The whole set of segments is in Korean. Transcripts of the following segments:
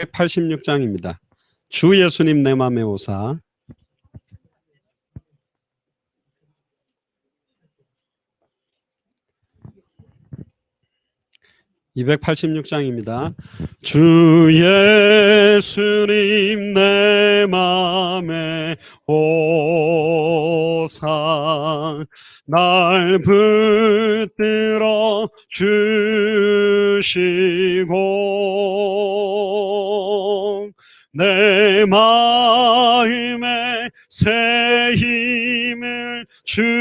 286장입니다. 주 예수님 내 맘의 오사. (286장입니다) 주 예수님 내 맘에 오사 날 붙들어 주시고 내 마음에 새 힘을 주사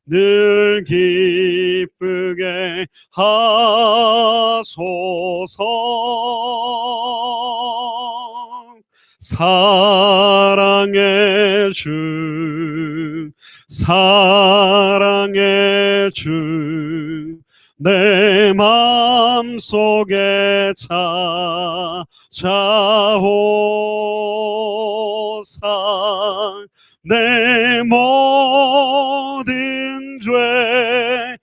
늘 기쁘게 하소서. 사랑의 주 사랑의 주 내 맘속에 찾아오사 내 모든 죄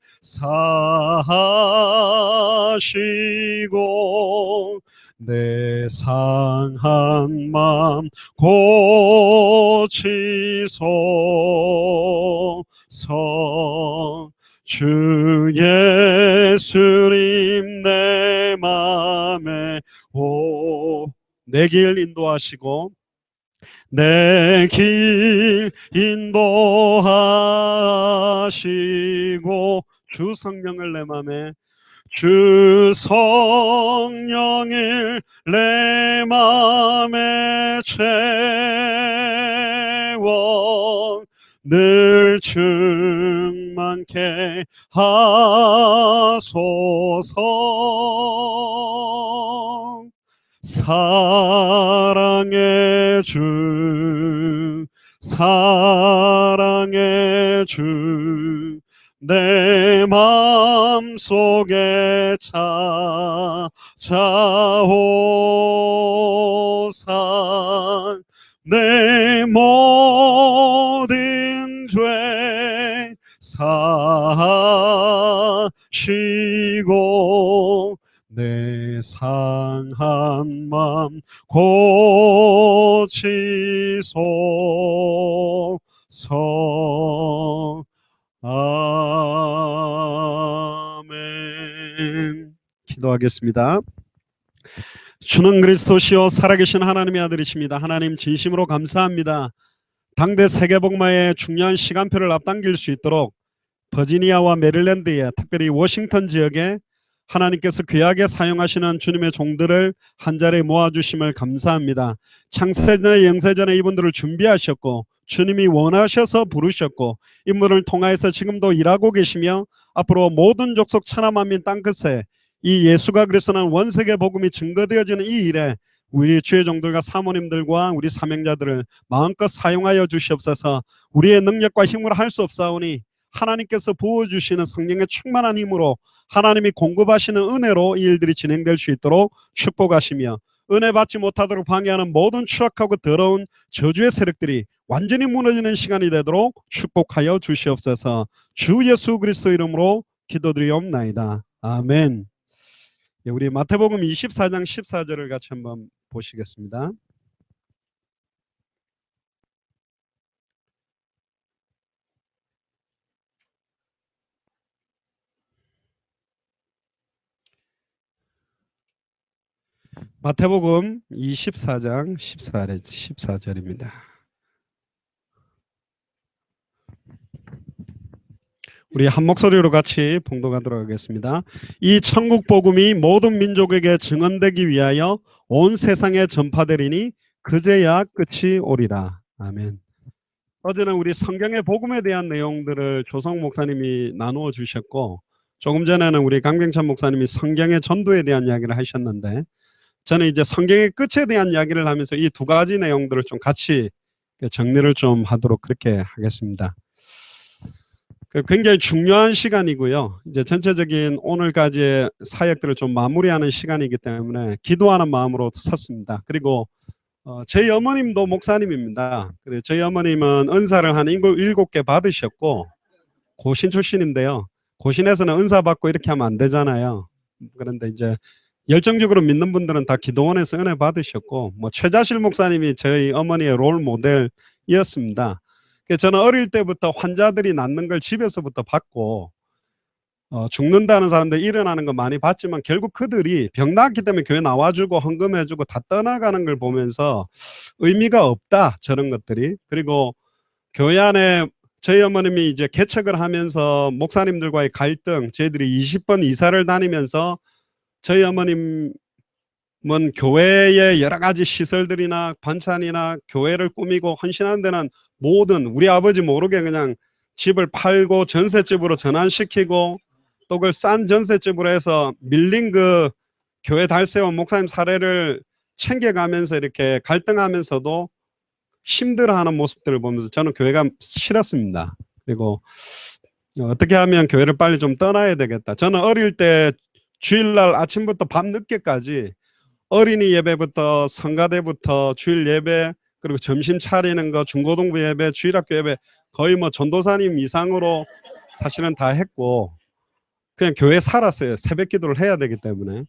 사하시고 내 상한 맘 고치소서. 주 예수님 내 맘에 내 길 인도하시고 내 길 인도하시고 주 성령을 내 맘에 주 성령을 내 맘에 채워 늘 충만케 하소서. 사랑의 주 사랑의 주 내 맘속에 찾아오사 내 모든 죄 사하시고 내 상한 맘 고치소서. 아멘. 기도하겠습니다. 주는 그리스도시요 살아계신 하나님의 아들이십니다. 하나님 진심으로 감사합니다. 당대 세계복마의 중요한 시간표를 앞당길 수 있도록 버지니아와 메릴랜드에 특별히 워싱턴 지역에 하나님께서 귀하게 사용하시는 주님의 종들을 한자리에 모아주심을 감사합니다. 창세전에 영세전에 이분들을 준비하셨고 주님이 원하셔서 부르셨고 인물을 통하여서 지금도 일하고 계시며 앞으로 모든 족속 천하 만민 땅끝에 이 예수가 그리스도는 원세계 복음이 증거되어지는 이 일에 우리 주의 종들과 사모님들과 우리 사명자들을 마음껏 사용하여 주시옵소서. 우리의 능력과 힘으로 할 수 없사오니 하나님께서 부어주시는 성령의 충만한 힘으로 하나님이 공급하시는 은혜로 이 일들이 진행될 수 있도록 축복하시며 은혜 받지 못하도록 방해하는 모든 추악하고 더러운 저주의 세력들이 완전히 무너지는 시간이 되도록 축복하여 주시옵소서. 주 예수 그리스도 이름으로 기도드리옵나이다. 아멘. 우리 마태복음 24장 14절을 같이 한번 보시겠습니다. 마태복음 24장 14절입니다. 우리 한 목소리로 같이 봉독하도록 하겠습니다. 이 천국 복음이 모든 민족에게 증언되기 위하여 온 세상에 전파되리니 그제야 끝이 오리라. 아멘. 어제는 우리 성경의 복음에 대한 내용들을 조성 목사님이 나누어 주셨고 조금 전에는 우리 강병찬 목사님이 성경의 전도에 대한 이야기를 하셨는데 저는 이제 성경의 끝에 대한 이야기를 하면서 이 두 가지 내용들을 좀 같이 정리를 좀 하도록 그렇게 하겠습니다. 굉장히 중요한 시간이고요. 이제 전체적인 오늘까지의 사역들을 좀 마무리하는 시간이기 때문에 기도하는 마음으로 섰습니다. 그리고 저희 어머님도 목사님입니다. 그리고 저희 어머님은 은사를 한 7개 받으셨고 고신 출신인데요. 고신에서는 은사 받고 이렇게 하면 안 되잖아요. 그런데 이제 열정적으로 믿는 분들은 다 기도원에서 은혜 받으셨고, 뭐 최자실 목사님이 저희 어머니의 롤 모델이었습니다. 그래서 저는 어릴 때부터 환자들이 낫는 걸 집에서부터 봤고, 죽는다는 사람들 일어나는 거 많이 봤지만 결국 그들이 병 나았기 때문에 교회 나와주고 헌금해주고 다 떠나가는 걸 보면서 의미가 없다, 저런 것들이. 그리고 교회 안에 저희 어머님이 이제 개척을 하면서 목사님들과의 갈등, 저희들이 20번 이사를 다니면서 저희 어머님은 교회의 여러 가지 시설들이나 반찬이나 교회를 꾸미고 헌신하는 데는 모든, 우리 아버지 모르게 그냥 집을 팔고 전셋집으로 전환시키고 또 그걸 싼 전셋집으로 해서 밀린 그 교회 달세원 목사님 사례를 챙겨가면서 이렇게 갈등하면서도 힘들어하는 모습들을 보면서 저는 교회가 싫었습니다. 그리고 어떻게 하면 교회를 빨리 좀 떠나야 되겠다. 저는 어릴 때 주일날 아침부터 밤 늦게까지 어린이 예배부터 성가대부터 주일 예배, 그리고 점심 차리는 거, 중고등부 예배, 주일학교 예배 거의 뭐 전도사님 이상으로 사실은 다 했고 그냥 교회 살았어요. 새벽 기도를 해야 되기 때문에.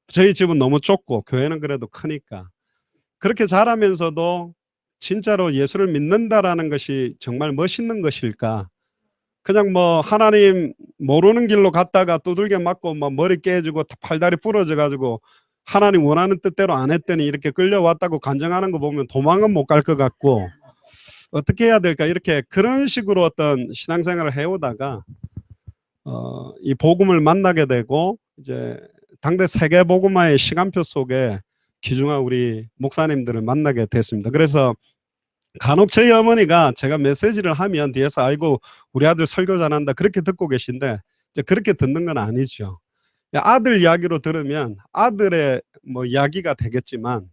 저희 집은 너무 좁고 교회는 그래도 크니까. 그렇게 자라면서도 진짜로 예수를 믿는다라는 것이 정말 멋있는 것일까? 그냥 뭐 하나님 모르는 길로 갔다가 두들겨 맞고 막 머리 깨지고 팔다리 부러져 가지고 하나님 원하는 뜻대로 안 했더니 이렇게 끌려왔다고 간증하는 거 보면 도망은 못 갈 것 같고 어떻게 해야 될까? 이렇게 그런 식으로 어떤 신앙생활을 해오다가 이 복음을 만나게 되고 이제 당대 세계복음화의 시간표 속에 귀중한 우리 목사님들을 만나게 됐습니다. 그래서 간혹 저희 어머니가 제가 메시지를 하면 뒤에서 아이고 우리 아들 설교 잘한다 그렇게 듣고 계신데 이제 그렇게 듣는 건 아니죠. 아들 이야기로 들으면 아들의 뭐 이야기가 되겠지만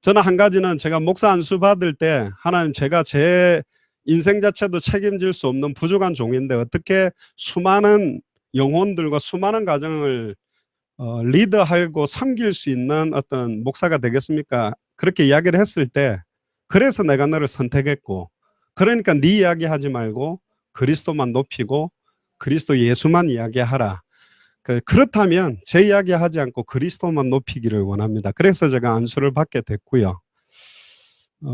저는 한 가지는 제가 목사 안수 받을 때 하나님 제가 제 인생 자체도 책임질 수 없는 부족한 종인데 어떻게 수많은 영혼들과 수많은 가정을 리드하고 섬길 수 있는 어떤 목사가 되겠습니까? 그렇게 이야기를 했을 때 그래서 내가 너를 선택했고 그러니까 네 이야기하지 말고 그리스도만 높이고 그리스도 예수만 이야기하라. 그렇다면 제 이야기하지 않고 그리스도만 높이기를 원합니다. 그래서 제가 안수를 받게 됐고요.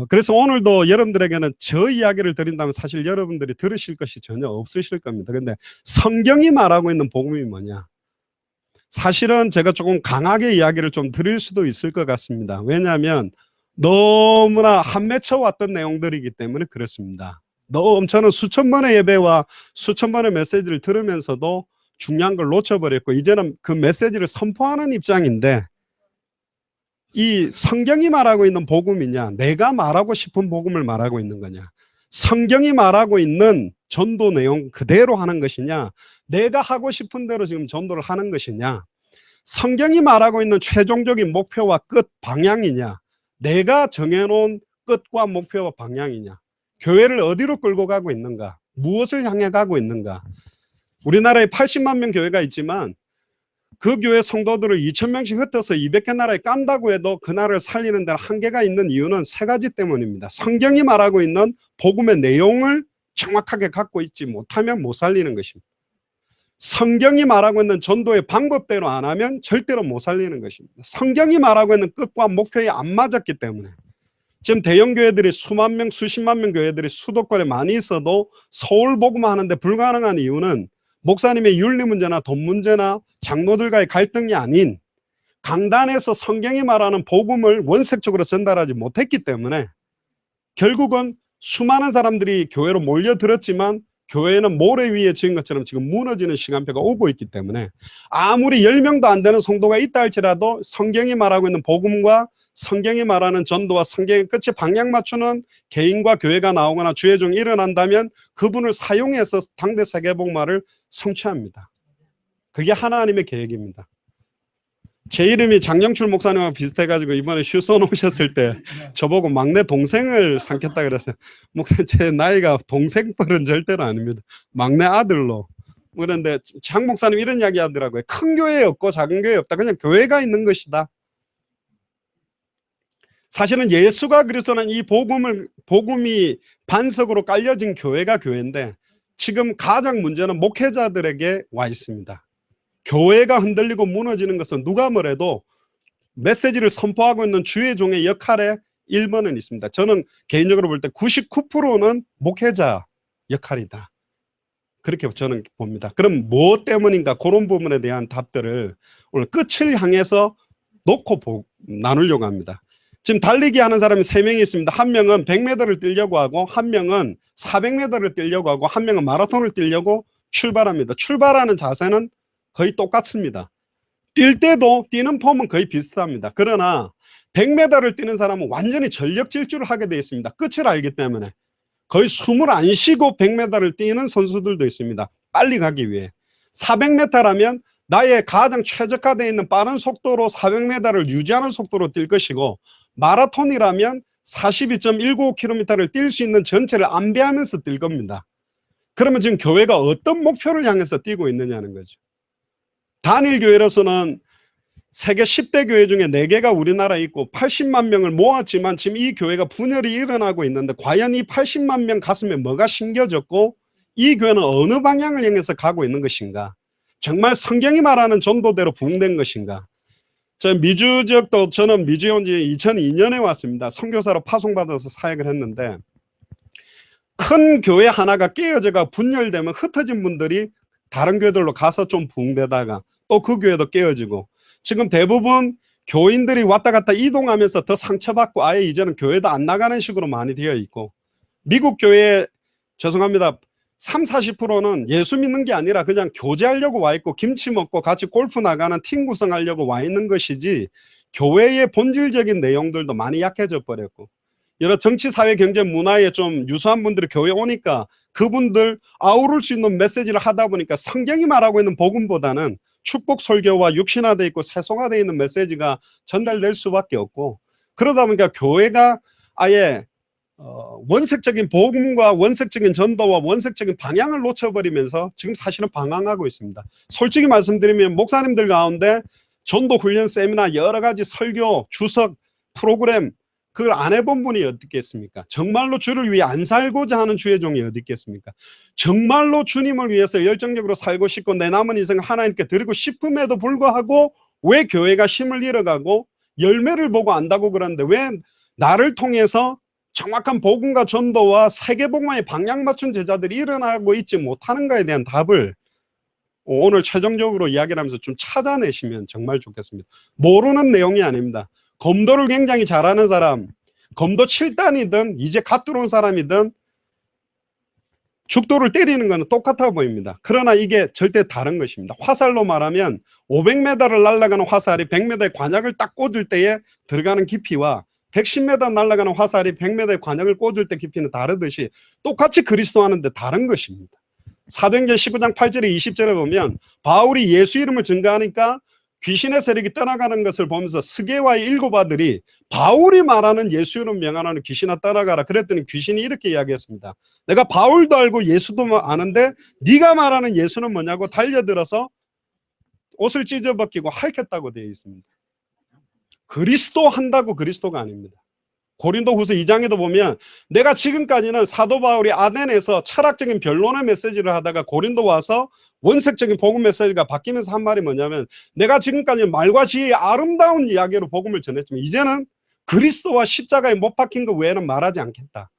그래서 오늘도 여러분들에게는 저 이야기를 드린다면 사실 여러분들이 들으실 것이 전혀 없으실 겁니다. 근데 성경이 말하고 있는 복음이 뭐냐? 사실은 제가 조금 강하게 이야기를 좀 드릴 수도 있을 것 같습니다. 왜냐하면 너무나 한 맺혀 왔던 내용들이기 때문에 그렇습니다. 저는 수천 번의 예배와 수천 번의 메시지를 들으면서도 중요한 걸 놓쳐버렸고 이제는 그 메시지를 선포하는 입장인데 이 성경이 말하고 있는 복음이냐 내가 말하고 싶은 복음을 말하고 있는 거냐 성경이 말하고 있는 전도 내용 그대로 하는 것이냐 내가 하고 싶은 대로 지금 전도를 하는 것이냐 성경이 말하고 있는 최종적인 목표와 끝 방향이냐 내가 정해놓은 끝과 목표와 방향이냐 교회를 어디로 끌고 가고 있는가 무엇을 향해 가고 있는가 우리나라에 80만 명 교회가 있지만 그 교회 성도들을 2,000명씩 흩어서 200개 나라에 깐다고 해도 그 나라를 살리는 데는 한계가 있는 이유는 세 가지 때문입니다. 성경이 말하고 있는 복음의 내용을 정확하게 갖고 있지 못하면 못 살리는 것입니다. 성경이 말하고 있는 전도의 방법대로 안 하면 절대로 못 살리는 것입니다. 성경이 말하고 있는 끝과 목표에 안 맞았기 때문에 지금 대형 교회들이 수만 명 수십만 명 교회들이 수도권에 많이 있어도 서울 복음화 하는데 불가능한 이유는 목사님의 윤리 문제나 돈 문제나 장로들과의 갈등이 아닌 강단에서 성경이 말하는 복음을 원색적으로 전달하지 못했기 때문에 결국은 수많은 사람들이 교회로 몰려들었지만 교회는 모래 위에 지은 것처럼 지금 무너지는 시간표가 오고 있기 때문에 아무리 10명도 안 되는 성도가 있다 할지라도 성경이 말하고 있는 복음과 성경이 말하는 전도와 성경의 끝이 방향 맞추는 개인과 교회가 나오거나 주의 종이 일어난다면 그분을 사용해서 당대 세계복음화를 성취합니다. 그게 하나님의 계획입니다. 제 이름이 장영출 목사님과 비슷해가지고 이번에 휴선 오셨을 때 저보고 막내 동생을 삼겠다 그랬어요. 목사님 제 나이가 동생뻘은 절대로 아닙니다. 막내 아들로. 그런데 장 목사님 이런 이야기 하더라고요. 큰 교회 없고 작은 교회 없다. 그냥 교회가 있는 것이다. 사실은 예수가 그리스도는 이 복음이 반석으로 깔려진 교회가 교회인데 지금 가장 문제는 목회자들에게 와 있습니다. 교회가 흔들리고 무너지는 것은 누가 뭐래도 메시지를 선포하고 있는 주의 종의 역할에 1번은 있습니다. 저는 개인적으로 볼 때 99%는 목회자 역할이다. 그렇게 저는 봅니다. 그럼 뭐 때문인가? 그런 부분에 대한 답들을 오늘 끝을 향해서 놓고 나누려고 합니다. 지금 달리기 하는 사람이 3명이 있습니다. 한 명은 100m를 뛰려고 하고, 한 명은 400m를 뛰려고 하고, 한 명은 마라톤을 뛰려고 출발합니다. 출발하는 자세는 거의 똑같습니다. 뛸 때도 뛰는 폼은 거의 비슷합니다. 그러나 100m를 뛰는 사람은 완전히 전력 질주를 하게 되어 있습니다. 끝을 알기 때문에. 거의 숨을 안 쉬고 100m를 뛰는 선수들도 있습니다. 빨리 가기 위해. 400m라면 나의 가장 최적화되어 있는 빠른 속도로 400m를 유지하는 속도로 뛸 것이고, 마라톤이라면 42.195km를 뛸 수 있는 전체를 안배하면서 뛸 겁니다. 그러면 지금 교회가 어떤 목표를 향해서 뛰고 있느냐는 거죠. 단일교회로서는 세계 10대 교회 중에 4개가 우리나라에 있고 80만 명을 모았지만 지금 이 교회가 분열이 일어나고 있는데, 과연 이 80만 명 가슴에 뭐가 심겨졌고 이 교회는 어느 방향을 향해서 가고 있는 것인가? 정말 성경이 말하는 전도대로 부흥된 것인가? 저는 미주에 온 지 2002년에 왔습니다. 선교사로 파송받아서 사역을 했는데, 큰 교회 하나가 깨어져가 분열되면 흩어진 분들이 다른 교회들로 가서 좀 부흥되다가 또 그 교회도 깨어지고, 지금 대부분 교인들이 왔다 갔다 이동하면서 더 상처받고 아예 이제는 교회도 안 나가는 식으로 많이 되어 있고, 미국 교회 죄송합니다 30-40%는 예수 믿는 게 아니라 그냥 교제하려고 와 있고 김치 먹고 같이 골프 나가는 팀 구성하려고 와 있는 것이지, 교회의 본질적인 내용들도 많이 약해져 버렸고, 여러 정치, 사회, 경제, 문화에 좀 유수한 분들이 교회 오니까 그분들 아우를 수 있는 메시지를 하다 보니까 성경이 말하고 있는 복음보다는 축복 설교와 육신화되어 있고 세속화되어 있는 메시지가 전달될 수밖에 없고, 그러다 보니까 교회가 아예 원색적인 복음과 원색적인 전도와 원색적인 방향을 놓쳐버리면서 지금 사실은 방황하고 있습니다. 솔직히 말씀드리면 목사님들 가운데 전도 훈련 세미나 여러 가지 설교 주석 프로그램 그걸 안 해본 분이 어디 있겠습니까? 정말로 주를 위해 안 살고자 하는 주의 종이 어디 있겠습니까? 정말로 주님을 위해서 열정적으로 살고 싶고 내 남은 인생을 하나님께 드리고 싶음에도 불구하고 왜 교회가 힘을 잃어가고 열매를 보고 안다고 그러는데, 왜 나를 통해서 정확한 복음과 전도와 세계복음화에 방향 맞춘 제자들이 일어나고 있지 못하는가에 대한 답을 오늘 최종적으로 이야기를 하면서 좀 찾아내시면 정말 좋겠습니다. 모르는 내용이 아닙니다. 검도를 굉장히 잘하는 사람, 검도 7단이든 이제 갓 들어온 사람이든 죽도를 때리는 것은 똑같아 보입니다. 그러나 이게 절대 다른 것입니다. 화살로 말하면 500m를 날아가는 화살이 100m의 관약을 딱 꽂을 때에 들어가는 깊이와 110m 날아가는 화살이 100m의 관약을 꽂을 때 깊이는 다르듯이 똑같이 그리스도 하는데 다른 것입니다. 사도행전 19장 8절에 20절에 보면 바울이 예수 이름을 증거하니까 귀신의 세력이 떠나가는 것을 보면서 스게와의 7 아들이 바울이 말하는 예수 이름 명하는 귀신아 떠나가라 그랬더니 귀신이 이렇게 이야기했습니다. 내가 바울도 알고 예수도 아는데 네가 말하는 예수는 뭐냐고 달려들어서 옷을 찢어벗기고 핥혔다고 되어 있습니다. 그리스도 한다고 그리스도가 아닙니다. 고린도후서 2장에도 보면 내가 지금까지는 사도 바울이 아덴에서 철학적인 변론의 메시지를 하다가 고린도 와서 원색적인 복음 메시지가 바뀌면서 한 말이 뭐냐면, 내가 지금까지 말과 지혜의 아름다운 이야기로 복음을 전했지만 이제는 그리스도와 십자가에 못 박힌 것 외에는 말하지 않겠다.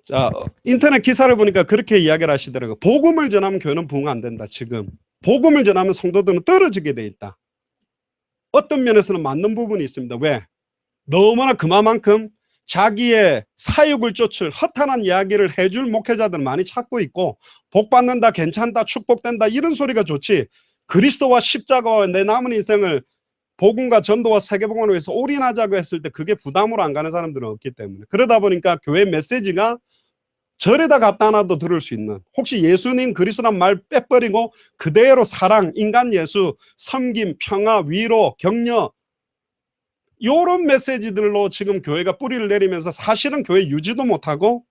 자, 인터넷 기사를 보니까 그렇게 이야기를 하시더라고요. 복음을 전하면 교회는 부흥 안 된다. 지금 복음을 전하면 성도들은 떨어지게 돼 있다. 어떤 면에서는 맞는 부분이 있습니다. 왜? 너무나 그만큼 자기의 사육을 쫓을 허탄한 이야기를 해줄 목회자들은 많이 찾고 있고, 복 받는다, 괜찮다, 축복된다 이런 소리가 좋지, 그리스도와 십자가와 내 남은 인생을 복음과 전도와 세계복음을 위해서 올인하자고 했을 때 그게 부담으로 안 가는 사람들은 없기 때문에, 그러다 보니까 교회 메시지가 절에다 갖다 놔도 들을 수 있는, 혹시 예수님 그리스도란 말 빼버리고 그대로 사랑, 인간 예수, 섬김, 평화, 위로, 격려 이런 메시지들로 지금 교회가 뿌리를 내리면서 사실은 교회 유지도 못하고,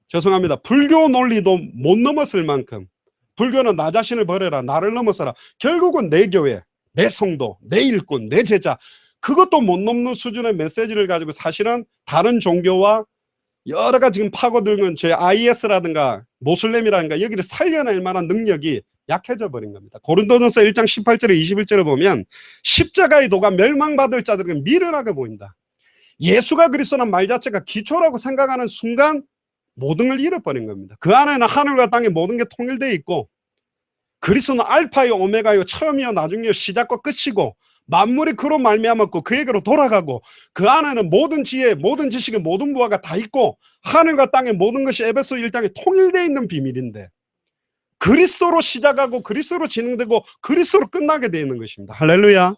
죄송합니다, 불교 논리도 못 넘었을 만큼, 불교는 나 자신을 버려라, 나를 넘어서라, 결국은 내 교회, 내 성도, 내 일꾼, 내 제자, 그것도 못 넘는 수준의 메시지를 가지고 사실은 다른 종교와 여러 가지 지금 파고들면 제 IS라든가 모슬렘이라든가 여기를 살려낼 만한 능력이 약해져 버린 겁니다. 고린도전서 1장 18절에 21절에 보면 십자가의 도가 멸망받을 자들에게 미련하게 보인다. 예수가 그리스도란 말 자체가 기초라고 생각하는 순간 모든 걸 잃어버린 겁니다. 그 안에는 하늘과 땅의 모든 게 통일되어 있고 그리스도는 알파요 오메가요 처음이요 나중이요 시작과 끝이고 만물이 그로 말미암았고 그에게로 돌아가고 그 안에는 모든 지혜 모든 지식의 모든 부하가 다 있고 하늘과 땅의 모든 것이 에베소 1장에 통일되어 있는 비밀인데 그리스도로 시작하고 그리스도로 진행되고 그리스도로 끝나게 되어 있는 것입니다. 할렐루야.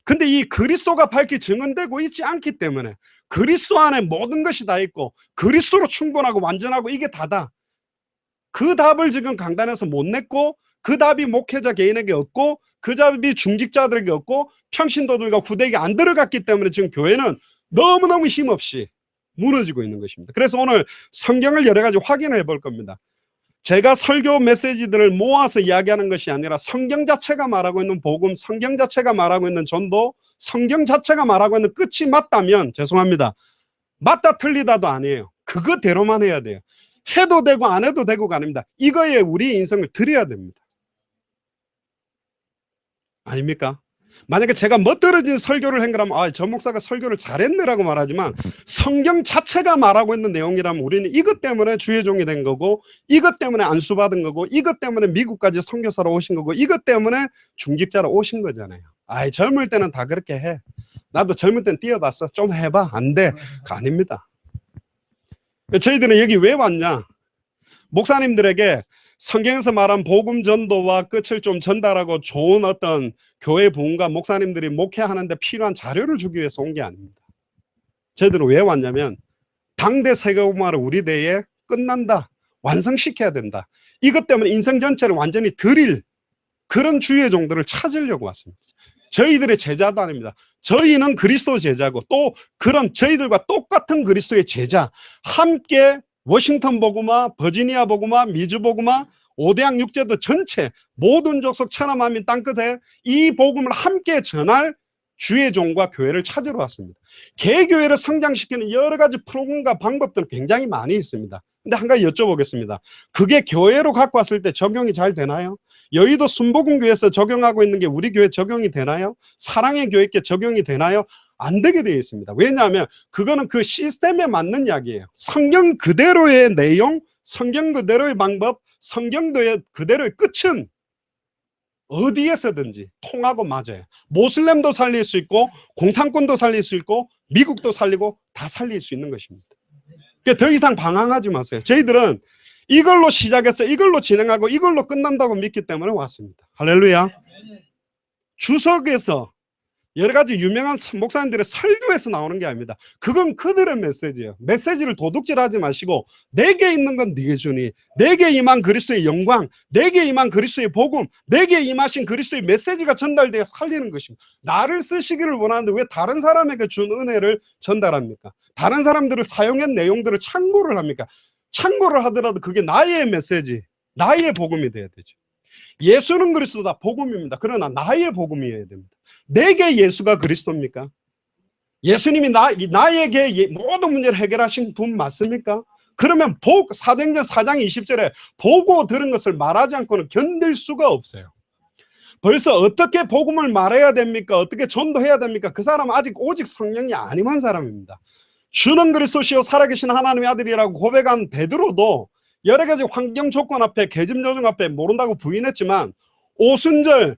근데 이 그리스도가 밝히 증언되고 있지 않기 때문에 그리스도 안에 모든 것이 다 있고 그리스도로 충분하고 완전하고 이게 다다. 그 답을 지금 강단에서 못 냈고 그 답이 목회자 개인에게 없고 그 답이 중직자들에게 없고 평신도들과 후대에게 안 들어갔기 때문에 지금 교회는 너무너무 힘없이 무너지고 있는 것입니다. 그래서 오늘 성경을 여러 가지 확인을 해볼 겁니다. 제가 설교 메시지들을 모아서 이야기하는 것이 아니라 성경 자체가 말하고 있는 복음, 성경 자체가 말하고 있는 전도, 성경 자체가 말하고 있는 끝이 맞다면 죄송합니다. 맞다 틀리다도 아니에요. 그거대로만 해야 돼요. 해도 되고 안 해도 되고가 아닙니다. 이거에 우리 인생을 드려야 됩니다. 아닙니까? 만약에 제가 멋들어진 설교를 한 거라면 저 목사가 설교를 잘했네라고 말하지만 성경 자체가 말하고 있는 내용이라면 우리는 이것 때문에 주의 종이 된 거고 이것 때문에 안수 받은 거고 이것 때문에 미국까지 선교사로 오신 거고 이것 때문에 중직자로 오신 거잖아요. 젊을 때는 다 그렇게 해. 나도 젊을 땐 뛰어봤어. 좀 해봐. 안 돼. 그거 아닙니다. 저희들은 여기 왜 왔냐? 목사님들에게 성경에서 말한 복음 전도와 끝을 좀 전달하고 좋은 어떤 교회 부흥과 목사님들이 목회하는데 필요한 자료를 주기 위해서 온 게 아닙니다. 저희들은 왜 왔냐면 당대 세계복음화를 우리 대에 끝난다. 완성시켜야 된다. 이것 때문에 인생 전체를 완전히 드릴 그런 주의 종들을 찾으려고 왔습니다. 저희들의 제자도 아닙니다. 저희는 그리스도 제자고 또 그런 저희들과 똑같은 그리스도의 제자 함께 워싱턴 복음화, 버지니아 복음화, 미주 복음화, 5대양 6제도 전체 모든 족속 천하만민 땅끝에 이 복음을 함께 전할 주의 종과 교회를 찾으러 왔습니다. 개교회를 성장시키는 여러 가지 프로그램과 방법들은 굉장히 많이 있습니다. 근데 한 가지 여쭤보겠습니다. 그게 교회로 갖고 왔을 때 적용이 잘 되나요? 여의도 순복음교회에서 적용하고 있는 게 우리 교회 적용이 되나요? 사랑의 교회께 적용이 되나요? 안 되게 되어 있습니다. 왜냐하면 그거는 그 시스템에 맞는 이야기예요. 성경 그대로의 내용, 성경 그대로의 방법, 성경 그대로의 끝은 어디에서든지 통하고 맞아요. 모슬렘도 살릴 수 있고 공산권도 살릴 수 있고 미국도 살리고 다 살릴 수 있는 것입니다. 그러니까 더 이상 방황하지 마세요. 저희들은 이걸로 시작해서 이걸로 진행하고 이걸로 끝난다고 믿기 때문에 왔습니다. 할렐루야. 주석에서 여러 가지 유명한 목사님들의 설교에서 나오는 게 아닙니다. 그건 그들의 메시지예요. 메시지를 도둑질하지 마시고 내게 있는 건 네게 주니 내게 임한 그리스도의 영광, 내게 임한 그리스도의 복음, 내게 임하신 그리스도의 메시지가 전달되어 살리는 것입니다. 나를 쓰시기를 원하는데 왜 다른 사람에게 준 은혜를 전달합니까? 다른 사람들을 사용한 내용들을 참고를 합니까? 참고를 하더라도 그게 나의 메시지, 나의 복음이 돼야 되죠. 예수는 그리스도다, 복음입니다. 그러나 나의 복음이어야 됩니다. 내게 예수가 그리스도입니까? 예수님이 나에게 모든 문제를 해결하신 분 맞습니까? 그러면 사도행전 4장 20절에 보고 들은 것을 말하지 않고는 견딜 수가 없어요. 벌써 어떻게 복음을 말해야 됩니까? 어떻게 전도해야 됩니까? 그 사람은 아직 오직 성령이 아니만 사람입니다. 주는 그리스도시요 살아계신 하나님의 아들이라고 고백한 베드로도 여러 가지 환경 조건 앞에 계집 조정 앞에 모른다고 부인했지만 오순절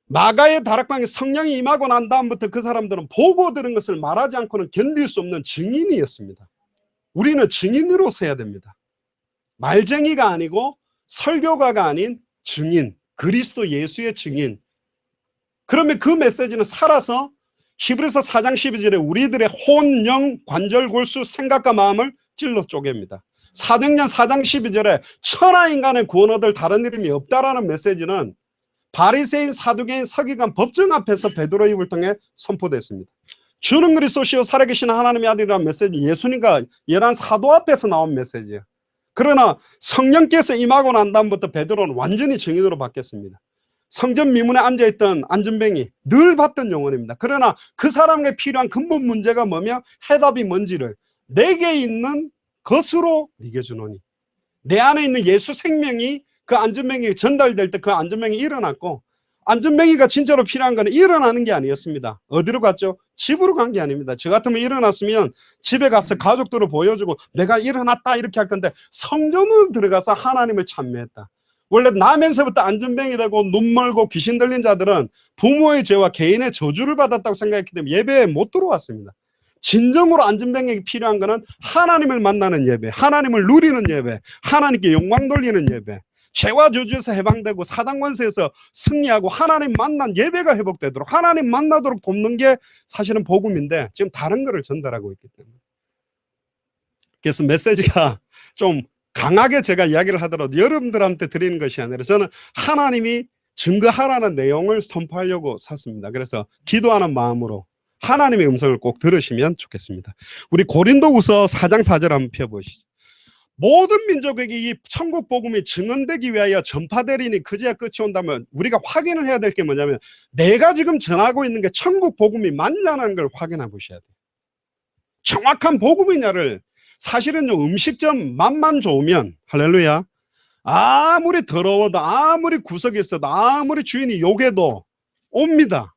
마가의 다락방에 성령이 임하고 난 다음부터 그 사람들은 보고 들은 것을 말하지 않고는 견딜 수 없는 증인이었습니다. 우리는 증인으로서 해야 됩니다. 말쟁이가 아니고 설교가가 아닌 증인, 그리스도 예수의 증인. 그러면 그 메시지는 살아서 히브리서 4장 12절에 우리들의 혼, 영, 관절, 골수, 생각과 마음을 찔러 쪼갭니다. 사도행전 4장 12절에 천하 인간의 구원 얻을 다른 이름이 없다라는 메시지는 바리새인, 사두개인, 서기관, 법정 앞에서 베드로 입을 통해 선포됐습니다. 주는 그리스도시요 살아계신 하나님의 아들이라는 메시지, 예수님과 열한 사도 앞에서 나온 메시지예요. 그러나 성령께서 임하고 난 다음부터 베드로는 완전히 증인으로 바뀌었습니다. 성전 미문에 앉아있던 안전뱅이, 늘 봤던 영혼입니다. 그러나 그 사람에게 필요한 근본 문제가 뭐며 해답이 뭔지를 내게 있는 것으로 네게 주노니, 내 안에 있는 예수 생명이 그 안전뱅이 전달될 때 그 안전뱅이 일어났고, 안전뱅이가 진짜로 필요한 거는 일어나는 게 아니었습니다. 어디로 갔죠? 집으로 간 게 아닙니다. 저 같으면 일어났으면 집에 가서 가족들을 보여주고 내가 일어났다 이렇게 할 건데, 성전으로 들어가서 하나님을 찬미했다. 원래 나면서부터 안전뱅이 되고 눈 멀고 귀신 들린 자들은 부모의 죄와 개인의 저주를 받았다고 생각했기 때문에 예배에 못 들어왔습니다. 진정으로 안전뱅이 필요한 거는 하나님을 만나는 예배, 하나님을 누리는 예배, 하나님께 영광 돌리는 예배, 죄와 저주에서 해방되고 사단 권세에서 승리하고 하나님 만난 예배가 회복되도록, 하나님 만나도록 돕는 게 사실은 복음인데, 지금 다른 거를 전달하고 있기 때문에. 그래서 메시지가 좀 강하게 제가 이야기를 하더라도 여러분들한테 드리는 것이 아니라 저는 하나님이 증거하라는 내용을 선포하려고 샀습니다. 그래서 기도하는 마음으로 하나님의 음성을 꼭 들으시면 좋겠습니다. 우리 고린도후서 4장 4절 한번 펴보시죠. 모든 민족에게 이 천국 복음이 증언되기 위하여 전파되리니 그제야 끝이 온다면, 우리가 확인을 해야 될 게 뭐냐면 내가 지금 전하고 있는 게 천국 복음이 맞냐는 걸 확인해 보셔야 돼요. 정확한 복음이냐를. 사실은요, 음식점 맛만 좋으면, 할렐루야, 아무리 더러워도 아무리 구석에 있어도 아무리 주인이 욕해도 옵니다.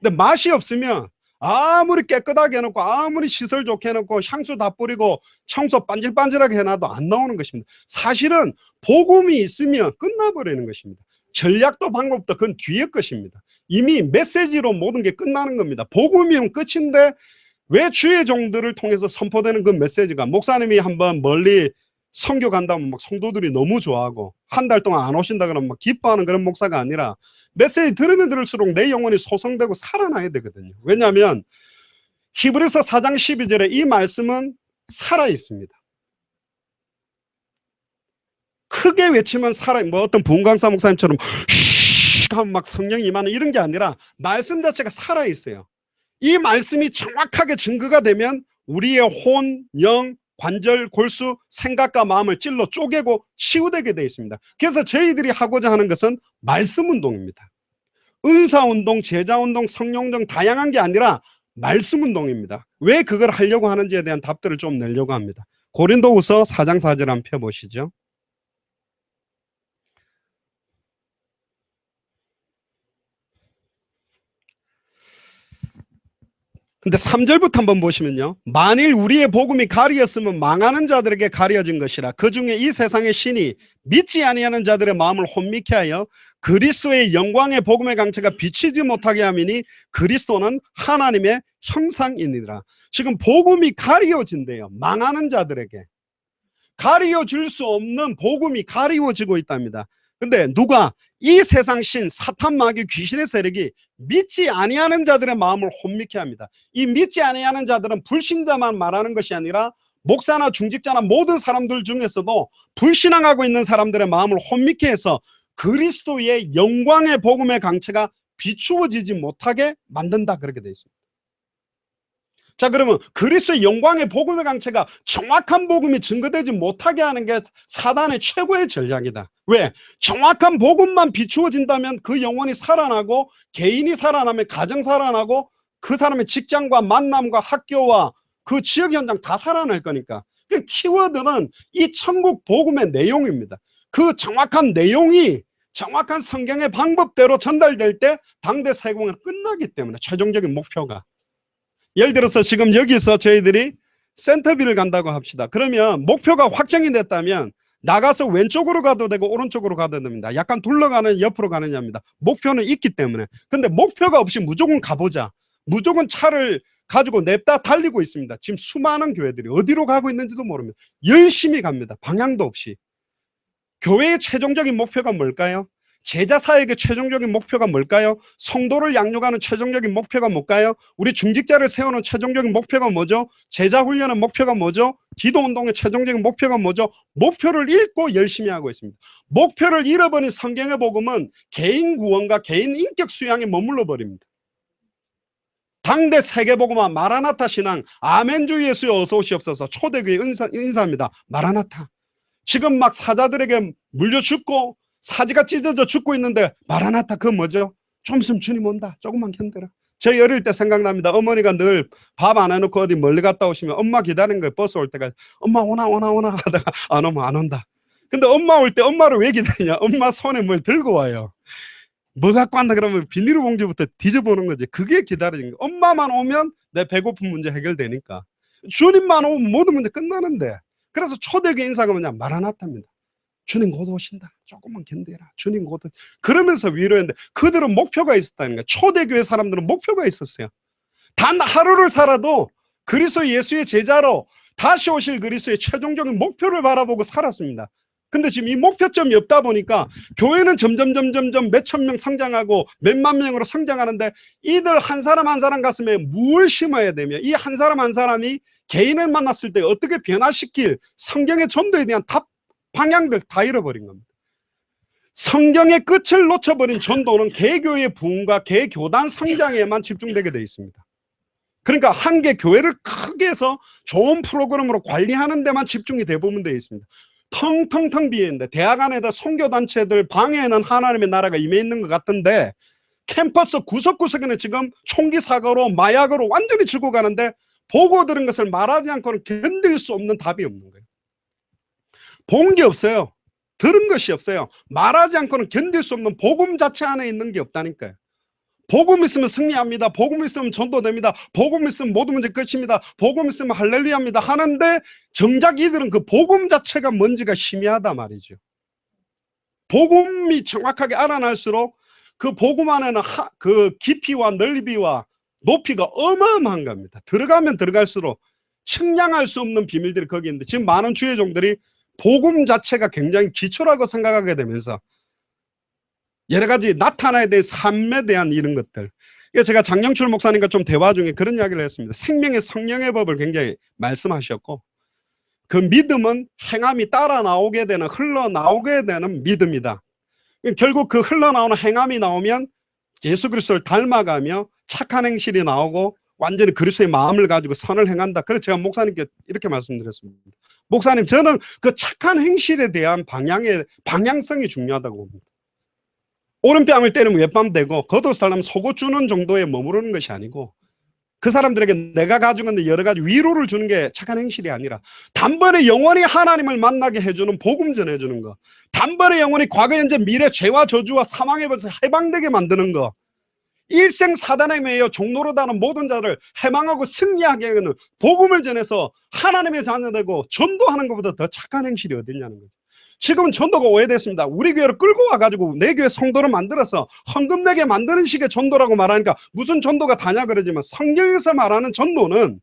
근데 맛이 없으면 아무리 깨끗하게 해놓고 아무리 시설 좋게 해놓고 향수 다 뿌리고 청소 반질반질하게 해놔도 안 나오는 것입니다. 사실은 복음이 있으면 끝나버리는 것입니다. 전략도 방법도 그건 뒤의 것입니다. 이미 메시지로 모든 게 끝나는 겁니다. 복음이면 끝인데 왜 주의 종들을 통해서 선포되는 그 메시지가, 목사님이 한번 멀리 선교 간다면 막 성도들이 너무 좋아하고 한 달 동안 안 오신다 그러면 막 기뻐하는 그런 목사가 아니라, 메시지 들으면 들을수록 내 영혼이 소성되고 살아나야 되거든요. 왜냐하면 히브리서 4장 12절에 이 말씀은 살아 있습니다. 크게 외치면 살아, 뭐 어떤 부흥강사 목사님처럼 하면 막 성령이 임하는 이런 게 아니라 말씀 자체가 살아 있어요. 이 말씀이 정확하게 증거가 되면 우리의 혼, 영, 관절, 골수, 생각과 마음을 찔러 쪼개고 치유되게 되어 있습니다. 그래서 저희들이 하고자 하는 것은 말씀 운동입니다. 은사 운동, 제자 운동, 성령 운동 다양한 게 아니라 말씀 운동입니다. 왜 그걸 하려고 하는지에 대한 답들을 좀 내려고 합니다. 고린도후서 4장 4절 한번 펴보시죠. 근데 3절부터 한번 보시면요, 만일 우리의 복음이 가리었으면 망하는 자들에게 가려진 것이라. 그 중에 이 세상의 신이 믿지 아니하는 자들의 마음을 혼미케 하여 그리스도의 영광의 복음의 강체가 비치지 못하게 함이니 그리스도는 하나님의 형상이니라. 지금 복음이 가리워진대요. 망하는 자들에게 가리워질 수 없는 복음이 가리워지고 있답니다. 근데 누가? 이 세상 신, 사탄, 마귀, 귀신의 세력이 믿지 아니하는 자들의 마음을 혼미케 합니다. 이 믿지 아니하는 자들은 불신자만 말하는 것이 아니라 목사나 중직자나 모든 사람들 중에서도 불신앙하고 있는 사람들의 마음을 혼미케 해서 그리스도의 영광의 복음의 강체가 비추어지지 못하게 만든다, 그렇게 되어 있습니다. 자, 그러면 그리스도의 영광의 복음의 강체가 정확한 복음이 증거되지 못하게 하는 게 사단의 최고의 전략이다. 왜? 정확한 복음만 비추어진다면 그 영혼이 살아나고, 개인이 살아나면 가정 살아나고, 그 사람의 직장과 만남과 학교와 그 지역 현장 다 살아날 거니까. 그 키워드는 이 천국 복음의 내용입니다. 그 정확한 내용이 정확한 성경의 방법대로 전달될 때 당대 세공은 끝나기 때문에, 최종적인 목표가. 예를 들어서 지금 여기서 저희들이 센터빌을 간다고 합시다. 그러면 목표가 확정이 됐다면 나가서 왼쪽으로 가도 되고 오른쪽으로 가도 됩니다. 약간 둘러가는, 옆으로 가느냐입니다. 목표는 있기 때문에. 근데 목표가 없이 무조건 가보자, 무조건 차를 가지고 냅다 달리고 있습니다. 지금 수많은 교회들이 어디로 가고 있는지도 모릅니다. 열심히 갑니다. 방향도 없이. 교회의 최종적인 목표가 뭘까요? 제자 사역의 최종적인 목표가 뭘까요? 성도를 양육하는 최종적인 목표가 뭘까요? 우리 중직자를 세우는 최종적인 목표가 뭐죠? 제자 훈련의 목표가 뭐죠? 기도 운동의 최종적인 목표가 뭐죠? 목표를 잃고 열심히 하고 있습니다. 목표를 잃어버린 성경의 복음은 개인 구원과 개인 인격 수양에 머물러 버립니다. 당대 세계복음화 마라나타 신앙, 아멘주 예수여 어서 오시옵소서, 초대교회 인사입니다. 마라나타. 지금 막 사자들에게 물려 죽고 사지가 찢어져 죽고 있는데 마라나타, 그건 뭐죠? 좀 있으면 주님 온다, 조금만 견뎌라. 저희 어릴 때 생각납니다. 어머니가 늘 밥 안 해놓고 어디 멀리 갔다 오시면 엄마 기다리는 거예요. 버스 올 때까지. 엄마 오나 하다가 안 오면 안 온다. 근데 엄마 올 때 엄마를 왜 기다리냐? 엄마 손에 뭘 들고 와요. 뭐 갖고 왔나 그러면 비닐봉지부터 뒤져보는 거지. 그게 기다리는 거. 엄마만 오면 내 배고픈 문제 해결되니까. 주님만 오면 모든 문제 끝나는데. 그래서 초대교회 인사가 뭐냐? 마라나타입니다. 주님 곧 오신다. 조금만 견뎌라. 주님 곧 그러면서 위로했는데 그들은 목표가 있었다는 거야. 초대교회 사람들은 목표가 있었어요. 단 하루를 살아도 그리스도 예수의 제자로 다시 오실 그리스도의 최종적인 목표를 바라보고 살았습니다. 근데 지금 이 목표점이 없다 보니까 교회는 점점 몇천 명 성장하고 몇만 명으로 성장하는데 이들 한 사람 한 사람 가슴에 뭘 심어야 되며 이 한 사람 한 사람이 개인을 만났을 때 어떻게 변화시킬 성경의 전도에 대한 방향들 다 잃어버린 겁니다. 성경의 끝을 놓쳐버린 전도는 개교의 부흥과 개교단 성장에만 집중되게 되어 있습니다. 그러니까 한 개 교회를 크게 해서 좋은 프로그램으로 관리하는 데만 집중이 대부분 되어 있습니다. 텅텅텅 비어있는데 대학 안에다 선교단체들 방에는 하나님의 나라가 임해 있는 것 같은데 캠퍼스 구석구석에는 지금 총기 사고로 마약으로 완전히 죽고 가는데 보고 들은 것을 말하지 않고는 견딜 수 없는 답이 없는 거예요. 본 게 없어요. 들은 것이 없어요. 말하지 않고는 견딜 수 없는 복음 자체 안에 있는 게 없다니까요. 복음 있으면 승리합니다. 복음 있으면 전도됩니다. 복음 있으면 모든 문제 끝입니다. 복음 있으면 할렐루야입니다. 하는데 정작 이들은 그 복음 자체가 뭔지가 희미하다 말이죠. 복음이 정확하게 알아날수록 그 복음 안에는 그 깊이와 넓이와 높이가 어마어마한 겁니다. 들어가면 들어갈수록 측량할 수 없는 비밀들이 거기 있는데 지금 많은 주의 종들이 복음 자체가 굉장히 기초라고 생각하게 되면서 여러 가지 나타나야 될 삶에 대한 이런 것들. 제가 장영출 목사님과 좀 대화 중에 그런 이야기를 했습니다. 생명의 성령의 법을 굉장히 말씀하셨고 그 믿음은 행함이 따라 나오게 되는 흘러나오게 되는 믿음이다. 결국 그 흘러나오는 행함이 나오면 예수 그리스도를 닮아가며 착한 행실이 나오고 완전히 그리스도의 마음을 가지고 선을 행한다. 그래서 제가 목사님께 이렇게 말씀드렸습니다. 목사님 저는 그 착한 행실에 대한 방향성이 중요하다고 봅니다. 오른뺨을 때리면 왼뺨 대고 겉옷 살려면 속옷 주는 정도에 머무르는 것이 아니고 그 사람들에게 내가 가지고 있는 여러 가지 위로를 주는 게 착한 행실이 아니라 단번에 영원히 하나님을 만나게 해주는 복음 전해주는 거, 단번에 영원히 과거 현재 미래 죄와 저주와 사망의 벌써 해방되게 만드는 거, 일생 사단에 매여 종노릇하는 모든 자를 해방하고 승리하게 하는 복음을 전해서 하나님의 자녀되고 전도하는 것보다 더 착한 행실이 어딨냐는 거죠. 지금은 전도가 오해됐습니다. 우리 교회를 끌고 와가지고 내 교회 성도를 만들어서 헌금 내게 만드는 식의 전도라고 말하니까 무슨 전도가 다냐 그러지만 성경에서 말하는 전도는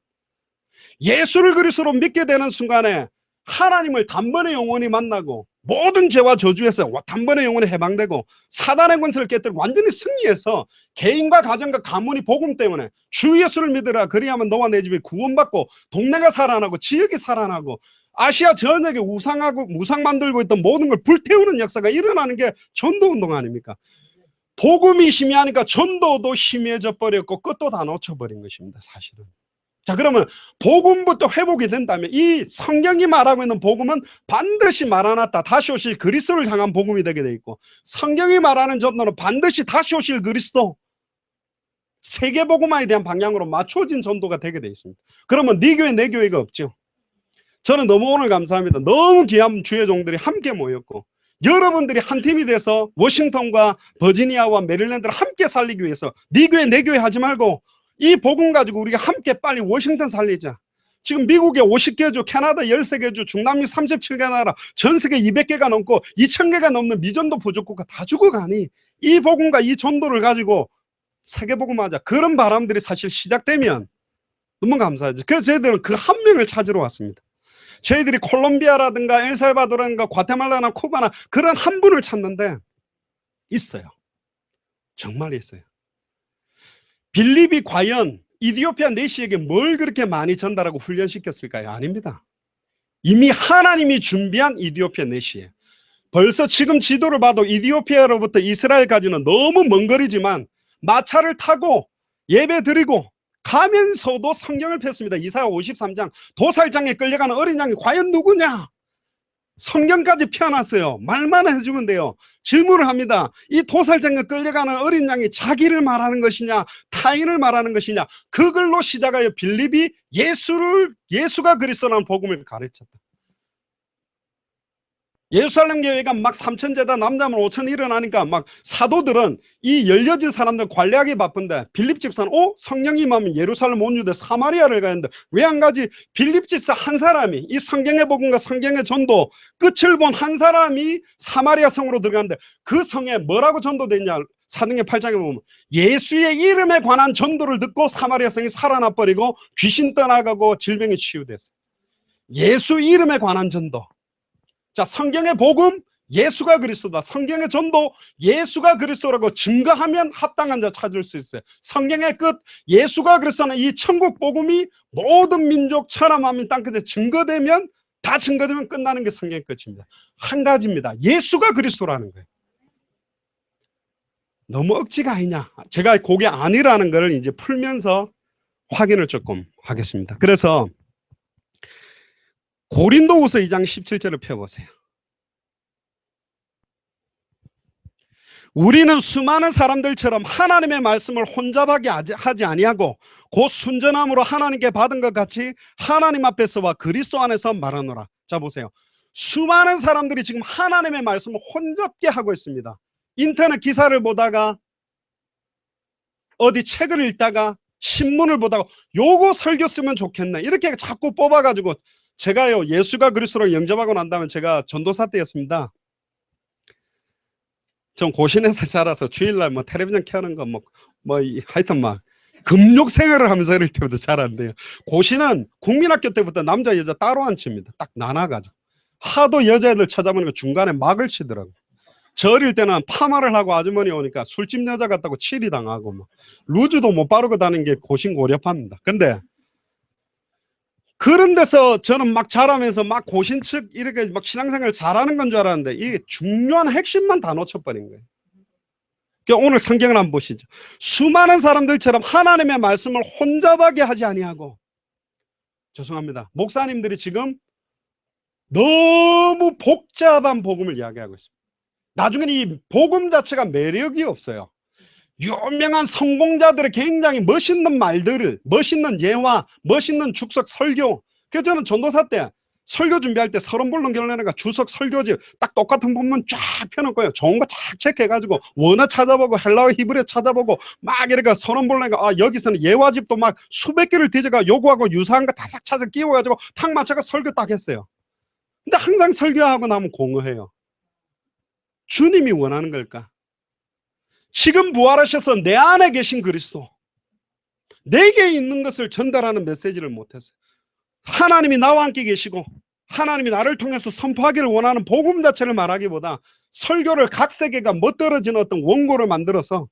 예수를 그리스도로 믿게 되는 순간에 하나님을 단번에 영원히 만나고 모든 죄와 저주에서 단번에 영원히 해방되고 사단의 권세를 깨뜨리고 완전히 승리해서 개인과 가정과 가문이 복음 때문에 주 예수를 믿으라 그리하면 너와 내 집이 구원받고 동네가 살아나고 지역이 살아나고 아시아 전역에 우상 만들고 있던 모든 걸 불태우는 역사가 일어나는 게 전도운동 아닙니까? 복음이 희미하니까 전도도 희미해져 버렸고 끝도 다 놓쳐버린 것입니다. 사실은. 자 그러면 복음부터 회복이 된다면 이 성경이 말하고 있는 복음은 반드시 마라나타 다시 오실 그리스도를 향한 복음이 되게 돼 있고 성경이 말하는 전도는 반드시 다시 오실 그리스도 세계복음화에 대한 방향으로 맞춰진 전도가 되게 돼 있습니다. 그러면 네 교회 내 교회가 없죠. 저는 너무 오늘 감사합니다. 너무 귀한 주의 종들이 함께 모였고 여러분들이 한 팀이 돼서 워싱턴과 버지니아와 메릴랜드를 함께 살리기 위해서 네 교회 내 교회 하지 말고 이 복음 가지고 우리가 함께 빨리 워싱턴 살리자. 지금 미국에 50개 주, 캐나다 13개 주, 중남미 37개 나라, 전 세계 200개가 넘고 2000개가 넘는 미전도 부족국가 다 죽어가니 이 복음과 이 전도를 가지고 세계복음하자. 그런 바람들이 사실 시작되면 너무 감사하죠. 그래서 저희들은 그 한 명을 찾으러 왔습니다. 저희들이 콜롬비아라든가 엘살바도라든가 과테말라나 쿠바나 그런 한 분을 찾는데 있어요. 정말 있어요. 빌립이 과연 이디오피아 내시에게 뭘 그렇게 많이 전달하고 훈련시켰을까요? 아닙니다. 이미 하나님이 준비한 이디오피아 내시예요. 벌써 지금 지도를 봐도 이디오피아로부터 이스라엘까지는 너무 먼 거리지만 마차를 타고 예배 드리고 가면서도 성경을 폈습니다. 이사야 53장 도살장에 끌려가는 어린 양이 과연 누구냐? 성경까지 펴놨어요. 말만 해주면 돼요. 질문을 합니다. 이 도살장에 끌려가는 어린 양이 자기를 말하는 것이냐 타인을 말하는 것이냐 그걸로 시작하여 빌립이 예수가 그리스도라는 복음을 가르쳤다. 예루살렘 교회가 막 3,000제다 남자만 5,000 일어나니까 막 사도들은 이 열려진 사람들 관리하기 바쁜데 빌립 집사는 성령이 임하면 예루살렘 온 유대 사마리아를 가는데 왜 안 가지? 빌립 집사 한 사람이 이 성경의 복음과 성경의 전도 끝을 본 한 사람이 사마리아 성으로 들어갔는데 그 성에 뭐라고 전도됐냐? 사도행전 8장에 보면 예수의 이름에 관한 전도를 듣고 사마리아 성이 살아나 버리고 귀신 떠나가고 질병이 치유됐어요. 예수 이름에 관한 전도. 자, 성경의 복음 예수가 그리스도다. 성경의 전도 예수가 그리스도라고 증거하면 합당한 자 찾을 수 있어요. 성경의 끝 예수가 그리스도는 이 천국 복음이 모든 민족 천하만민 땅끝에 증거되면 다 증거되면 끝나는 게 성경의 끝입니다. 한 가지입니다. 예수가 그리스도라는 거예요. 너무 억지가 아니냐. 제가 그게 아니라는 걸 이제 풀면서 확인을 조금 하겠습니다. 그래서 고린도후서 2장 17절을 펴보세요. 우리는 수많은 사람들처럼 하나님의 말씀을 혼잡하게 하지 아니하고 곧 순전함으로 하나님께 받은 것 같이 하나님 앞에서와 그리스도 안에서 말하노라. 자, 보세요. 수많은 사람들이 지금 하나님의 말씀을 혼잡게 하고 있습니다. 인터넷 기사를 보다가 어디 책을 읽다가 신문을 보다가 요거 설교 쓰면 좋겠네 이렇게 자꾸 뽑아가지고, 제가요 예수가 그리스도로 영접하고 난 다음에 제가 전도사 때였습니다. 전 고신에서 자라서 주일날 뭐 텔레비전 켜는 거 하여튼 막 금욕 생활을 하면서 이럴 때부터 자랐는데요. 고신은 국민학교 때부터 남자 여자 따로 앉힙니다. 딱 나눠가지고 하도 여자애들 찾아보니까 중간에 막을 치더라고. 저 어릴 때는 파마를 하고 아주머니 오니까 술집 여자 같다고 치리 당하고 뭐 루즈도 못 바르고 다니는 게 고신 고려파입니다. 근데 그런 데서 저는 막 자라면서 막 고신 측 이렇게 막 신앙생활 잘하는 건 줄 알았는데 이 중요한 핵심만 다 놓쳐버린 거예요. 그러니까 오늘 성경을 한번 보시죠. 수많은 사람들처럼 하나님의 말씀을 혼잡하게 하지 아니하고, 죄송합니다, 목사님들이 지금 너무 복잡한 복음을 이야기하고 있습니다. 나중에는 이 복음 자체가 매력이 없어요. 유명한 성공자들의 굉장히 멋있는 말들을, 멋있는 예화, 멋있는 축석 설교. 그래서 저는 전도사 때 설교 준비할 때 서론불론 결론내니까 주석 설교지 딱 똑같은 본문 쫙 펴놓고요. 좋은 거 쫙 체크해가지고 원어 찾아보고 헬라어 히브리어 찾아보고 막 이렇게 서론불론이니까 여기서는 예화집도 막 수백 개를 뒤져가 요구하고 유사한 거 다 찾아 끼워가지고 탁 맞춰가 설교 딱 했어요. 근데 항상 설교하고 나면 공허해요. 주님이 원하는 걸까? 지금 부활하셔서 내 안에 계신 그리스도, 내게 있는 것을 전달하는 메시지를 못했어요. 하나님이 나와 함께 계시고 하나님이 나를 통해서 선포하기를 원하는 복음 자체를 말하기보다 설교를 각 세계가 멋들어지는 어떤 원고를 만들어서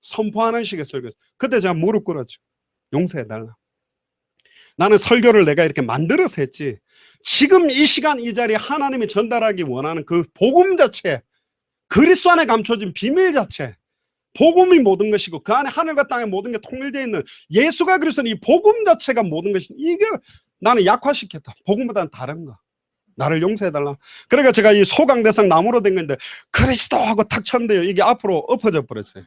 선포하는 식의 설교. 그때 제가 무릎 꿇었죠. 용서해달라. 나는 설교를 내가 이렇게 만들어서 했지, 지금 이 시간 이 자리에 하나님이 전달하기 원하는 그 복음 자체, 그리스도 안에 감춰진 비밀 자체, 복음이 모든 것이고 그 안에 하늘과 땅의 모든 게 통일되어 있는 예수가 그리스도는 이 복음 자체가 모든 것이, 이게 나는 약화시켰다. 복음보다는 다른 거. 나를 용서해달라. 그러니까 제가 이 소강대상 나무로 된 건데 그리스도 하고 탁 쳤는데요, 이게 앞으로 엎어져 버렸어요.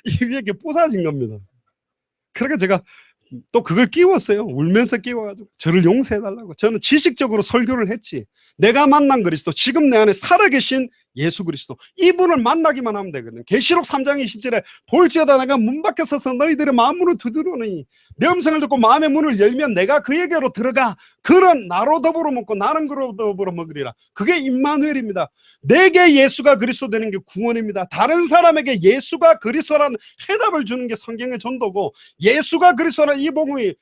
이 위에 이게 부서진 겁니다. 그러니까 제가 또 그걸 끼웠어요. 울면서 끼워가지고 저를 용서해달라고. 저는 지식적으로 설교를 했지, 내가 만난 그리스도, 지금 내 안에 살아계신 예수 그리스도, 이분을 만나기만 하면 되거든. 계시록 3장 20절에 볼지어다 내가 문 밖에 서서 너희들의 마음문을 두드러니 내 음성을 듣고 마음의 문을 열면 내가 그에게로 들어가 그는 나로 더불어 먹고 나는 그로 더불어 먹으리라. 그게 임마누엘입니다. 내게 예수가 그리스도 되는 게 구원입니다. 다른 사람에게 예수가 그리스도라는 해답을 주는 게 성경의 전도고, 예수가 그리스도라는 이 복음이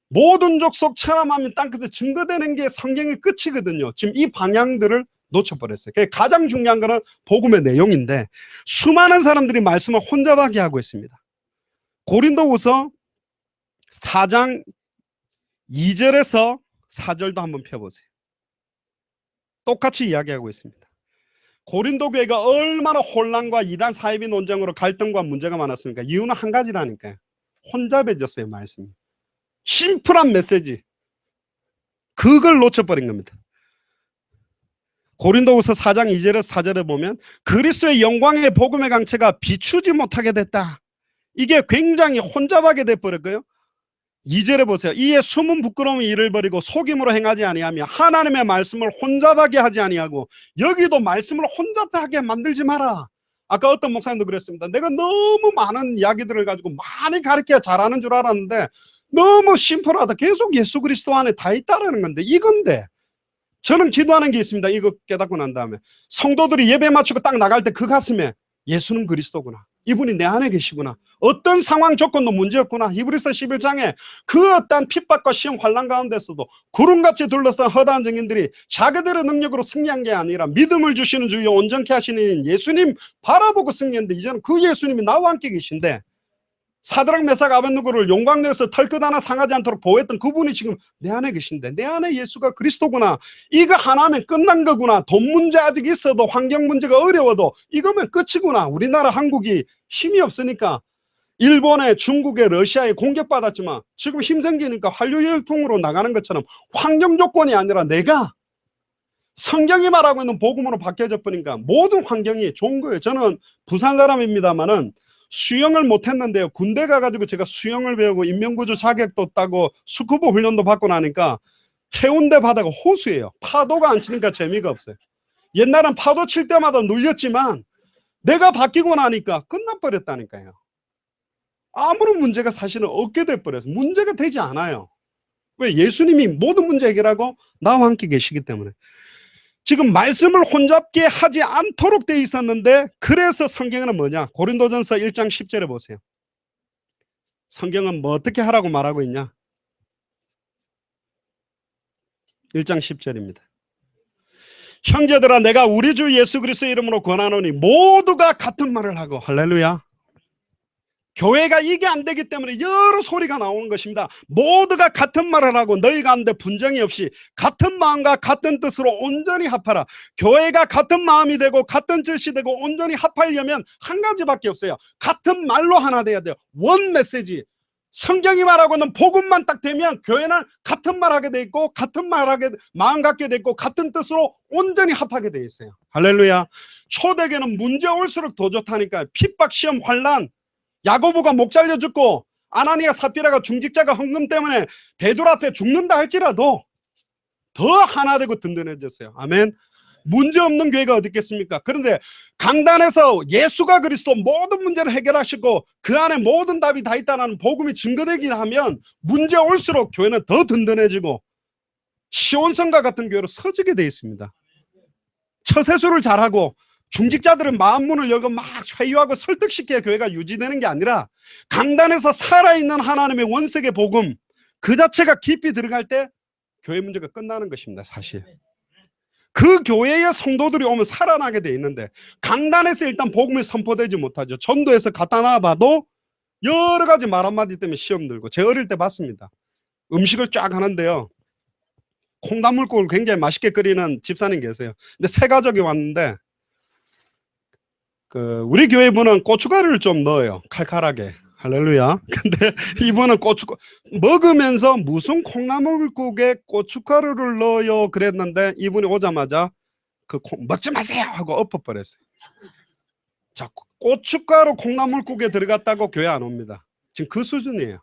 모든 족속 천하만민 땅끝에 증거되는 게 성경의 끝이거든요. 지금 이 방향들을 놓쳐버렸어요. 가장 중요한 거는 복음의 내용인데 수많은 사람들이 말씀을 혼잡하게 하고 있습니다. 고린도후서 4장 2절에서 4절도 한번 펴보세요. 똑같이 이야기하고 있습니다. 고린도 교회가 얼마나 혼란과 이단 사이비 논쟁으로 갈등과 문제가 많았습니까? 이유는 한 가지라니까요. 혼잡해졌어요. 말씀이 심플한 메시지, 그걸 놓쳐버린 겁니다. 고린도후서 4장 2절에서 4절에 보면 그리스도의 영광의 복음의 강체가 비추지 못하게 됐다. 이게 굉장히 혼잡하게 돼버렸고요. 2절에 보세요. 이에 숨은 부끄러움이 이를 버리고 속임으로 행하지 아니하며 하나님의 말씀을 혼잡하게 하지 아니하고. 여기도 말씀을 혼잡하게 만들지 마라. 아까 어떤 목사님도 그랬습니다. 내가 너무 많은 이야기들을 가지고 많이 가르쳐야 잘하는 줄 알았는데 너무 심플하다. 계속 예수 그리스도 안에 다 있다라는 건데, 이건데 저는 기도하는 게 있습니다. 이거 깨닫고 난 다음에 성도들이 예배 마치고 딱 나갈 때 그 가슴에 예수는 그리스도구나, 이분이 내 안에 계시구나, 어떤 상황 조건도 문제없구나. 히브리서 11장에 그 어떤 핍박과 시험 환난 가운데서도 구름같이 둘러싼 허다한 증인들이 자기들의 능력으로 승리한 게 아니라 믿음을 주시는 주여 온전케 하시는 예수님 바라보고 승리했는데, 이제는 그 예수님이 나와 함께 계신데, 사드락 메삭 아벤누고를 용광로에서 털끝 하나 상하지 않도록 보호했던 그분이 지금 내 안에 계신데, 내 안에 예수가 그리스도구나, 이거 하나면 끝난 거구나. 돈 문제 아직 있어도, 환경 문제가 어려워도 이거면 끝이구나. 우리나라 한국이 힘이 없으니까 일본에, 중국에, 러시아에 공격받았지만 지금 힘 생기니까 한류열풍으로 나가는 것처럼 환경 조건이 아니라 내가 성경이 말하고 있는 복음으로 바뀌어져 버리니까 모든 환경이 좋은 거예요. 저는 부산 사람입니다만은 수영을 못했는데요, 군대 가가지고 제가 수영을 배우고 인명구조 자격도 따고 스쿠버 훈련도 받고 나니까 해운대 바다가 호수예요. 파도가 안 치니까 재미가 없어요. 옛날엔 파도 칠 때마다 눌렸지만 내가 바뀌고 나니까 끝나버렸다니까요. 아무런 문제가 사실은 없게 돼버려서 문제가 되지 않아요. 왜? 예수님이 모든 문제 해결하고 나와 함께 계시기 때문에. 지금 말씀을 혼잡게 하지 않도록 돼 있었는데, 그래서 성경은 뭐냐? 고린도전서 1장 10절에 보세요. 성경은 뭐 어떻게 하라고 말하고 있냐? 1장 10절입니다. 형제들아, 내가 우리 주 예수 그리스도의 이름으로 권하노니 모두가 같은 말을 하고. 할렐루야. 교회가 이게 안 되기 때문에 여러 소리가 나오는 것입니다. 모두가 같은 말을 하고 너희 가운데 분쟁이 없이 같은 마음과 같은 뜻으로 온전히 합하라. 교회가 같은 마음이 되고 같은 뜻이 되고 온전히 합하려면 한 가지밖에 없어요. 같은 말로 하나 돼야 돼요. 원 메시지. 성경이 말하고는 복음만 딱 되면 교회는 같은 말하게 돼 있고 같은 말하게 마음 갖게 돼 있고 같은 뜻으로 온전히 합하게 돼 있어요. 할렐루야. 초대교회는 문제 올수록 더 좋다니까요. 핍박, 시험, 환난, 야고보가 목 잘려 죽고 아나니아 삽비라가 중직자가 헌금 때문에 베드로 앞에 죽는다 할지라도 더 하나 되고 든든해졌어요. 아멘. 문제 없는 교회가 어디 있겠습니까? 그런데 강단에서 예수가 그리스도 모든 문제를 해결하시고 그 안에 모든 답이 다 있다는 복음이 증거되긴 하면 문제 올수록 교회는 더 든든해지고 시온성과 같은 교회로 서지게 돼 있습니다. 처세술을 잘하고 중직자들은 마음문을 열고 막 회유하고 설득시켜야 교회가 유지되는 게 아니라 강단에서 살아있는 하나님의 원색의 복음 그 자체가 깊이 들어갈 때 교회 문제가 끝나는 것입니다. 사실 그 교회의 성도들이 오면 살아나게 돼 있는데 강단에서 일단 복음이 선포되지 못하죠. 전도에서 갖다 놔봐도 여러 가지 말 한마디 때문에 시험 들고. 제 어릴 때 봤습니다. 음식을 쫙 하는데요, 콩나물국을 굉장히 맛있게 끓이는 집사님 계세요. 근데 세 가족이 왔는데 우리 교회 분은 고춧가루를 좀 넣어요, 칼칼하게. 할렐루야. 근데 이분은 먹으면서 무슨 콩나물국에 고춧가루를 넣어요 그랬는데 이분이 오자마자 먹지 마세요 하고 엎어버렸어요. 자, 고춧가루 콩나물국에 들어갔다고 교회 안 옵니다. 지금 그 수준이에요.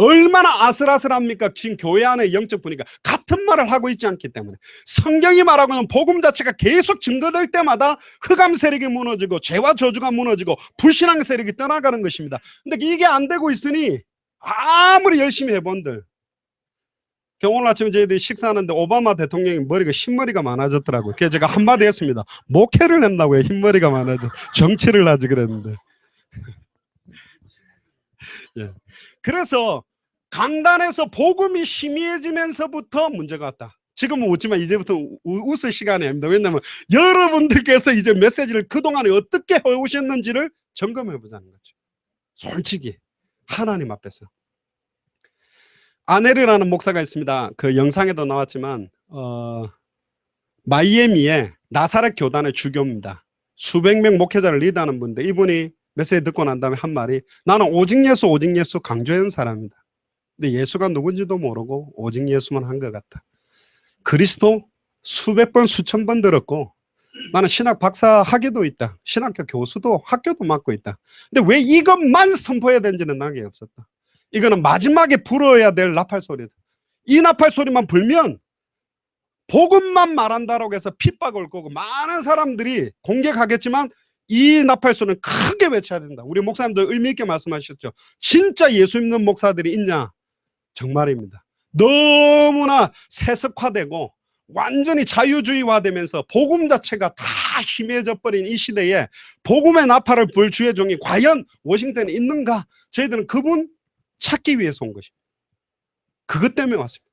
얼마나 아슬아슬합니까? 지금 교회 안에 영적 분위기가 같은 말을 하고 있지 않기 때문에. 성경이 말하고 있는 복음 자체가 계속 증거될 때마다 흑암 세력이 무너지고 죄와 저주가 무너지고 불신앙 세력이 떠나가는 것입니다. 근데 이게 안 되고 있으니 아무리 열심히 해본들. 오늘 아침에 저희들이 식사하는데 오바마 대통령이 머리가 흰머리가 많아졌더라고요. 그래서 제가 한마디 했습니다. 목회를 낸다고요, 흰머리가 많아져. 정치를 하지 그랬는데. 예. 그래서 강단에서 복음이 희미해지면서부터 문제가 왔다. 지금은 웃지만 이제부터 웃을 시간이 아닙니다. 왜냐하면 여러분들께서 이제 메시지를 그동안에 어떻게 해오셨는지를 점검해 보자는 거죠. 솔직히 하나님 앞에서. 아넬이라는 목사가 있습니다. 그 영상에도 나왔지만 마이애미의 나사렛 교단의 주교입니다. 수백 명 목회자를 리드하는 분인데 이분이 메시지 듣고 난 다음에 한 말이, 나는 오직 예수 강조한 사람이다. 근데 예수가 누군지도 모르고 오직 예수만 한 것 같다. 그리스도 수백 번 수천 번 들었고 나는 신학 박사 학위도 있다. 신학교 교수도 학교도 맡고 있다. 근데 왜 이것만 선포해야 되는지는 나게 없었다. 이거는 마지막에 불어야 될 나팔 소리다. 이 나팔 소리만 불면 복음만 말한다라고 해서 핍박 올 거고 많은 사람들이 공격하겠지만 이 나팔 소리는 크게 외쳐야 된다. 우리 목사님도 의미 있게 말씀하셨죠. 진짜 예수 믿는 목사들이 있냐? 정말입니다. 너무나 세습화되고 완전히 자유주의화되면서 복음 자체가 다 희미해져 버린 이 시대에 복음의 나팔을 불 주의 종이 과연 워싱턴에 있는가? 저희들은 그분 찾기 위해서 온 것입니다. 그것 때문에 왔습니다.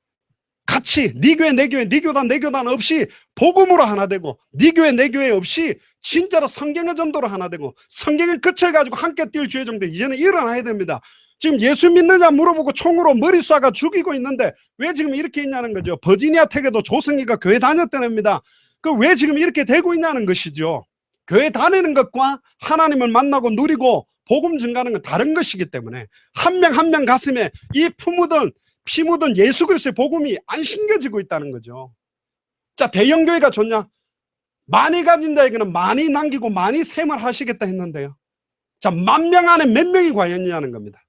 같이 네 교회 내 교회 네 교단 내 교단 없이 복음으로 하나 되고 네 교회 내 교회 없이 진짜로 성경의 전도로 하나 되고 성경의 끝을 가지고 함께 뛸 주의 종들 이제는 일어나야 됩니다. 지금 예수 믿느냐 물어보고 총으로 머리 쏴가 죽이고 있는데 왜 지금 이렇게 있냐는 거죠. 버지니아 택에도 조승희가 교회 다녔던 애입니다. 그 왜 지금 이렇게 되고 있냐는 것이죠. 교회 다니는 것과 하나님을 만나고 누리고 복음 증가하는 건 다른 것이기 때문에 한 명 한 명 가슴에 이 피 묻은 예수 그리스도의 복음이 안 심겨지고 있다는 거죠. 자, 대형교회가 좋냐? 많이 가진 자에게는 많이 남기고 많이 셈을 하시겠다 했는데요. 자, 10,000명 안에 몇 명이 과연 있냐는 겁니다.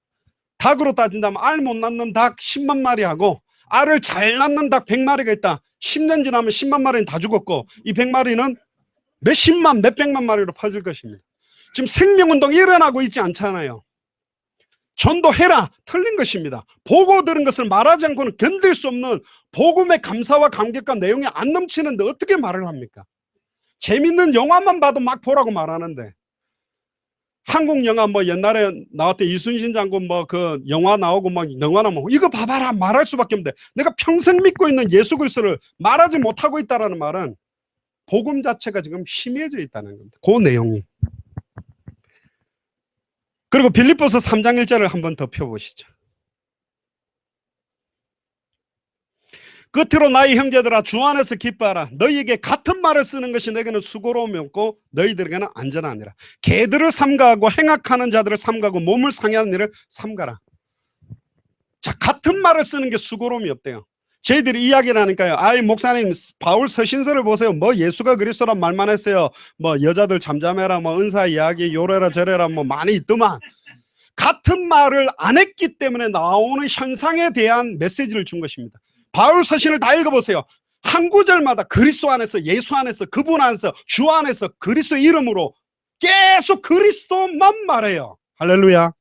닭으로 따진다면 알 못 낳는 닭 10만 마리하고 알을 잘 낳는 닭 100마리가 있다. 10년 지나면 10만 마리는 다 죽었고 이 100마리는 몇십만 몇백만 마리로 퍼질 것입니다. 지금 생명운동 일어나고 있지 않잖아요. 전도해라 틀린 것입니다. 보고 들은 것을 말하지 않고는 견딜 수 없는 복음의 감사와 감격과 내용이 안 넘치는데 어떻게 말을 합니까? 재밌는 영화만 봐도 막 보라고 말하는데 한국 영화 뭐 옛날에 나왔던 이순신 장군 뭐 그 영화 나오고 막 영화 나오고 이거 봐봐라 말할 수밖에 없는데 내가 평생 믿고 있는 예수 그리스도를 말하지 못하고 있다라는 말은 복음 자체가 지금 희미해져 있다는 겁니다. 그 내용이. 그리고 빌립보서 3장 1절을 한번 더 펴보시죠. 끝으로 나의 형제들아 주 안에서 기뻐하라. 너희에게 같은 말을 쓰는 것이 내게는 수고로움이 없고 너희들에게는 안전하니라. 개들을 삼가하고 행악하는 자들을 삼가하고 몸을 상해하는 일을 삼가라. 자, 같은 말을 쓰는 게 수고로움이 없대요. 저희들이 이야기를 하니까요. 아이 목사님 바울 서신서를 보세요. 뭐 예수가 그리스도란 말만 했어요. 뭐 여자들 잠잠해라 뭐 은사 이야기 요래라 저래라 뭐 많이 있더만. 같은 말을 안 했기 때문에 나오는 현상에 대한 메시지를 준 것입니다. 바울 서신을 다 읽어보세요. 한 구절마다 그리스도 안에서 예수 안에서 그분 안에서 주 안에서 그리스도 이름으로 계속 그리스도만 말해요. 할렐루야.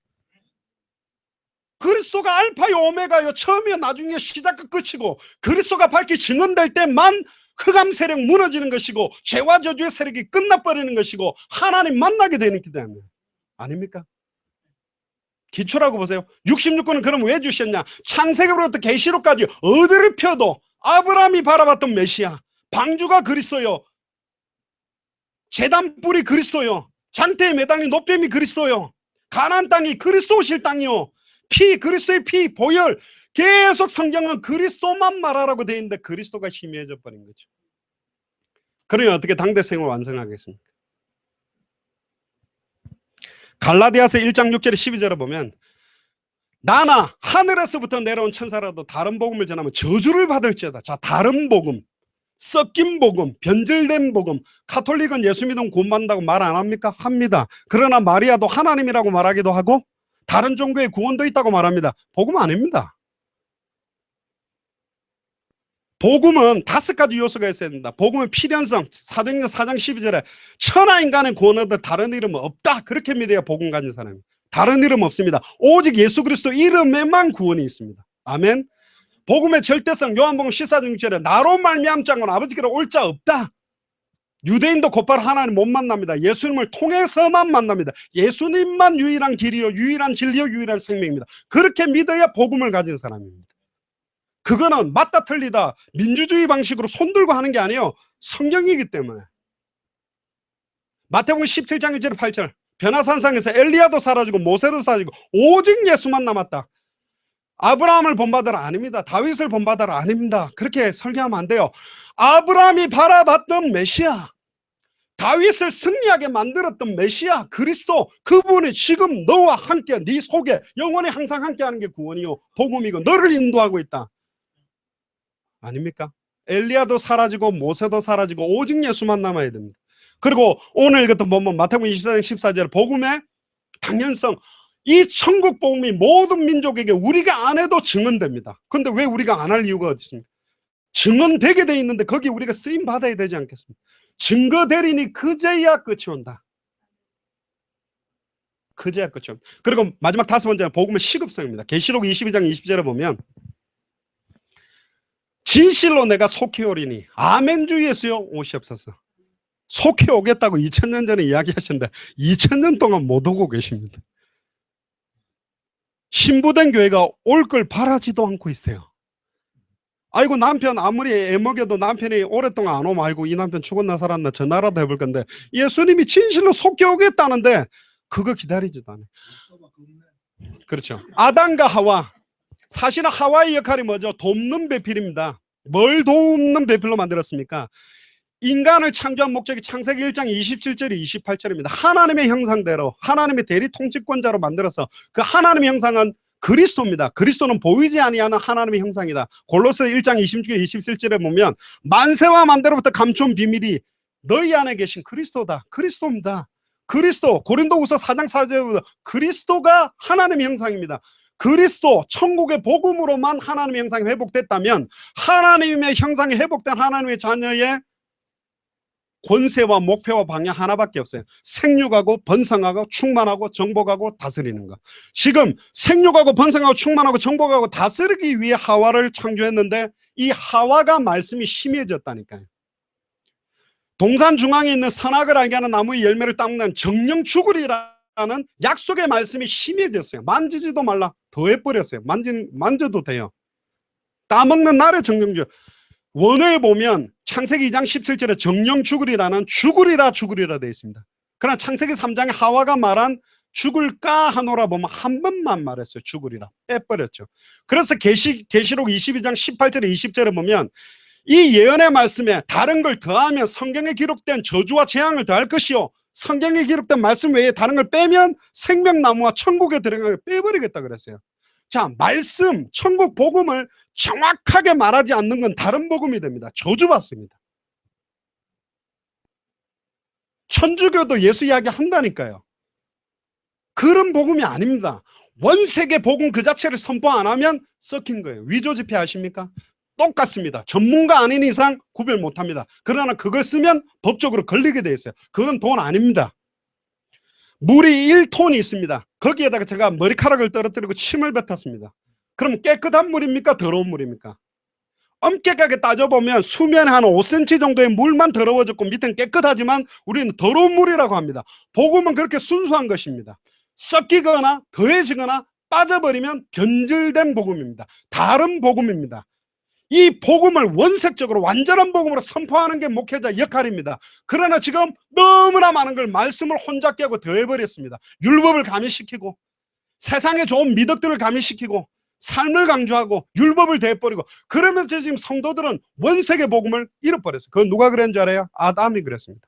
그리스도가 알파요 오메가요 처음이요 나중에 시작과 끝이고 그리스도가 밝히 증언될 때만 흑암 세력 무너지는 것이고 죄와 저주의 세력이 끝나버리는 것이고 하나님 만나게 되는 기 때문에 아닙니까? 기초라고 보세요. 66권은 그럼 왜 주셨냐? 창세기로부터 계시록까지 어디를 펴도 아브라함이 바라봤던 메시아 방주가 그리스도요 제단 뿔이 그리스도요 장대의 매당이 노뱀이 그리스도요 가나안 땅이 그리스도 오실 땅이요 피 그리스도의 피 보혈 계속 성경은 그리스도만 말하라고 되어 있는데 그리스도가 희미해져 버린 거죠. 그러니 어떻게 당대생을 완성하겠습니까? 갈라디아서 1장 6절에 12절에 보면 나나 하늘에서부터 내려온 천사라도 다른 복음을 전하면 저주를 받을지어다. 자, 다른 복음, 섞인 복음, 변질된 복음. 가톨릭은 예수 믿으면 구원받는다고 말 안 합니까? 합니다. 그러나 마리아도 하나님이라고 말하기도 하고 다른 종교의 구원도 있다고 말합니다. 복음 아닙니다. 복음은 5가지 요소가 있어야 된다. 복음의 필연성, 사도행전 4장 12절에 천하인간의 구원 얻을 다른 이름은 없다. 그렇게 믿어야 복음 가진 사람입니다. 다른 이름 없습니다. 오직 예수 그리스도 이름에만 구원이 있습니다. 아멘. 복음의 절대성 요한복음 14장 6절에 나로 말미암지 않고는 아버지께로 올 자 없다. 유대인도 곧바로 하나님 못 만납니다. 예수님을 통해서만 만납니다. 예수님만 유일한 길이요 유일한 진리요 유일한 생명입니다. 그렇게 믿어야 복음을 가진 사람입니다. 그거는 맞다 틀리다 민주주의 방식으로 손들고 하는 게 아니에요. 성경이기 때문에. 마태복음 17장 1절 8절 변화산상에서 엘리야도 사라지고 모세도 사라지고 오직 예수만 남았다. 아브라함을 본받으라 아닙니다. 다윗을 본받으라 아닙니다. 그렇게 설계하면 안 돼요. 아브라함이 바라봤던 메시아 다윗을 승리하게 만들었던 메시아 그리스도 그분이 지금 너와 함께 네 속에 영원히 항상 함께하는 게 구원이요 복음이고 너를 인도하고 있다. 아닙니까? 엘리야도 사라지고 모세도 사라지고 오직 예수만 남아야 됩니다. 그리고 오늘 이것도 보면 마태복음 24장 14절 복음의 당연성 이 천국 복음이 모든 민족에게 우리가 안 해도 증언됩니다. 그런데 왜 우리가 안 할 이유가 어디 있습니까? 증언되게 돼 있는데 거기 우리가 쓰임 받아야 되지 않겠습니까? 증거 대리니 그제야 끝이 온다. 그제야 끝이 온다. 그리고 마지막 다섯 번째는 복음의 시급성입니다. 계시록 22장 20절에 보면 진실로 내가 속히 오리니 아멘 주 예수여 오시옵소서. 속히 오겠다고 2000년 전에 이야기하셨는데 2000년 동안 못 오고 계십니다. 신부된 교회가 올 걸 바라지도 않고 있어요. 아이고 남편 아무리 애먹여도 남편이 오랫동안 안 오면 아이고 이 남편 죽었나 살았나 전화라도 해볼 건데 예수님이 진실로 속히 오겠다는데 그거 기다리지도 않아요. 그렇죠. 아담과 하와, 사실은 하와의 역할이 뭐죠? 돕는 배필입니다. 뭘 돕는 배필로 만들었습니까? 인간을 창조한 목적이 창세기 1장 27절 28절입니다. 하나님의 형상대로 하나님의 대리 통치권자로 만들어서 그 하나님의 형상은 그리스도입니다. 그리스도는 보이지 아니하는 하나님의 형상이다. 골로새 1장 26절 27절에 보면 만세와 만대로부터 감춘 비밀이 너희 안에 계신 그리스도다. 그리스도입니다. 그리스도, 고린도후서 4장 4절에 그리스도가 하나님의 형상입니다. 그리스도, 천국의 복음으로만 하나님의 형상이 회복됐다면 하나님의 형상이 회복된 하나님의 자녀의 권세와 목표와 방향 하나밖에 없어요. 생육하고 번성하고 충만하고 정복하고 다스리는 거. 지금 생육하고 번성하고 충만하고 정복하고 다스리기 위해 하와를 창조했는데 이 하와가 말씀이 심해졌다니까요. 동산 중앙에 있는 선악을 알게 하는 나무의 열매를 따먹는 정령 죽으리라는 약속의 말씀이 심해졌어요. 만지지도 말라 더해버렸어요. 만져도 돼요. 따먹는 날에 정령 죽. 원어에 보면 창세기 2장 17절에 정령 죽으리라는 죽으리라 되어 있습니다. 그러나 창세기 3장에 하와가 말한 죽을까 하노라 보면 한 번만 말했어요. 죽으리라 빼버렸죠. 그래서 계시록 22장 18절에 20절에 보면 이 예언의 말씀에 다른 걸 더하면 성경에 기록된 저주와 재앙을 더할 것이요 성경에 기록된 말씀 외에 다른 걸 빼면 생명나무와 천국에 들어가게 빼버리겠다 그랬어요. 자, 말씀, 천국 복음을 정확하게 말하지 않는 건 다른 복음이 됩니다. 저주받습니다. 천주교도 예수 이야기 한다니까요. 그런 복음이 아닙니다. 원세계 복음 그 자체를 선포 안 하면 썩힌 거예요. 위조 지폐 아십니까? 똑같습니다. 전문가 아닌 이상 구별 못합니다. 그러나 그걸 쓰면 법적으로 걸리게 돼 있어요. 그건 돈 아닙니다. 물이 1톤이 있습니다. 거기에다가 제가 머리카락을 떨어뜨리고 침을 뱉었습니다. 그럼 깨끗한 물입니까? 더러운 물입니까? 엄격하게 따져보면 수면에 한 5cm 정도의 물만 더러워졌고 밑은 깨끗하지만 우리는 더러운 물이라고 합니다. 복음은 그렇게 순수한 것입니다. 섞이거나 더해지거나 빠져버리면 변질된 복음입니다. 다른 복음입니다. 이 복음을 원색적으로 완전한 복음으로 선포하는 게 목회자 역할입니다. 그러나 지금 너무나 많은 걸 말씀을 혼잡게 하고 더해버렸습니다. 율법을 가미시키고 세상에 좋은 미덕들을 가미시키고 삶을 강조하고 율법을 더해버리고 그러면서 지금 성도들은 원색의 복음을 잃어버렸어요. 그건 누가 그랬는 줄 알아요? 아담이 그랬습니다.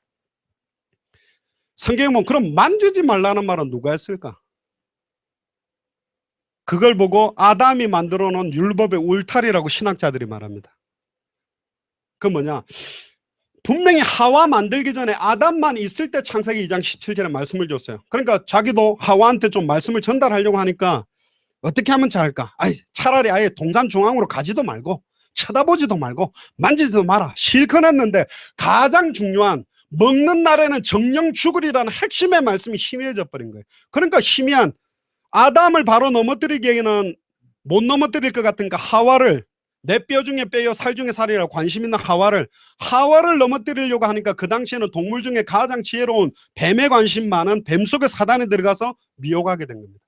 성경에 보면 그럼 만지지 말라는 말은 누가 했을까? 그걸 보고 아담이 만들어 놓은 율법의 울타리라고 신학자들이 말합니다. 그 뭐냐? 분명히 하와 만들기 전에 아담만 있을 때 창세기 2장 17절에 말씀을 줬어요. 그러니까 자기도 하와한테 좀 말씀을 전달하려고 하니까 어떻게 하면 잘할까? 차라리 아예 동산 중앙으로 가지도 말고 쳐다보지도 말고 만지지도 마라. 실컷 했는데 가장 중요한 먹는 날에는 정령 죽으리라는 핵심의 말씀이 희미해져 버린 거예요. 그러니까 희미한 아담을 바로 넘어뜨리기에는 못 넘어뜨릴 것 같으니까 하와를 내 뼈 중에 뼈요 살 중에 살이라고 관심 있는 하와를 넘어뜨리려고 하니까 그 당시에는 동물 중에 가장 지혜로운 뱀에 관심 많은 뱀 속에 사단이 들어가서 미혹하게 된 겁니다.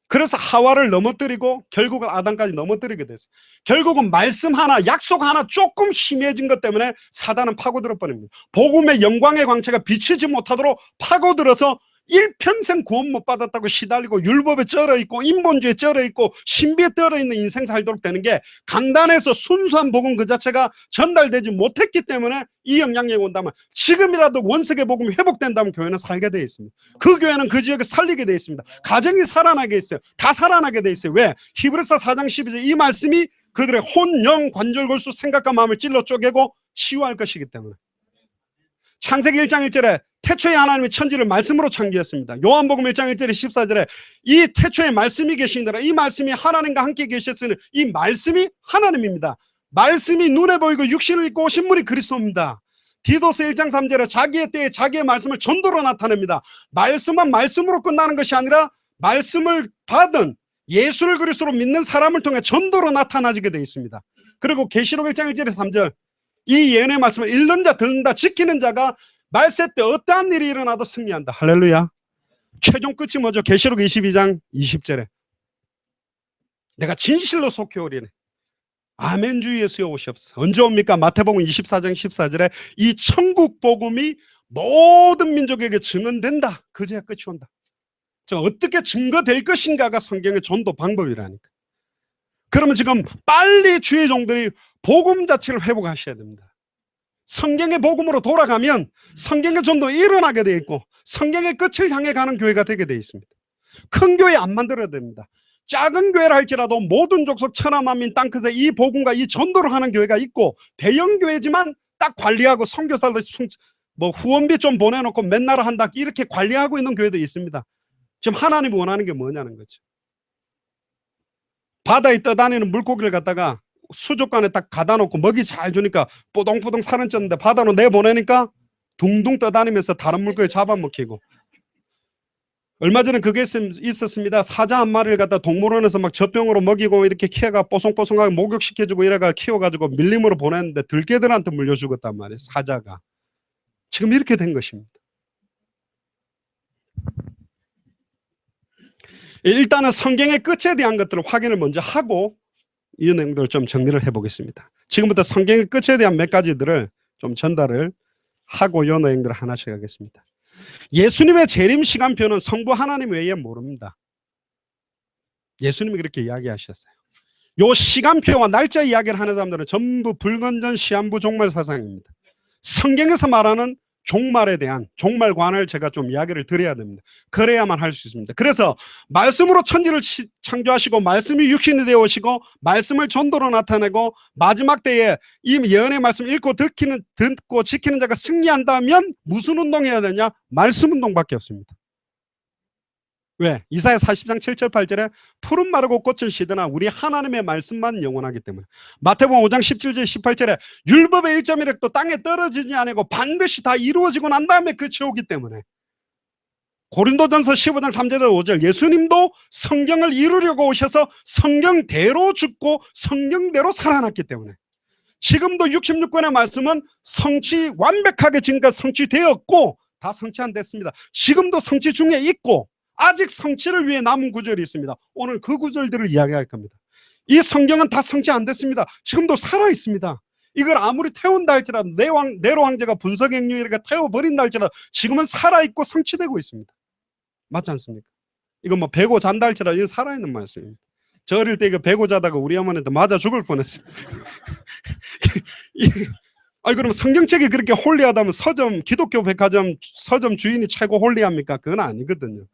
그래서 하와를 넘어뜨리고 결국은 아담까지 넘어뜨리게 됐어요. 결국은 말씀 하나 약속 하나 조금 희미해진 것 때문에 사단은 파고들어 버립니다. 복음의 영광의 광채가 비치지 못하도록 파고들어서 일평생 구원 못 받았다고 시달리고 율법에 쩔어있고 인본주의에 쩔어있고 신비에 떨어있는 인생 살도록 되는 게 강단에서 순수한 복음 그 자체가 전달되지 못했기 때문에 이 영향력이 온다면 지금이라도 원색의 복음이 회복된다면 교회는 살게 되어 있습니다. 그 교회는 그 지역에 살리게 되어 있습니다. 가정이 살아나게 있어요. 다 살아나게 되어 있어요. 왜? 히브리서 4장 12절 이 말씀이 그들의 혼, 영, 관절, 골수, 생각과 마음을 찔러 쪼개고 치유할 것이기 때문에. 창세기 1장 1절에 태초에 하나님이 천지를 말씀으로 창조했습니다. 요한복음 1장 1절에 14절에 이 태초에 말씀이 계시니라. 이 말씀이 하나님과 함께 계셨으니 이 말씀이 하나님입니다. 말씀이 눈에 보이고 육신을 입고 오신 분이 그리스도입니다. 디도스 1장 3절에 자기의 때에 자기의 말씀을 전도로 나타냅니다. 말씀은 말씀으로 끝나는 것이 아니라 말씀을 받은 예수를 그리스도로 믿는 사람을 통해 전도로 나타나게 되어 있습니다. 그리고 계시록 1장 1절에 3절 이 예언의 말씀을 읽는 자 듣는 자 지키는 자가 말세 때 어떠한 일이 일어나도 승리한다. 할렐루야. 최종 끝이 뭐죠? 계시록 22장 20절에 내가 진실로 속히 오리니 아멘 주 예수여 오시옵소서. 언제 옵니까? 마태복음 24장 14절에 이 천국 복음이 모든 민족에게 증언된다. 그제야 끝이 온다. 어떻게 증거될 것인가가 성경의 전도 방법이라니까. 그러면 지금 빨리 주의 종들이 복음 자체를 회복하셔야 됩니다. 성경의 복음으로 돌아가면 성경의 전도 일어나게 되어 있고 성경의 끝을 향해 가는 교회가 되게 되어 있습니다. 큰 교회 안 만들어야 됩니다. 작은 교회를 할지라도 모든 족속 천하만민 땅끝에 이 복음과 이 전도를 하는 교회가 있고 대형 교회지만 딱 관리하고 선교사들 뭐 후원비 좀 보내놓고 맨날 한다 이렇게 관리하고 있는 교회도 있습니다. 지금 하나님이 원하는 게 뭐냐는 거죠. 바다에 떠다니는 물고기를 갖다가 수족관에 딱 가다 놓고 먹이 잘 주니까 뽀동뽀동 살은 쪘는데 바다로 내보내니까 둥둥 떠다니면서 다른 물고기 잡아먹히고. 얼마 전에 그게 있었습니다. 사자 한 마리를 갖다 동물원에서 막 젖병으로 먹이고 이렇게 키워가 뽀송뽀송하게 목욕시켜주고 이래가 키워가지고 밀림으로 보냈는데 들개들한테 물려 죽었단 말이에요. 사자가. 지금 이렇게 된 것입니다. 일단은 성경의 끝에 대한 것들을 확인을 먼저 하고 이 내용들을 좀 정리를 해보겠습니다. 지금부터 성경의 끝에 대한 몇 가지들을 좀 전달을 하고 이 내용들을 하나씩 하겠습니다. 예수님의 재림 시간표는 성부 하나님 외에 모릅니다. 예수님이 그렇게 이야기하셨어요. 요 시간표와 날짜 이야기를 하는 사람들은 전부 불건전 시한부 종말 사상입니다. 성경에서 말하는 종말에 대한 종말관을 제가 좀 이야기를 드려야 됩니다. 그래야만 할 수 있습니다. 그래서 말씀으로 천지를 창조하시고 말씀이 육신이 되어 오시고 말씀을 전도로 나타내고 마지막 때에 이 예언의 말씀을 읽고 듣고 지키는 자가 승리한다면 무슨 운동해야 되냐? 말씀 운동밖에 없습니다. 왜? 이사야 40장 7절 8절에 푸른 마르고 꽃은 시드나 우리 하나님의 말씀만 영원하기 때문에. 마태복음 5장 17절 18절에 율법의 1.1획도 땅에 떨어지지 않고 반드시 다 이루어지고 난 다음에 끝이 오기 때문에. 고린도전서 15장 3절 5절 예수님도 성경을 이루려고 오셔서 성경대로 죽고 성경대로 살아났기 때문에 지금도 66권의 말씀은 완벽하게 지금까지 성취되었고 다 성취 안 됐습니다. 지금도 성취 중에 있고 아직 성취를 위해 남은 구절이 있습니다. 오늘 그 구절들을 이야기할 겁니다. 이 성경은 다 성취 안 됐습니다. 지금도 살아 있습니다. 이걸 아무리 태운다 할지라도 네로 황제가 분석행류 이렇게 태워버린다 할지라도 지금은 살아 있고 성취되고 있습니다. 맞지 않습니까? 이거 뭐 배고 잔다 할지라도 이건 살아있는 말씀입니다. 저 어릴 때 이거 배고 자다가 우리 어머니한테 맞아 죽을 뻔했어요. 아니 그럼 성경책이 그렇게 홀리하다면 기독교 백화점 서점 주인이 최고 홀리합니까? 그건 아니거든요.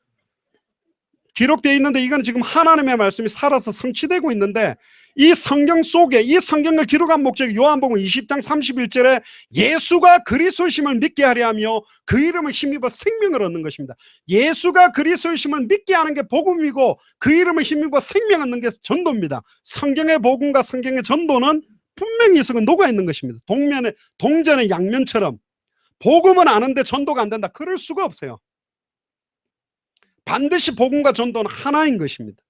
기록되어 있는데 이건 지금 하나님의 말씀이 살아서 성취되고 있는데 이 성경 속에 이 성경을 기록한 목적이 요한복음 20장 31절에 예수가 그리스도심을 믿게 하려 하며 그 이름을 힘입어 생명을 얻는 것입니다. 예수가 그리스도심을 믿게 하는 게 복음이고 그 이름을 힘입어 생명 얻는 게 전도입니다. 성경의 복음과 성경의 전도는 분명히 속에 녹아 있는 것입니다. 동전의 양면처럼 복음은 아는데 전도가 안 된다. 그럴 수가 없어요. 반드시 복음과 전도는 하나인 것입니다.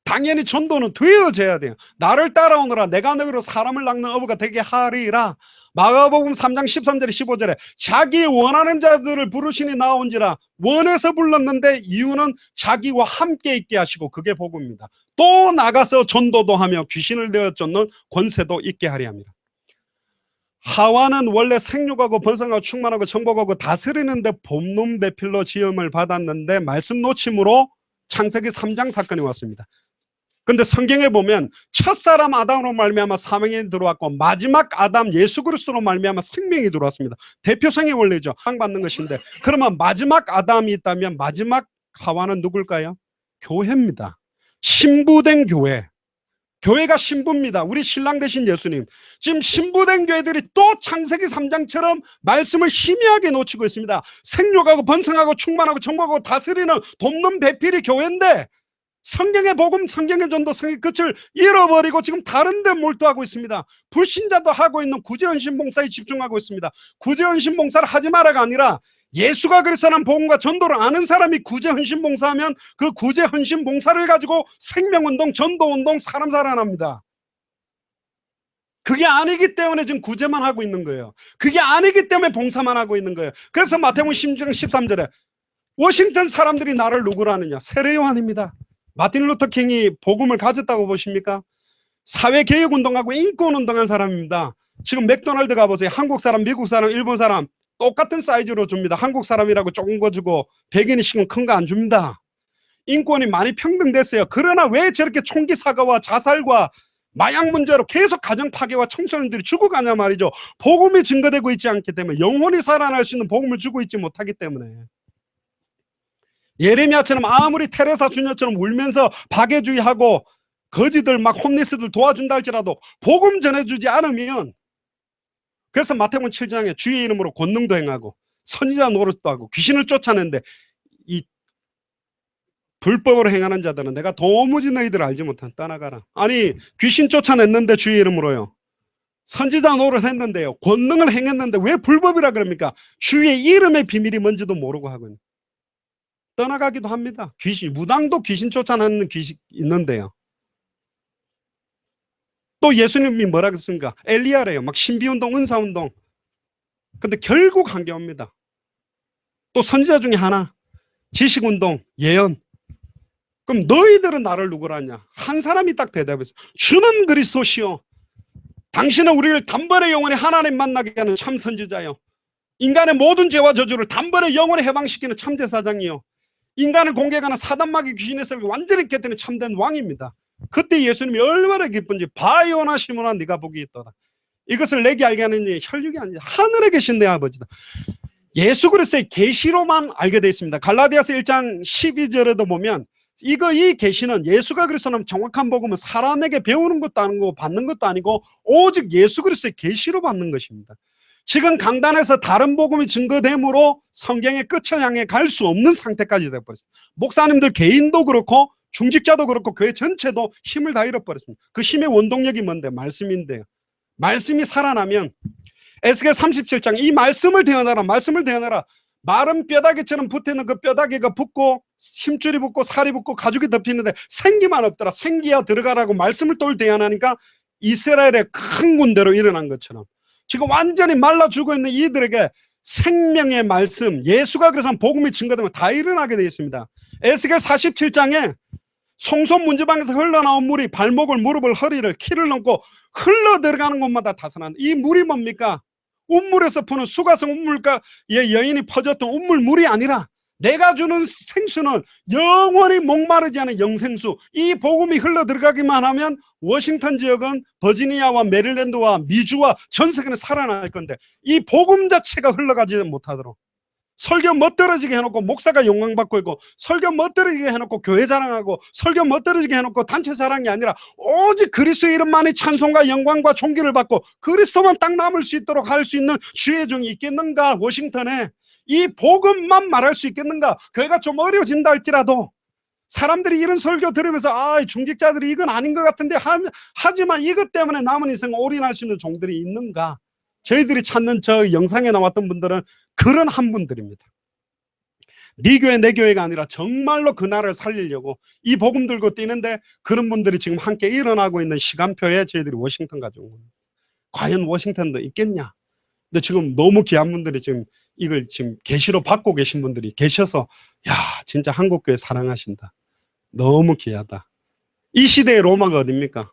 당연히 전도는 되어져야 돼요. 나를 따라오느라 내가 너희로 사람을 낚는 어부가 되게 하리라. 마가복음 3장 13절에 15절에 자기 원하는 자들을 부르시니 나온지라. 원해서 불렀는데 이유는 자기와 함께 있게 하시고 그게 복음입니다. 또 나가서 전도도 하며 귀신을 내어 쫓는 권세도 있게 하리 합니다. 하와는 원래 생육하고 번성하고 충만하고 정복하고 다스리는데 봄눈 배필로 지음을 받았는데 말씀 놓침으로 창세기 3장 사건이 왔습니다. 근데 성경에 보면 첫사람 아담으로 말미암아 사망이 들어왔고 마지막 아담 예수 그리스도로 말미암아 생명이 들어왔습니다. 대표성의 원리죠. 항받는 것인데 그러면 마지막 아담이 있다면 마지막 하와는 누굴까요? 교회입니다. 신부된 교회. 교회가 신부입니다. 우리 신랑 되신 예수님. 지금 신부된 교회들이 또 창세기 3장처럼 말씀을 희미하게 놓치고 있습니다. 생육하고 번성하고 충만하고 정복하고 다스리는 돕는 배필이 교회인데 성경의 복음, 성경의 전도, 성경의 끝을 잃어버리고 지금 다른 데 몰두하고 있습니다. 불신자도 하고 있는 구제헌신 봉사에 집중하고 있습니다. 구제헌신 봉사를 하지 마라가 아니라 예수가 그리스도라는 복음과 전도를 아는 사람이 구제헌신 봉사하면 그 구제헌신 봉사를 가지고 생명운동, 전도운동, 사람 살아납니다. 그게 아니기 때문에 지금 구제만 하고 있는 거예요. 그게 아니기 때문에 봉사만 하고 있는 거예요. 그래서 마태복음 16장 13절에 워싱턴 사람들이 나를 누구라 하느냐? 세례 요한입니다. 마틴 루터 킹이 복음을 가졌다고 보십니까? 사회개혁운동하고 인권운동한 사람입니다. 지금 맥도날드 가보세요. 한국 사람, 미국 사람, 일본 사람 똑같은 사이즈로 줍니다. 한국 사람이라고 조금 거 주고 백인이 시키면 큰 거 안 줍니다. 인권이 많이 평등됐어요. 그러나 왜 저렇게 총기 사고와 자살과 마약 문제로 계속 가정 파괴와 청소년들이 죽어가냐 말이죠. 복음이 증거되고 있지 않기 때문에, 영혼이 살아날 수 있는 복음을 주고 있지 못하기 때문에. 예레미야처럼 아무리 테레사 주녀처럼 울면서 박애주의하고 거지들 막 홈리스들 도와준다 할지라도 복음 전해주지 않으면, 그래서 마태복음 7장에 주의 이름으로 권능도 행하고 선지자 노릇도 하고 귀신을 쫓아내는데 이 불법으로 행하는 자들은 내가 도무지 너희들 알지 못한 떠나가라. 아니 귀신 쫓아냈는데 주의 이름으로요. 선지자 노릇 했는데요. 권능을 행했는데 왜 불법이라 그럽니까? 주의 이름의 비밀이 뭔지도 모르고 하고 떠나가기도 합니다. 귀신, 무당도 귀신 쫓아내는 귀신 있는데요. 또 예수님이 뭐라 그랬습니까? 엘리야래요. 막 신비운동, 은사운동. 근데 결국 한게 옵니다. 또 선지자 중에 하나, 지식운동, 예언. 그럼 너희들은 나를 누구라냐? 한 사람이 딱 대답했어요. 주는 그리스도시요. 당신은 우리를 단번에 영원히 하나님 만나게 하는 참 선지자요. 인간의 모든 죄와 저주를 단번에 영원히 해방시키는 참 제사장이요. 인간을 공격하는 사단마귀 귀신의 썰을 완전히 깨뜨리는 참된 왕입니다. 그때 예수님이 얼마나 기쁜지 바요나 시몬아 네가 복이 있도다. 이것을 내게 알게 하는 이 혈육이 아니라 하늘에 계신 내 아버지다. 예수 그리스도의 계시로만 알게 되어 있습니다. 갈라디아서 1장 12절에도 보면 이 계시는 예수가 그리스도는 정확한 복음은 사람에게 배우는 것도 아니고 받는 것도 아니고 오직 예수 그리스도의 계시로 받는 것입니다. 지금 강단에서 다른 복음이 증거됨으로 성경의 끝을 향해 갈 수 없는 상태까지 되어버렸습니다. 목사님들 개인도 그렇고 중직자도 그렇고 교회 전체도 힘을 다 잃어버렸습니다. 그 힘의 원동력이 뭔데? 말씀인데요. 말씀이 살아나면 에스겔 37장 이 말씀을 대언하라, 말씀을 대언하라. 마른 뼈다귀처럼 붙어있는 그 뼈다귀가 붙고 힘줄이 붙고 살이 붙고 가죽이 덮이는데 생기만 없더라. 생기야 들어가라고 말씀을 또 대언하니까 이스라엘의 큰 군대로 일어난 것처럼 지금 완전히 말라 죽어 있는 이들에게 생명의 말씀, 예수가 그래서 복음이 증거되면 다 일어나게 되어 있습니다. 에스겔 47장에 송손 문지방에서 흘러나온 물이 발목을, 무릎을, 허리를, 키를 넘고 흘러 들어가는 곳마다 다산한 이 물이 뭡니까? 운물에서 푸는 수가성 운물과 여인이 퍼졌던 운물 물이 아니라 내가 주는 생수는 영원히 목마르지 않은 영생수. 이 복음이 흘러 들어가기만 하면 워싱턴 지역은 버지니아와 메릴랜드와 미주와 전 세계는 살아날 건데 이 복음 자체가 흘러가지 못하도록 설교 멋들어지게 해놓고 목사가 영광받고 있고 설교 멋들어지게 해놓고 교회 자랑하고 설교 멋들어지게 해놓고 단체 자랑이 아니라 오직 그리스도의 이름만이 찬송과 영광과 존귀를 받고 그리스도만 딱 남을 수 있도록 할 수 있는 주의 종이 있겠는가? 워싱턴에 이 복음만 말할 수 있겠는가? 교회가 좀 어려워진다 할지라도 사람들이 이런 설교 들으면서 중직자들이 이건 아닌 것 같은데 하지만 이것 때문에 남은 인생 올인할 수 있는 종들이 있는가? 저희들이 찾는 저 영상에 나왔던 분들은 그런 한 분들입니다. 네 교회 내 교회가 아니라 정말로 그 나라를 살리려고 이 복음 들고 뛰는데 그런 분들이 지금 함께 일어나고 있는 시간표에 저희들이 워싱턴 가져온 겁니다. 과연 워싱턴도 있겠냐? 근데 지금 너무 귀한 분들이 지금 이걸 지금 계시로 받고 계신 분들이 계셔서 야 진짜 한국교회 사랑하신다. 너무 귀하다. 이 시대의 로마가 어디입니까?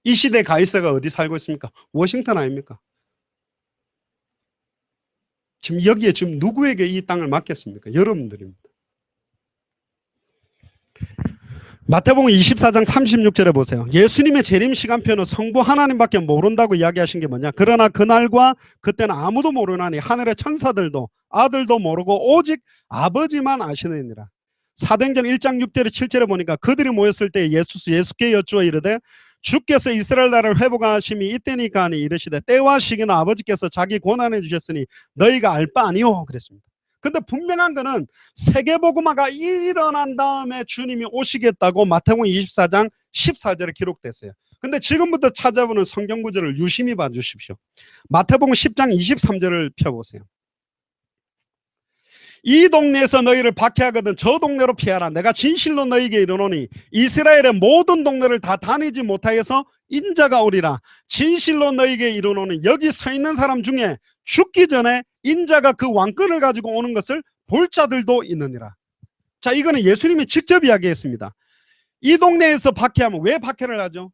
이 시대의 가이사가 어디 살고 있습니까? 워싱턴 아닙니까? 지금 여기에 지금 누구에게 이 땅을 맡겼습니까? 여러분들입니다. 마태복음 24장 36절에 보세요. 예수님의 재림 시간표는 성부 하나님밖에 모른다고 이야기하신 게 뭐냐? 그러나 그날과 그때는 아무도 모르나니 하늘의 천사들도 아들도 모르고 오직 아버지만 아시느니라. 사도행전 1장 6절에 7절에 보니까 그들이 모였을 때 예수께 여쭈어 이르되 주께서 이스라엘 나라를 회복하심이 이때니까 이르시되 때와 시기는 아버지께서 자기 권한해 주셨으니 너희가 알 바 아니오 그랬습니다. 근데 분명한 거는 세계복음화가 일어난 다음에 주님이 오시겠다고 마태복음 24장 14절에 기록됐어요. 근데 지금부터 찾아보는 성경 구절을 유심히 봐주십시오. 마태복음 10장 23절을 펴보세요. 이 동네에서 너희를 박해하거든 저 동네로 피하라. 내가 진실로 너희에게 이르노니 이스라엘의 모든 동네를 다 다니지 못하여서 인자가 오리라. 진실로 너희에게 이르노니 여기 서 있는 사람 중에 죽기 전에 인자가 그 왕권을 가지고 오는 것을 볼 자들도 있느니라. 자, 이거는 예수님이 직접 이야기했습니다. 이 동네에서 박해하면 왜 박해를 하죠?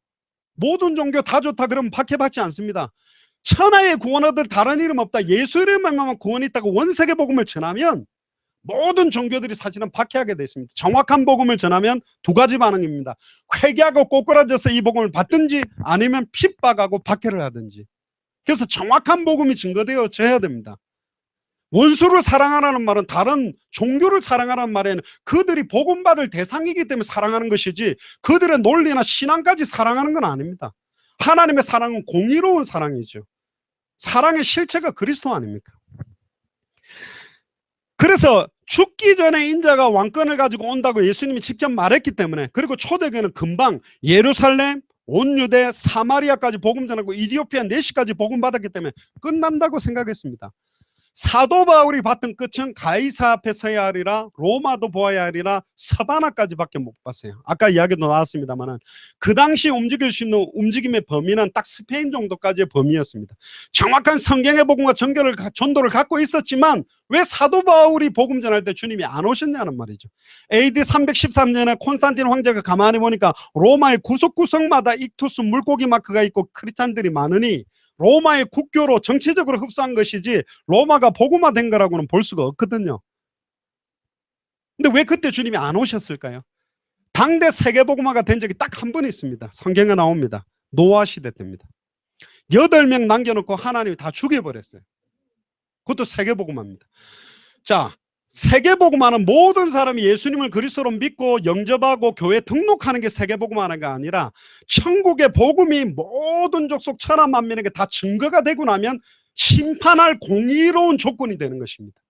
모든 종교 다 좋다 그러면 박해받지 않습니다. 천하의 구원 얻을 다른 이름 없다. 예수 이름만 구원이 있다고 원세계 복음을 전하면 모든 종교들이 사실은 박해하게 되어 있습니다. 정확한 복음을 전하면 두 가지 반응입니다. 회개하고 꼬꾸라져서 이 복음을 받든지 아니면 핍박하고 박해를 하든지. 그래서 정확한 복음이 증거되어져야 됩니다. 원수를 사랑하라는 말은 다른 종교를 사랑하라는 말에는 그들이 복음받을 대상이기 때문에 사랑하는 것이지 그들의 논리나 신앙까지 사랑하는 건 아닙니다. 하나님의 사랑은 공의로운 사랑이죠. 사랑의 실체가 그리스도 아닙니까? 그래서 죽기 전에 인자가 왕권을 가지고 온다고 예수님이 직접 말했기 때문에, 그리고 초대교회는 금방 예루살렘, 온 유대, 사마리아까지 복음 전하고 이디오피아 내시까지 복음 받았기 때문에 끝난다고 생각했습니다. 사도 바울이 받던 끝은 가이사 앞에 서야 하리라, 로마도 보아야 하리라, 서바나까지 밖에 못 봤어요. 아까 이야기도 나왔습니다만 그 당시 움직일 수 있는 움직임의 범위는 딱 스페인 정도까지의 범위였습니다. 정확한 성경의 복음과 전도를 갖고 있었지만 왜 사도 바울이 복음 전할 때 주님이 안 오셨냐는 말이죠. AD 313년에 콘스탄틴 황제가 가만히 보니까 로마의 구석구석마다 익투스 물고기 마크가 있고 크리스찬들이 많으니 로마의 국교로 정치적으로 흡수한 것이지 로마가 복음화된 거라고는 볼 수가 없거든요. 근데 왜 그때 주님이 안 오셨을까요? 당대 세계복음화가 된 적이 딱 한 번 있습니다. 성경에 나옵니다. 노아 시대 때입니다. 8명 남겨놓고 하나님이 다 죽여버렸어요. 그것도 세계복음화입니다. 자, 세계복음화는 모든 사람이 예수님을 그리스도로 믿고 영접하고 교회에 등록하는 게 세계복음화가 아니라 천국의 복음이 모든 족속 천하 만민에게 다 증거가 되고 나면 심판할 공의로운 조건이 되는 것입니다.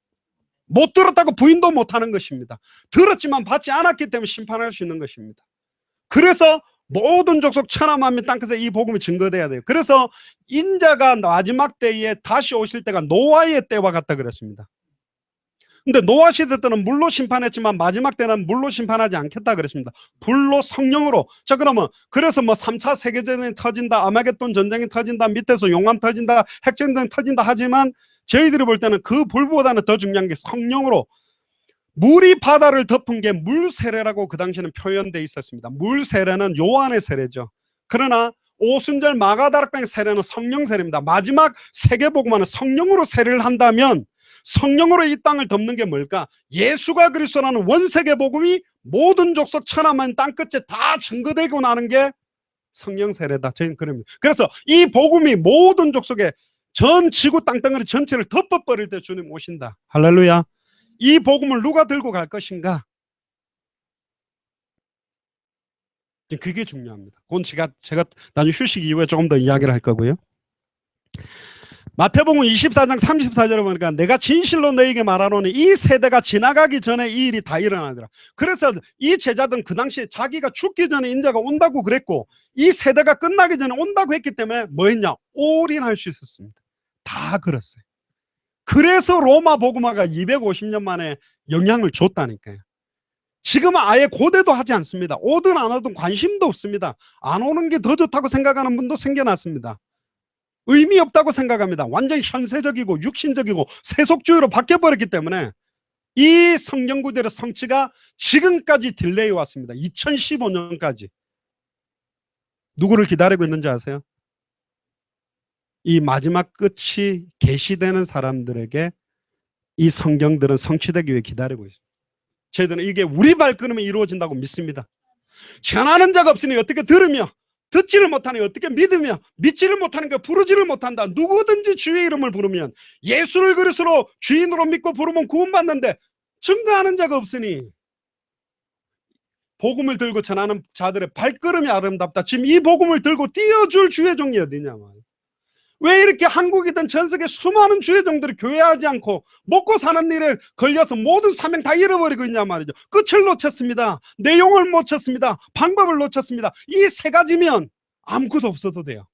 못 들었다고 부인도 못하는 것입니다. 들었지만 받지 않았기 때문에 심판할 수 있는 것입니다. 그래서 모든 족속 천하 만민 땅끝에 이 복음이 증거돼야 돼요. 그래서 인자가 마지막 때에 다시 오실 때가 노아의 때와 같다 그랬습니다. 근데 노아 시대 때는 물로 심판했지만 마지막 때는 물로 심판하지 않겠다 그랬습니다. 불로 성령으로. 자, 그러면 그래서 뭐 3차 세계대전이 터진다, 아마겟돈 전쟁이 터진다, 밑에서 용암 터진다, 핵전쟁 터진다 하지만 저희들이 볼 때는 그 불보다는 더 중요한 게 성령으로. 물이 바다를 덮은 게 물세례라고 그 당시에는 표현되어 있었습니다. 물세례는 요한의 세례죠. 그러나 오순절 마가다락방의 세례는 성령 세례입니다. 마지막 세계복음화는 성령으로 세례를 한다면 성령으로 이 땅을 덮는 게 뭘까? 예수가 그리스도라는 원세계 복음이 모든 족속 천하만 땅끝에 다 증거되고 나는 게 성령 세례다. 저희는 그럽니다. 그래서 이 복음이 모든 족속에 전 지구 땅덩어리 전체를 덮어버릴 때 주님 오신다. 할렐루야. 이 복음을 누가 들고 갈 것인가? 그게 중요합니다. 그건 제가 나중에 휴식 이후에 조금 더 이야기를 할 거고요. 마태복음 24장 34절에 보니까 내가 진실로 너에게 말하노니 이 세대가 지나가기 전에 이 일이 다 일어나더라. 그래서 이 제자들은 그 당시에 자기가 죽기 전에 인자가 온다고 그랬고 이 세대가 끝나기 전에 온다고 했기 때문에 뭐 했냐? 올인할 수 있었습니다. 다 그랬어요. 그래서 로마 복음화가 250년 만에 영향을 줬다니까요. 지금은 아예 고대도 하지 않습니다. 오든 안 오든 관심도 없습니다. 안 오는 게 더 좋다고 생각하는 분도 생겨났습니다. 의미 없다고 생각합니다. 완전히 현세적이고 육신적이고 세속주의로 바뀌어버렸기 때문에 이 성경 구절의 성취가 지금까지 딜레이 왔습니다. 2015년까지. 누구를 기다리고 있는지 아세요? 이 마지막 끝이 계시되는 사람들에게 이 성경들은 성취되기 위해 기다리고 있습니다. 저희들은 이게 우리 발걸음에 이루어진다고 믿습니다. 전하는 자가 없으니 어떻게 들으며 듣지를 못하니 어떻게 믿으며 믿지를 못하는 게 부르지를 못한다. 누구든지 주의 이름을 부르면 예수를 그리스도로 주인으로 믿고 부르면 구원받는데 증거하는 자가 없으니 복음을 들고 전하는 자들의 발걸음이 아름답다. 지금 이 복음을 들고 띄워줄 주의종이 어디냐 말이에요. 왜 이렇게 한국이든 전 세계 수많은 주의종들이 교회하지 않고 먹고 사는 일에 걸려서 모든 사명 다 잃어버리고 있냐 말이죠. 끝을 놓쳤습니다. 내용을 못 쳤습니다. 방법을 놓쳤습니다. 이 세 가지면 아무것도 없어도 돼요.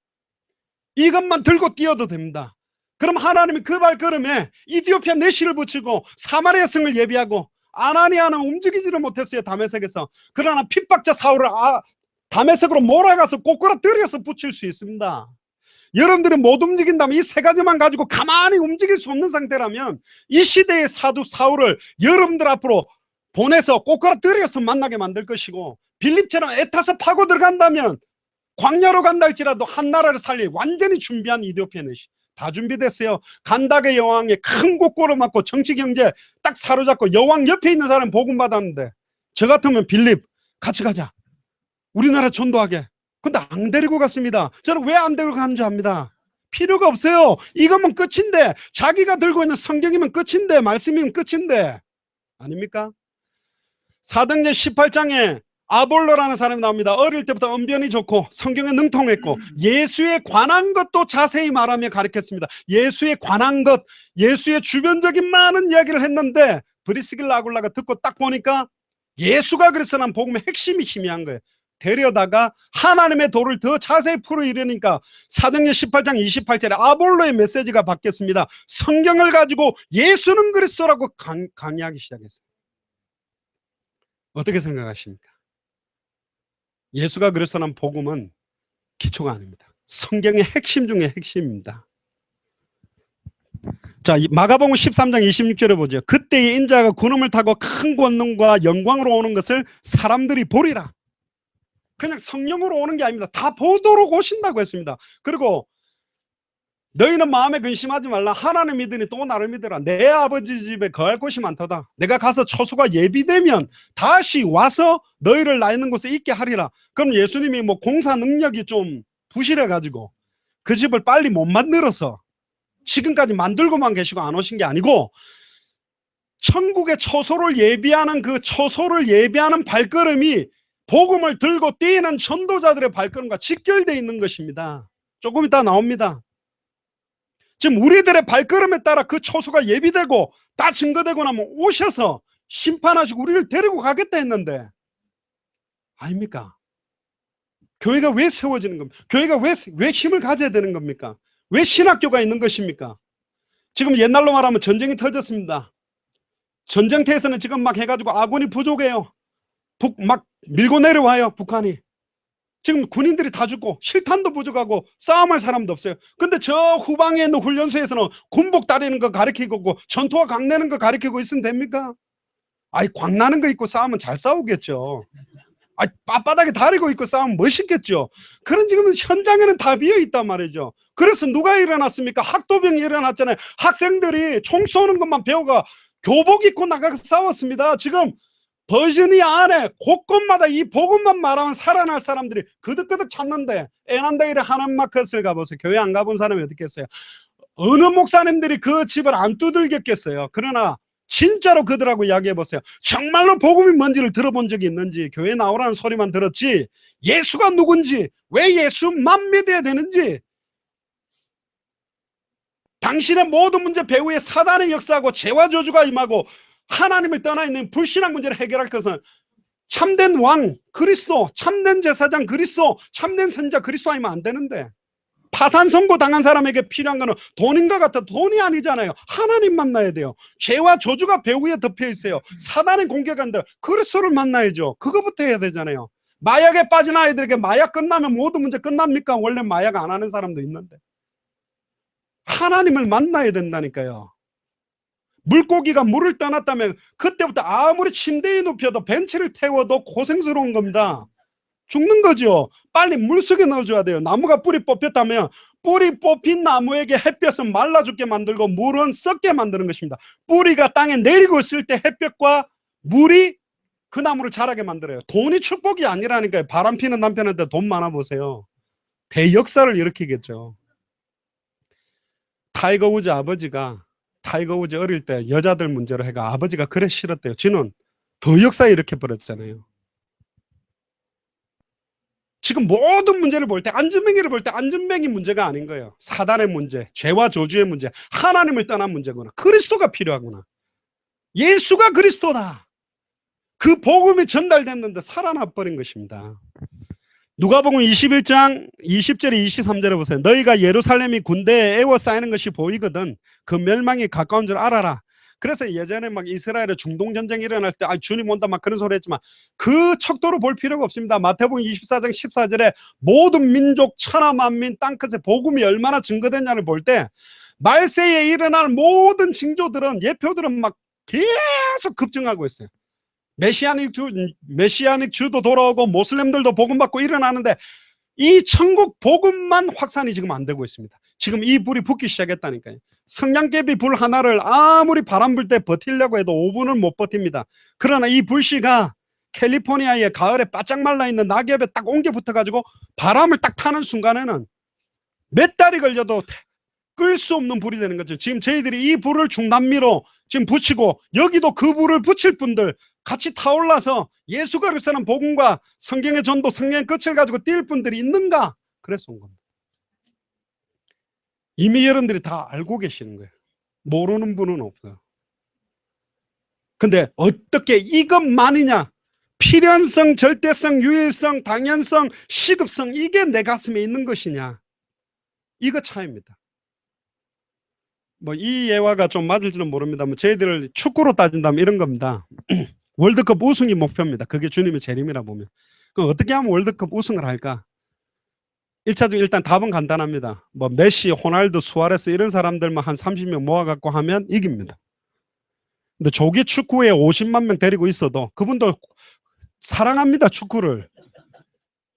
이것만 들고 뛰어도 됩니다. 그럼 하나님이 그 발걸음에 이디오피아 내시를 붙이고 사마리아 성을 예비하고, 아나니아는 움직이지를 못했어요. 다메섹에서. 그러나 핍박자 사울을 다메섹으로 몰아가서 꼬꾸라뜨려서 붙일 수 있습니다. 여러분들이 못 움직인다면 이 세 가지만 가지고 가만히 움직일 수 없는 상태라면 이 시대의 사도 사울을 여러분들 앞으로 보내서 꼬꾸라뜨려서 만나게 만들 것이고, 빌립처럼 애타서 파고 들어간다면 광야로 간다 할지라도 한 나라를 살릴 완전히 준비한 이디오피아 내시 다 준비됐어요. 간닥의 여왕의 큰 곡고를 맞고 정치 경제 딱 사로잡고 여왕 옆에 있는 사람 복음 받았는데, 저 같으면 빌립 같이 가자, 우리나라 전도하게. 근데 안 데리고 갔습니다. 저는 왜 안 데리고 가는 줄 압니다. 필요가 없어요. 이거면 끝인데, 자기가 들고 있는 성경이면 끝인데, 말씀이면 끝인데, 아닙니까? 사도행전 18장에 아볼로라는 사람이 나옵니다. 어릴 때부터 언변이 좋고 성경에 능통했고 예수에 관한 것도 자세히 말하며 가르쳤습니다. 예수에 관한 것, 예수의 주변적인 많은 이야기를 했는데 브리스길라 아굴라가 듣고 딱 보니까 예수가 그래서 난 복음의 핵심이 희미한 거예요. 데려다가 하나님의 도를 더 자세히 풀어 이르니까 사도행전 18장 28절에 아볼로의 메시지가 바뀌었습니다. 성경을 가지고 예수는 그리스도라고 강의하기 시작했어요. 어떻게 생각하십니까? 예수가 그리스도라는 복음은 기초가 아닙니다. 성경의 핵심 중에 핵심입니다. 자, 마가복음 13장 26절에 보죠. 그때의 인자가 구름을 타고 큰 권능과 영광으로 오는 것을 사람들이 보리라. 그냥 성령으로 오는 게 아닙니다. 다 보도록 오신다고 했습니다. 그리고 너희는 마음에 근심하지 말라. 하나님 믿으니 또 나를 믿으라. 내 아버지 집에 거할 곳이 많도다. 내가 가서 처소가 예비되면 다시 와서 너희를 나 있는 곳에 있게 하리라. 그럼 예수님이 뭐 공사 능력이 좀 부실해가지고 그 집을 빨리 못 만들어서 지금까지 만들고만 계시고 안 오신 게 아니고, 천국의 처소를 예비하는 그 처소를 예비하는 발걸음이 복음을 들고 뛰는 전도자들의 발걸음과 직결되어 있는 것입니다. 조금 이따 나옵니다. 지금 우리들의 발걸음에 따라 그 처소가 예비되고 다 증거되고 나면 오셔서 심판하시고 우리를 데리고 가겠다 했는데, 아닙니까? 교회가 왜 세워지는 겁니까? 교회가 왜 힘을 가져야 되는 겁니까? 왜 신학교가 있는 것입니까? 지금 옛날로 말하면 전쟁이 터졌습니다. 전쟁터에서는 지금 막 해가지고 아군이 부족해요. 막 밀고 내려와요. 북한이. 지금 군인들이 다 죽고 실탄도 부족하고 싸움할 사람도 없어요. 근데 저 후방에 있는 훈련소에서는 군복 다리는 거 가르치고 전투화 강내는 거 가르치고 있으면 됩니까? 아이, 광나는 거 입고 싸우면 잘 싸우겠죠. 아이, 빳빳하게 다리고 있고 싸우면 멋있겠죠. 그런 지금 현장에는 다 비어 있단 말이죠. 그래서 누가 일어났습니까? 학도병이 일어났잖아요. 학생들이 총 쏘는 것만 배우가 교복 입고 나가서 싸웠습니다. 지금 버지니아 안에 곳곳마다 이 복음만 말하면 살아날 사람들이 그득그득 찾는데, 애난데일에 하나마켓을 가보세요. 교회 안 가본 사람이 어디 있겠어요? 어느 목사님들이 그 집을 안 두들겼겠어요. 그러나 진짜로 그들하고 이야기해보세요. 정말로 복음이 뭔지를 들어본 적이 있는지, 교회 나오라는 소리만 들었지 예수가 누군지, 왜 예수만 믿어야 되는지, 당신의 모든 문제 배후에 사단의 역사하고 죄와 저주가 임하고 하나님을 떠나 있는 불신앙 문제를 해결할 것은 참된 왕 그리스도, 참된 제사장 그리스도, 참된 선자 그리스도 아니면 안 되는데, 파산 선고 당한 사람에게 필요한 거는 돈인가 같아. 돈이 아니잖아요. 하나님 만나야 돼요. 죄와 저주가 배후에 덮여 있어요. 사단의 공격한다. 그리스도를 만나야죠. 그거부터 해야 되잖아요. 마약에 빠진 아이들에게 마약 끝나면 모든 문제 끝납니까? 원래 마약 안 하는 사람도 있는데. 하나님을 만나야 된다니까요. 물고기가 물을 떠났다면 그때부터 아무리 침대에 눕혀도 벤치를 태워도 고생스러운 겁니다. 죽는 거죠. 빨리 물속에 넣어줘야 돼요. 나무가 뿌리 뽑혔다면 뿌리 뽑힌 나무에게 햇볕은 말라 죽게 만들고 물은 썩게 만드는 것입니다. 뿌리가 땅에 내리고 있을 때 햇볕과 물이 그 나무를 자라게 만들어요. 돈이 축복이 아니라니까요. 바람 피는 남편한테 돈 많아 보세요. 대역사를 일으키겠죠. 타이거 우즈 아버지가 타이거 우즈 어릴 때 여자들 문제로 해가 아버지가 그래 싫었대요. 지는 더 역사에 일으켜 버렸잖아요. 지금 모든 문제를 볼 때, 안전뱅이를 볼 때 안전뱅이 문제가 아닌 거예요. 사단의 문제, 죄와 저주의 문제, 하나님을 떠난 문제구나. 그리스도가 필요하구나. 예수가 그리스도다. 그 복음이 전달됐는데 살아나 버린 것입니다. 누가복음 21장 20절에 23절에 보세요. 너희가 예루살렘이 군대에 에워싸이는 것이 보이거든 그 멸망이 가까운 줄 알아라. 그래서 예전에 막 이스라엘의 중동전쟁이 일어날 때 주님 온다 막 그런 소리 했지만 그 척도로 볼 필요가 없습니다. 마태복음 24장 14절에 모든 민족 천하 만민 땅끝에 복음이 얼마나 증거됐냐를 볼 때 말세에 일어날 모든 징조들은 예표들은 막 계속 급증하고 있어요. 메시아닉 주도 돌아오고 모슬렘들도 복음받고 일어나는데 이 천국 복음만 확산이 지금 안 되고 있습니다. 지금 이 불이 붙기 시작했다니까요. 성냥개비 불 하나를 아무리 바람 불 때 버티려고 해도 5분을 못 버팁니다. 그러나 이 불씨가 캘리포니아의 가을에 바짝 말라있는 낙엽에 딱 옮겨 붙어가지고 바람을 딱 타는 순간에는 몇 달이 걸려도 끌 수 없는 불이 되는 거죠. 지금 저희들이 이 불을 중남미로 지금 붙이고 여기도 그 불을 붙일 분들 같이 타올라서 예수 그리스도는 복음과 성경의 전도, 성경의 끝을 가지고 뛸 분들이 있는가? 그래서 온 겁니다. 이미 여러분들이 다 알고 계시는 거예요. 모르는 분은 없어요. 근데 어떻게 이것만이냐? 필연성, 절대성, 유일성, 당연성, 시급성, 이게 내 가슴에 있는 것이냐? 이거 차이입니다. 뭐 이 예화가 좀 맞을지는 모릅니다만 저희들 축구로 따진다면 이런 겁니다. 월드컵 우승이 목표입니다. 그게 주님의 재림이라 보면. 그럼 어떻게 하면 월드컵 우승을 할까? 1차적으로 일단 답은 간단합니다. 뭐 메시, 호날두, 수아레스 이런 사람들만 한 30명 모아갖고 하면 이깁니다. 근데 조기 축구에 50만 명 데리고 있어도 그분도 사랑합니다. 축구를.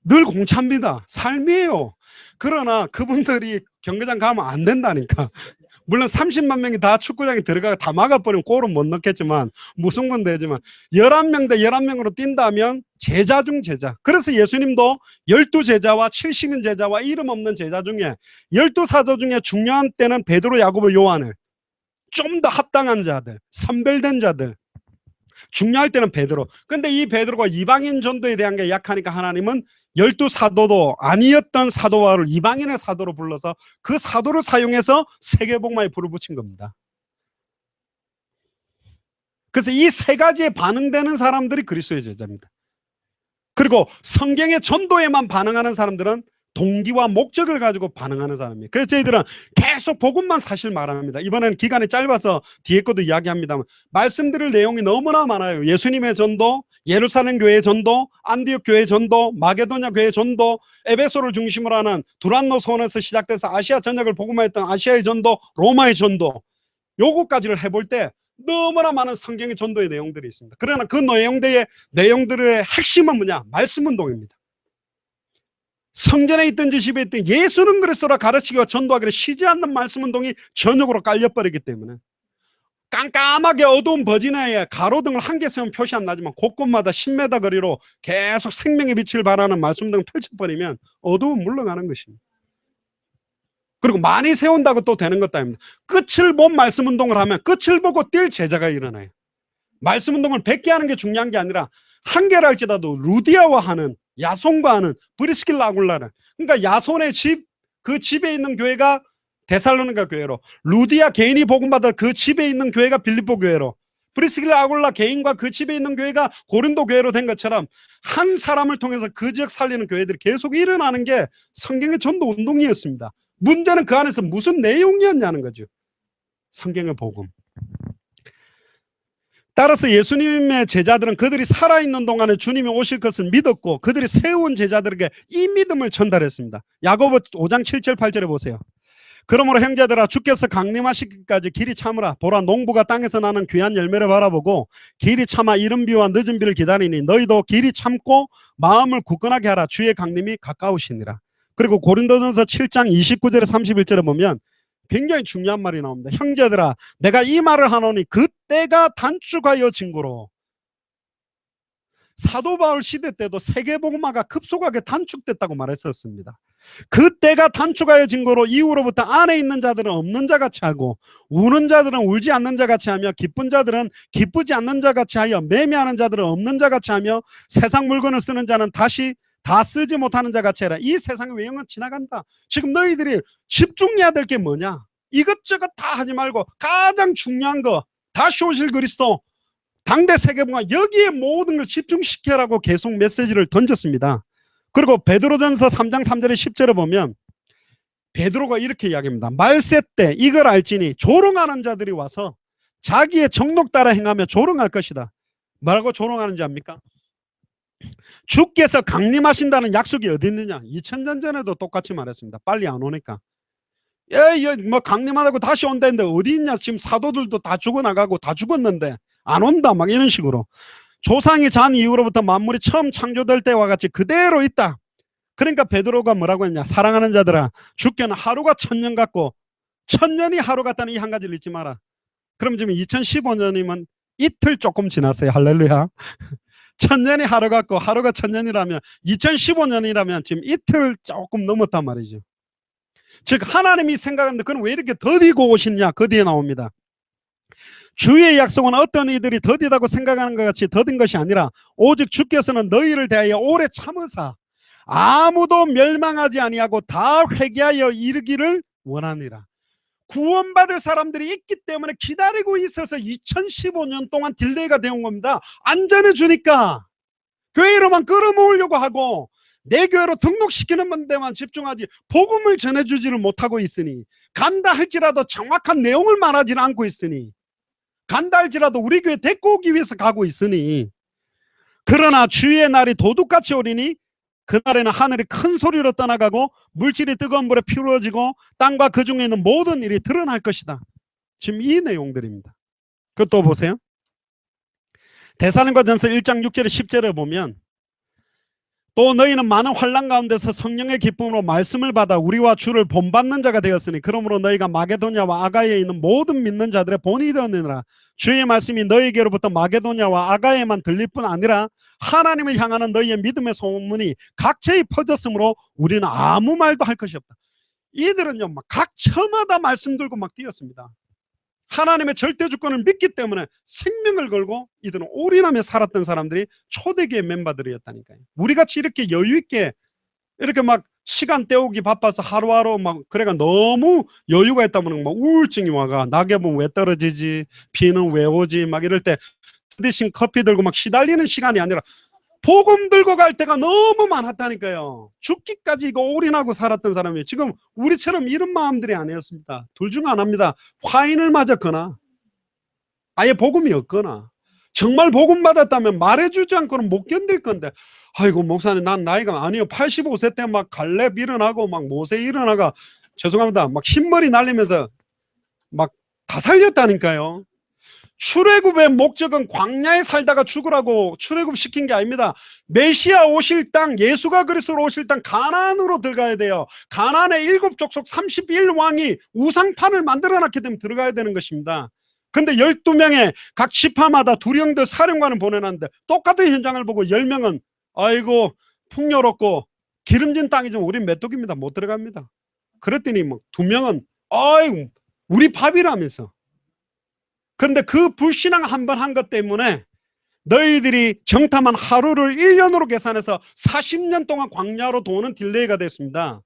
늘 공차입니다. 삶이에요. 그러나 그분들이 경기장 가면 안 된다니까. 물론 30만 명이 다 축구장에 들어가 다 막아버리면 골은 못 넣겠지만 무승부는 되지만 11명 대 11명으로 뛴다면 제자 중 제자. 그래서 예수님도 12제자와 70인 제자와 이름 없는 제자 중에 12사도 중에 중요한 때는 베드로, 야고보, 요한을 좀 더 합당한 자들, 선별된 자들, 중요할 때는 베드로. 근데 이 베드로가 이방인 전도에 대한 게 약하니까 하나님은 12사도도 아니었던 사도 바울을 이방인의 사도로 불러서 그 사도를 사용해서 세계복음화에 불을 붙인 겁니다. 그래서 이 세 가지에 반응되는 사람들이 그리스도의 제자입니다. 그리고 성경의 전도에만 반응하는 사람들은 동기와 목적을 가지고 반응하는 사람이에요. 그래서 저희들은 계속 복음만 사실 말합니다. 이번에는 기간이 짧아서 뒤에 것도 이야기합니다만 말씀드릴 내용이 너무나 많아요. 예수님의 전도, 예루살렘 교회 전도, 안디옥 교회 전도, 마게도냐 교회 전도, 에베소를 중심으로 하는 두란노 소원에서 시작돼서 아시아 전역을 복음화했던 아시아의 전도, 로마의 전도, 요거까지를 해볼 때 너무나 많은 성경의 전도의 내용들이 있습니다. 그러나 그 내용들의 핵심은 뭐냐? 말씀 운동입니다. 성전에 있든지 집에 있든 예수는 그리스도라 가르치기와 전도하기를 쉬지 않는 말씀 운동이 전역으로 깔려버리기 때문에 깜깜하게 어두운 버지나에 가로등을 한 개 세우면 표시 안 나지만 곳곳마다 10m 거리로 계속 생명의 빛을 발하는 말씀 운동을 펼쳐버리면 어두운 물러가는 것입니다. 그리고 많이 세운다고 또 되는 것도 아닙니다. 끝을 본 말씀 운동을 하면 끝을 보고 뛸 제자가 일어나요. 말씀 운동을 100개 하는 게 중요한 게 아니라 한 개를 할지라도 루디아와 하는, 야손과 하는, 브리스길라 아굴라는, 그러니까 야손의 집, 그 집에 있는 교회가 데살로니가 교회로, 루디아 개인이 복음받아 그 집에 있는 교회가 빌립보 교회로, 브리스길라 아굴라 개인과 그 집에 있는 교회가 고린도 교회로 된 것처럼 한 사람을 통해서 그 지역 살리는 교회들이 계속 일어나는 게 성경의 전도 운동이었습니다. 문제는 그 안에서 무슨 내용이었냐는 거죠. 성경의 복음. 따라서 예수님의 제자들은 그들이 살아있는 동안에 주님이 오실 것을 믿었고 그들이 세운 제자들에게 이 믿음을 전달했습니다. 야고보 5장 7절 8절에 보세요. 그러므로 형제들아 주께서 강림하시기까지 길이 참으라. 보라 농부가 땅에서 나는 귀한 열매를 바라보고 길이 참아 이른 비와 늦은 비를 기다리니 너희도 길이 참고 마음을 굳건하게 하라. 주의 강림이 가까우시니라. 그리고 고린도전서 7장 29절에 31절에 보면 굉장히 중요한 말이 나옵니다. 형제들아 내가 이 말을 하노니 그때가 단축하여 진고로. 사도 바울 시대 때도 세계복음화가 급속하게 단축됐다고 말했었습니다. 그때가 단축하여 진고로 이후로부터 안에 있는 자들은 없는 자같이 하고 우는 자들은 울지 않는 자같이 하며 기쁜 자들은 기쁘지 않는 자같이 하여 매매하는 자들은 없는 자같이 하며 세상 물건을 쓰는 자는 다시 다 쓰지 못하는 자 같이 해라. 이 세상의 외형은 지나간다. 지금 너희들이 집중해야 될 게 뭐냐? 이것저것 다 하지 말고 가장 중요한 거 다시 오실 그리스도, 당대 세계봉화, 여기에 모든 걸 집중시켜라고 계속 메시지를 던졌습니다. 그리고 베드로전서 3장 3절에 10절에 보면 베드로가 이렇게 이야기합니다. 말세 때 이걸 알지니 조롱하는 자들이 와서 자기의 정욕 따라 행하며 조롱할 것이다. 뭐라고 조롱하는지 압니까? 주께서 강림하신다는 약속이 어디 있느냐? 2000년 전에도 똑같이 말했습니다. 빨리 안 오니까. 뭐 강림하다고 다시 온다는데 어디 있냐? 지금 사도들도 다 죽어나가고 다 죽었는데 안 온다, 막 이런 식으로. 조상이 잔 이후로부터 만물이 처음 창조될 때와 같이 그대로 있다. 그러니까 베드로가 뭐라고 했냐? 사랑하는 자들아, 주께는 하루가 1000년 같고 1000년이 하루 같다는 이 한 가지를 잊지 마라. 그럼 지금 2015년이면 이틀 조금 지났어요. 할렐루야. 1000년이 하루 같고 하루가 1000년이라면 2015년이라면 지금 이틀 조금 넘었단 말이죠. 즉 하나님이 생각하는데 그럼 왜 이렇게 더디고 오시냐? 그 뒤에 나옵니다. 주의 약속은 어떤 이들이 더디다고 생각하는 것 같이 더딘 것이 아니라 오직 주께서는 너희를 대하여 오래 참으사 아무도 멸망하지 아니하고 다 회개하여 이르기를 원하니라. 구원받을 사람들이 있기 때문에 기다리고 있어서 2015년 동안 딜레이가 되온 겁니다. 안전해 주니까 교회로만 끌어모으려고 하고 내 교회로 등록시키는 데만 집중하지 복음을 전해주지를 못하고 있으니, 간다 할지라도 정확한 내용을 말하지는 않고 있으니, 간다 할지라도 우리 교회 데리고 오기 위해서 가고 있으니, 그러나 주의 날이 도둑같이 오리니 그날에는 하늘이 큰 소리로 떠나가고 물질이 뜨거운 불에 피루어지고 땅과 그 중에 있는 모든 일이 드러날 것이다. 지금 이 내용들입니다. 그것도 보세요. 데살로니가전서 1장 6절에 10절에 보면 또 너희는 많은 환난 가운데서 성령의 기쁨으로 말씀을 받아 우리와 주를 본받는 자가 되었으니 그러므로 너희가 마게도냐와 아가야에 있는 모든 믿는 자들의 본이 되었느니라. 주의 말씀이 너희에게로부터 마게도냐와 아가야에만 들릴 뿐 아니라 하나님을 향하는 너희의 믿음의 소문이 각처에 퍼졌으므로 우리는 아무 말도 할 것이 없다. 이들은요 막 각 처마다 말씀 들고 막 뛰었습니다. 하나님의 절대 주권을 믿기 때문에 생명을 걸고 이들은 올인하며 살았던 사람들이 초대교회 멤버들이었다니까요. 우리같이 이렇게 여유있게 이렇게 막 시간 때우기 바빠서 하루하루 막 그래가 너무 여유가 있다면 막 우울증이 와가 낙엽은 왜 떨어지지, 비는 왜 오지, 막 이럴 때 드신 커피 들고 막 시달리는 시간이 아니라 복음 들고 갈 때가 너무 많았다니까요. 죽기까지 이거 올인하고 살았던 사람이 지금 우리처럼 이런 마음들이 아니었습니다. 둘 중 하나입니다. 화인을 맞았거나 아예 복음이 없거나, 정말 복음 받았다면 말해주지 않고는 못 견딜 건데, 아이고 목사님 난 나이가 아니요 85세 때 막 갈렙 일어나고 막 모세 일어나가 죄송합니다 막 흰머리 날리면서 막 다 살렸다니까요. 출애굽의 목적은 광야에 살다가 죽으라고 출애굽 시킨 게 아닙니다. 메시아 오실 땅, 예수가 그리스도로 오실 땅 가나안으로 들어가야 돼요. 가나안의 7족속 31왕이 우상판을 만들어놨기 때문에 들어가야 되는 것입니다. 근데 12명의 각 지파마다 두령들 사령관을 보내놨는데 똑같은 현장을 보고 10명은 아이고 풍요롭고 기름진 땅이지만 우린 메뚜기입니다, 못 들어갑니다. 그랬더니 뭐 2명은 아이고 우리 밥이라면서. 그런데 그 불신앙 한 번 한 것 때문에 너희들이 정탐한 하루를 1년으로 계산해서 40년 동안 광야로 도는 딜레이가 됐습니다.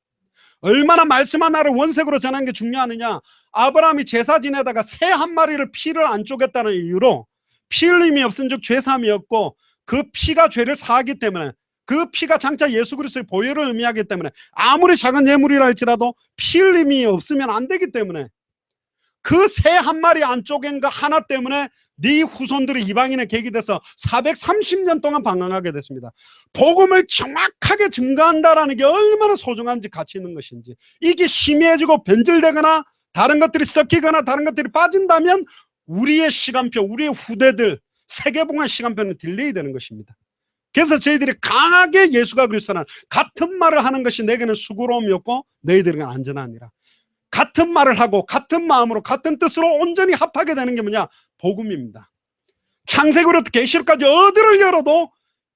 얼마나 말씀 하나를 원색으로 전하는 게 중요하느냐. 아브라함이 제사 지내다가 새 한 마리를 피를 안 쪼갰다는 이유로 피 흘림이 없은 즉 죄사함이 없고 그 피가 죄를 사하기 때문에, 그 피가 장차 예수 그리스도의 보혈을 의미하기 때문에 아무리 작은 예물이라 할지라도 피 흘림이 없으면 안 되기 때문에 그 새 한 마리 안 쪼갠 거 하나 때문에 네 후손들이 이방인의 객이 돼서 430년 동안 방황하게 됐습니다. 복음을 정확하게 증거한다라는 게 얼마나 소중한지 가치 있는 것인지, 이게 희미해지고 변질되거나 다른 것들이 섞이거나 다른 것들이 빠진다면 우리의 시간표, 우리의 후대들 세계봉화 시간표는 딜레이 되는 것입니다. 그래서 저희들이 강하게 예수가 그리스도는 같은 말을 하는 것이 내게는 수고로움이 없고 너희들은 안전하니라. 같은 말을 하고 같은 마음으로 같은 뜻으로 온전히 합하게 되는 게 뭐냐? 복음입니다. 창세기로부터 계시록까지 어디를 열어도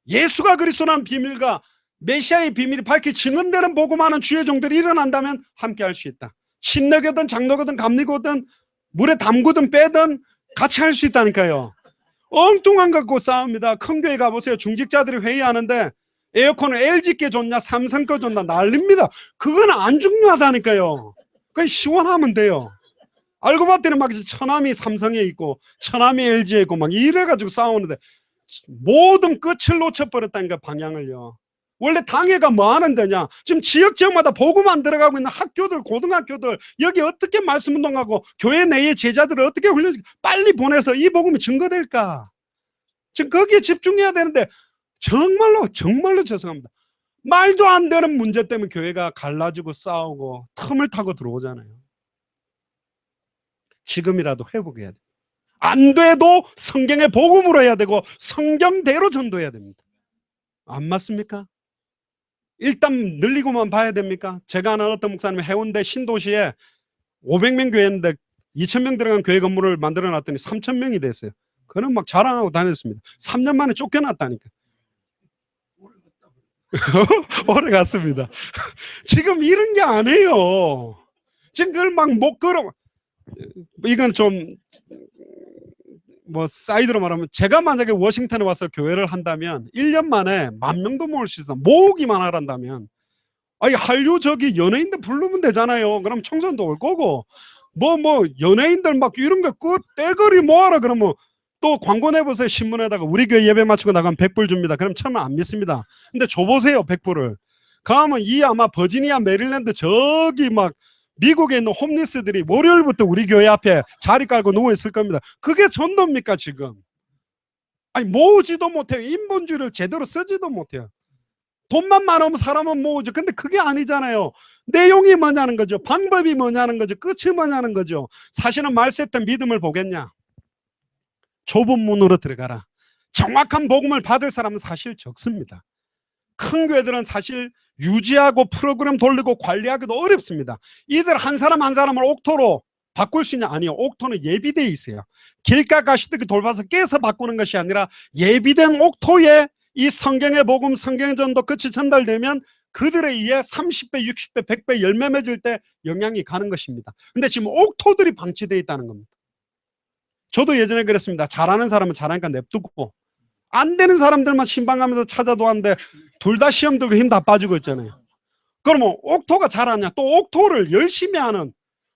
예수가 그리스도라는 비밀과 메시아의 비밀이 밝히 증언되는 복음하는 주의 종들이 일어난다면 함께 할 수 있다. 침례거든 장로거든 감리거든 물에 담그든 빼든 같이 할 수 있다니까요. 엉뚱한 거 갖고 싸웁니다. 큰 교회 가보세요. 중직자들이 회의하는데 에어컨은 LG께 좋냐 삼성께 좋냐 난립니다. 그건 안 중요하다니까요. 그냥 시원하면 돼요. 알고 봤더니 막 처남이 삼성에 있고 처남이 LG에 있고 막 이래가지고 싸우는데 모든 끝을 놓쳐버렸다니까 방향을요. 원래 당회가 뭐 하는 데냐, 지금 지역마다 복음만 들어가고 있는 학교들 고등학교들 여기 어떻게 말씀운동하고 교회 내의 제자들을 어떻게 훈련 빨리 보내서 이 복음이 증거될까, 지금 거기에 집중해야 되는데 정말로 죄송합니다. 말도 안 되는 문제 때문에 교회가 갈라지고 싸우고 틈을 타고 들어오잖아요. 지금이라도 회복해야 돼요. 안 돼도 성경의 복음으로 해야 되고 성경대로 전도해야 됩니다. 안 맞습니까? 일단 늘리고만 봐야 됩니까? 제가 아는 어떤 목사님이 해운대 신도시에 500명 교회인데 2,000명 들어간 교회 건물을 만들어 놨더니 3,000명이 됐어요. 그는 막 자랑하고 다녔습니다. 3년 만에 쫓겨났다니까. 오래 갔습니다. 지금 이런 게 아니에요. 지금 그걸 막 못 걸어. 이건 좀 뭐 사이드로 말하면 제가 만약에 워싱턴에 와서 교회를 한다면 1년 만에 10,000명도 모을 수 있어. 모으기만 하란다면 아니 한류 저기 연예인들 부르면 되잖아요. 그럼 청소년도 올 거고 뭐 연예인들 막 이런 거 그 떼거리 모아라 그러면 또 광고 내보세요. 신문에다가 우리 교회 예배 마치고 나가면 100불 줍니다. 그럼 처음에 안 믿습니다. 근데 줘보세요 100불을. 그러면 이 아마 버지니아 메릴랜드 저기 막 미국에 있는 홈리스들이 월요일부터 우리 교회 앞에 자리 깔고 누워있을 겁니다. 그게 전도입니까 지금? 아니 모으지도 못해요. 인본주의를 제대로 쓰지도 못해요. 돈만 많으면 사람은 모으죠. 근데 그게 아니잖아요. 내용이 뭐냐는 거죠. 방법이 뭐냐는 거죠. 끝이 뭐냐는 거죠. 사실은 말세했던 믿음을 보겠냐. 좁은 문으로 들어가라. 정확한 복음을 받을 사람은 사실 적습니다. 큰 교회들은 사실 유지하고 프로그램 돌리고 관리하기도 어렵습니다. 이들 한 사람 한 사람을 옥토로 바꿀 수 있냐? 아니요. 옥토는 예비되어 있어요. 길가 가시득이 돌봐서 깨서 바꾸는 것이 아니라 예비된 옥토에 이 성경의 복음, 성경의 전도 끝이 전달되면 그들에 의해 30배, 60배, 100배 열매 맺을 때 영향이 가는 것입니다. 근데 지금 옥토들이 방치되어 있다는 겁니다. 저도 예전에 그랬습니다. 잘하는 사람은 잘하니까 냅두고 안 되는 사람들만 신방하면서 찾아도 하는데 둘 다 시험 들고 힘 다 빠지고 있잖아요. 그러면 옥토가 잘하냐? 또 옥토를 열심히 하는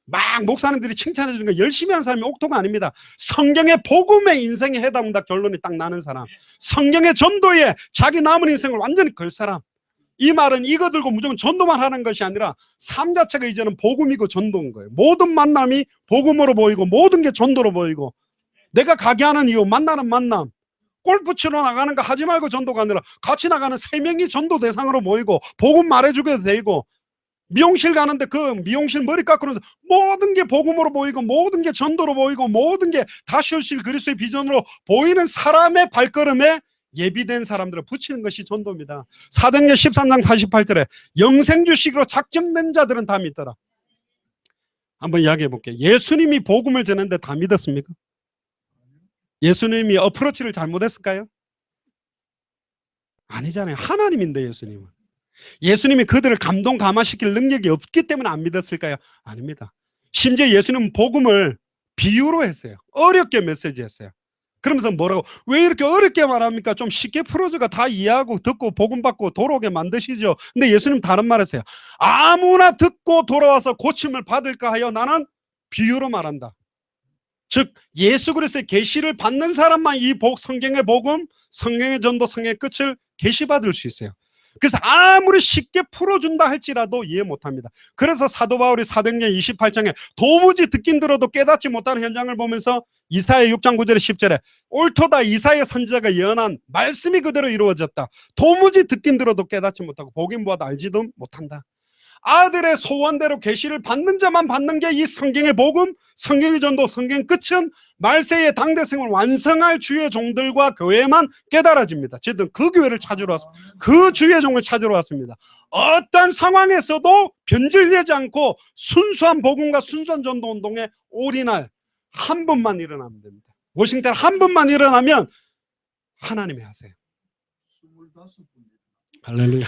막 목사님들이 칭찬해 주는 거 열심히 하는 사람이 옥토가 아닙니다. 성경의 복음에 인생에 해당한다 결론이 딱 나는 사람, 성경의 전도에 자기 남은 인생을 완전히 걸 사람. 이 말은 이거 들고 무조건 전도만 하는 것이 아니라 삶 자체가 이제는 복음이고 전도인 거예요. 모든 만남이 복음으로 보이고 모든 게 전도로 보이고 내가 가게 하는 이유 만나는 만남, 골프 치러 나가는 거 하지 말고 전도가 아니라 같이 나가는 3명이 전도 대상으로 모이고 복음 말해주게 되고 미용실 가는데 그 미용실 머리 깎으면서 모든 게 복음으로 보이고 모든 게 전도로 보이고 모든 게 다시 오실 그리스도의 비전으로 보이는 사람의 발걸음에 예비된 사람들을 붙이는 것이 전도입니다. 사도행전 13장 48절에 영생주식으로 작정된 자들은 다 믿더라. 한번 이야기해 볼게요. 예수님이 복음을 전했는데 다 믿었습니까? 예수님이 어프로치를 잘못했을까요? 아니잖아요. 하나님인데 예수님은. 예수님이 그들을 감동 감화시킬 능력이 없기 때문에 안 믿었을까요? 아닙니다. 심지어 예수님은 복음을 비유로 했어요. 어렵게 메시지했어요. 그러면서 뭐라고 왜 이렇게 어렵게 말합니까? 좀 쉽게 풀어줘가 다 이해하고 듣고 복음 받고 돌아오게 만드시죠. 근데 예수님 다른 말 했어요. 아무나 듣고 돌아와서 고침을 받을까 하여 나는 비유로 말한다. 즉 예수 그리스도의 계시를 받는 사람만 이 성경의 복음, 성경의 전도, 성경의 끝을 계시받을 수 있어요. 그래서 아무리 쉽게 풀어준다 할지라도 이해 못합니다. 그래서 사도 바울이 사도행전 28장에 도무지 듣긴 들어도 깨닫지 못하는 현장을 보면서 이사야 6장 9절에 10절에 옳도다 이사야 선지자가 예언한 말씀이 그대로 이루어졌다. 도무지 듣긴 들어도 깨닫지 못하고 보긴 보아도 알지도 못한다. 아들의 소원대로 계시를 받는 자만 받는 게 이 성경의 복음, 성경의 전도, 성경의 끝은 말세의 당대성을 완성할 주의 종들과 교회만 깨달아집니다. 저희들은 그 교회를 찾으러 왔습니다. 그 주의 종을 찾으러 왔습니다. 어떤 상황에서도 변질되지 않고 순수한 복음과 순수한 전도 운동에 올인할 한 분만 일어나면 됩니다. 워싱턴 한 분만 일어나면 하나님이 하세요. 할렐루야.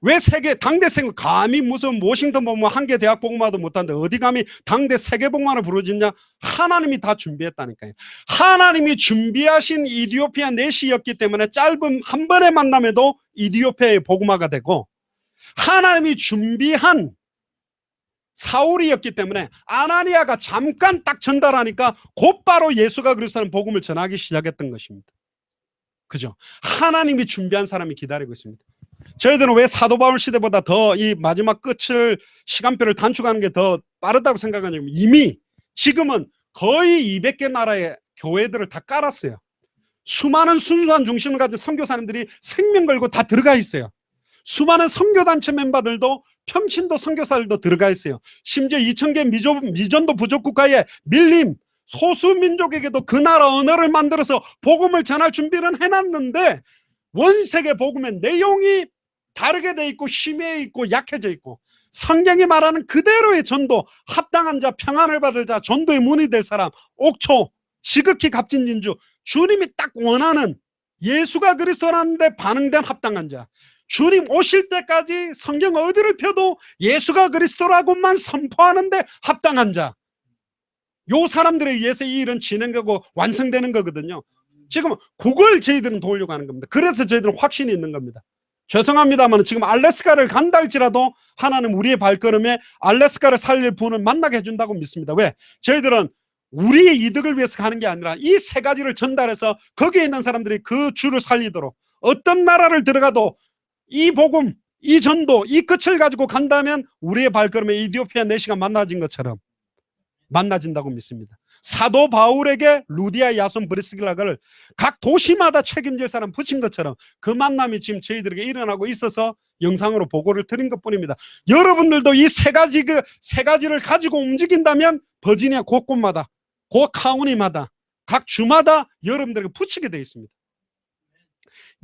왜 세계 당대 세계 감히 무슨 워싱턴 보면 한 개 대학 복음화도 못하는데 어디 감히 당대 세계 복음화를 부르짖냐? 하나님이 다 준비했다니까요. 하나님이 준비하신 이디오피아 내시였기 때문에 짧은 한 번의 만남에도 이디오피아의 복음화가 되고, 하나님이 준비한 사울이었기 때문에 아나니아가 잠깐 딱 전달하니까 곧바로 예수가 그리스도라는 복음을 전하기 시작했던 것입니다. 그죠? 하나님이 준비한 사람이 기다리고 있습니다. 저희들은 왜 사도 바울 시대보다 더 이 마지막 끝을 시간표를 단축하는 게 더 빠르다고 생각하냐면, 이미 지금은 거의 200개 나라의 교회들을 다 깔았어요. 수많은 순수한 중심을 가진 선교사님들이 생명 걸고 다 들어가 있어요. 수많은 선교단체 멤버들도 평신도 선교사들도 들어가 있어요. 심지어 2000개 미전도 부족국가에 밀림 소수민족에게도 그 나라 언어를 만들어서 복음을 전할 준비는 해놨는데, 원세계 복음의 내용이 다르게 돼 있고 심해 있고 약해져 있고, 성경이 말하는 그대로의 전도, 합당한 자, 평안을 받을 자, 전도의 문이 될 사람, 옥초, 지극히 값진 진주, 주님이 딱 원하는 예수가 그리스도라는데 반응된 합당한 자, 주님 오실 때까지 성경 어디를 펴도 예수가 그리스도라고만 선포하는데 합당한 자, 요 사람들에 의해서 이 일은 진행되고 완성되는 거거든요. 지금 그걸 저희들은 도우려고 하는 겁니다. 그래서 저희들은 확신이 있는 겁니다. 죄송합니다만 지금 알래스카를 간다 할지라도 하나님 우리의 발걸음에 알래스카를 살릴 분을 만나게 해준다고 믿습니다. 왜? 저희들은 우리의 이득을 위해서 가는 게 아니라 이 세 가지를 전달해서 거기에 있는 사람들이 그 주를 살리도록, 어떤 나라를 들어가도 이 복음, 이 전도, 이 끝을 가지고 간다면 우리의 발걸음에 이디오피아 내시가 만나진 것처럼 만나진다고 믿습니다. 사도 바울에게 루디아, 야손, 브리스길라를 각 도시마다 책임질 사람 붙인 것처럼 그 만남이 지금 저희들에게 일어나고 있어서 영상으로 보고를 드린 것뿐입니다. 여러분들도 이 세 가지를 가지고 움직인다면 버지니아 곳곳마다, 그 카운티마다, 각 주마다 여러분들에게 붙이게 되어 있습니다.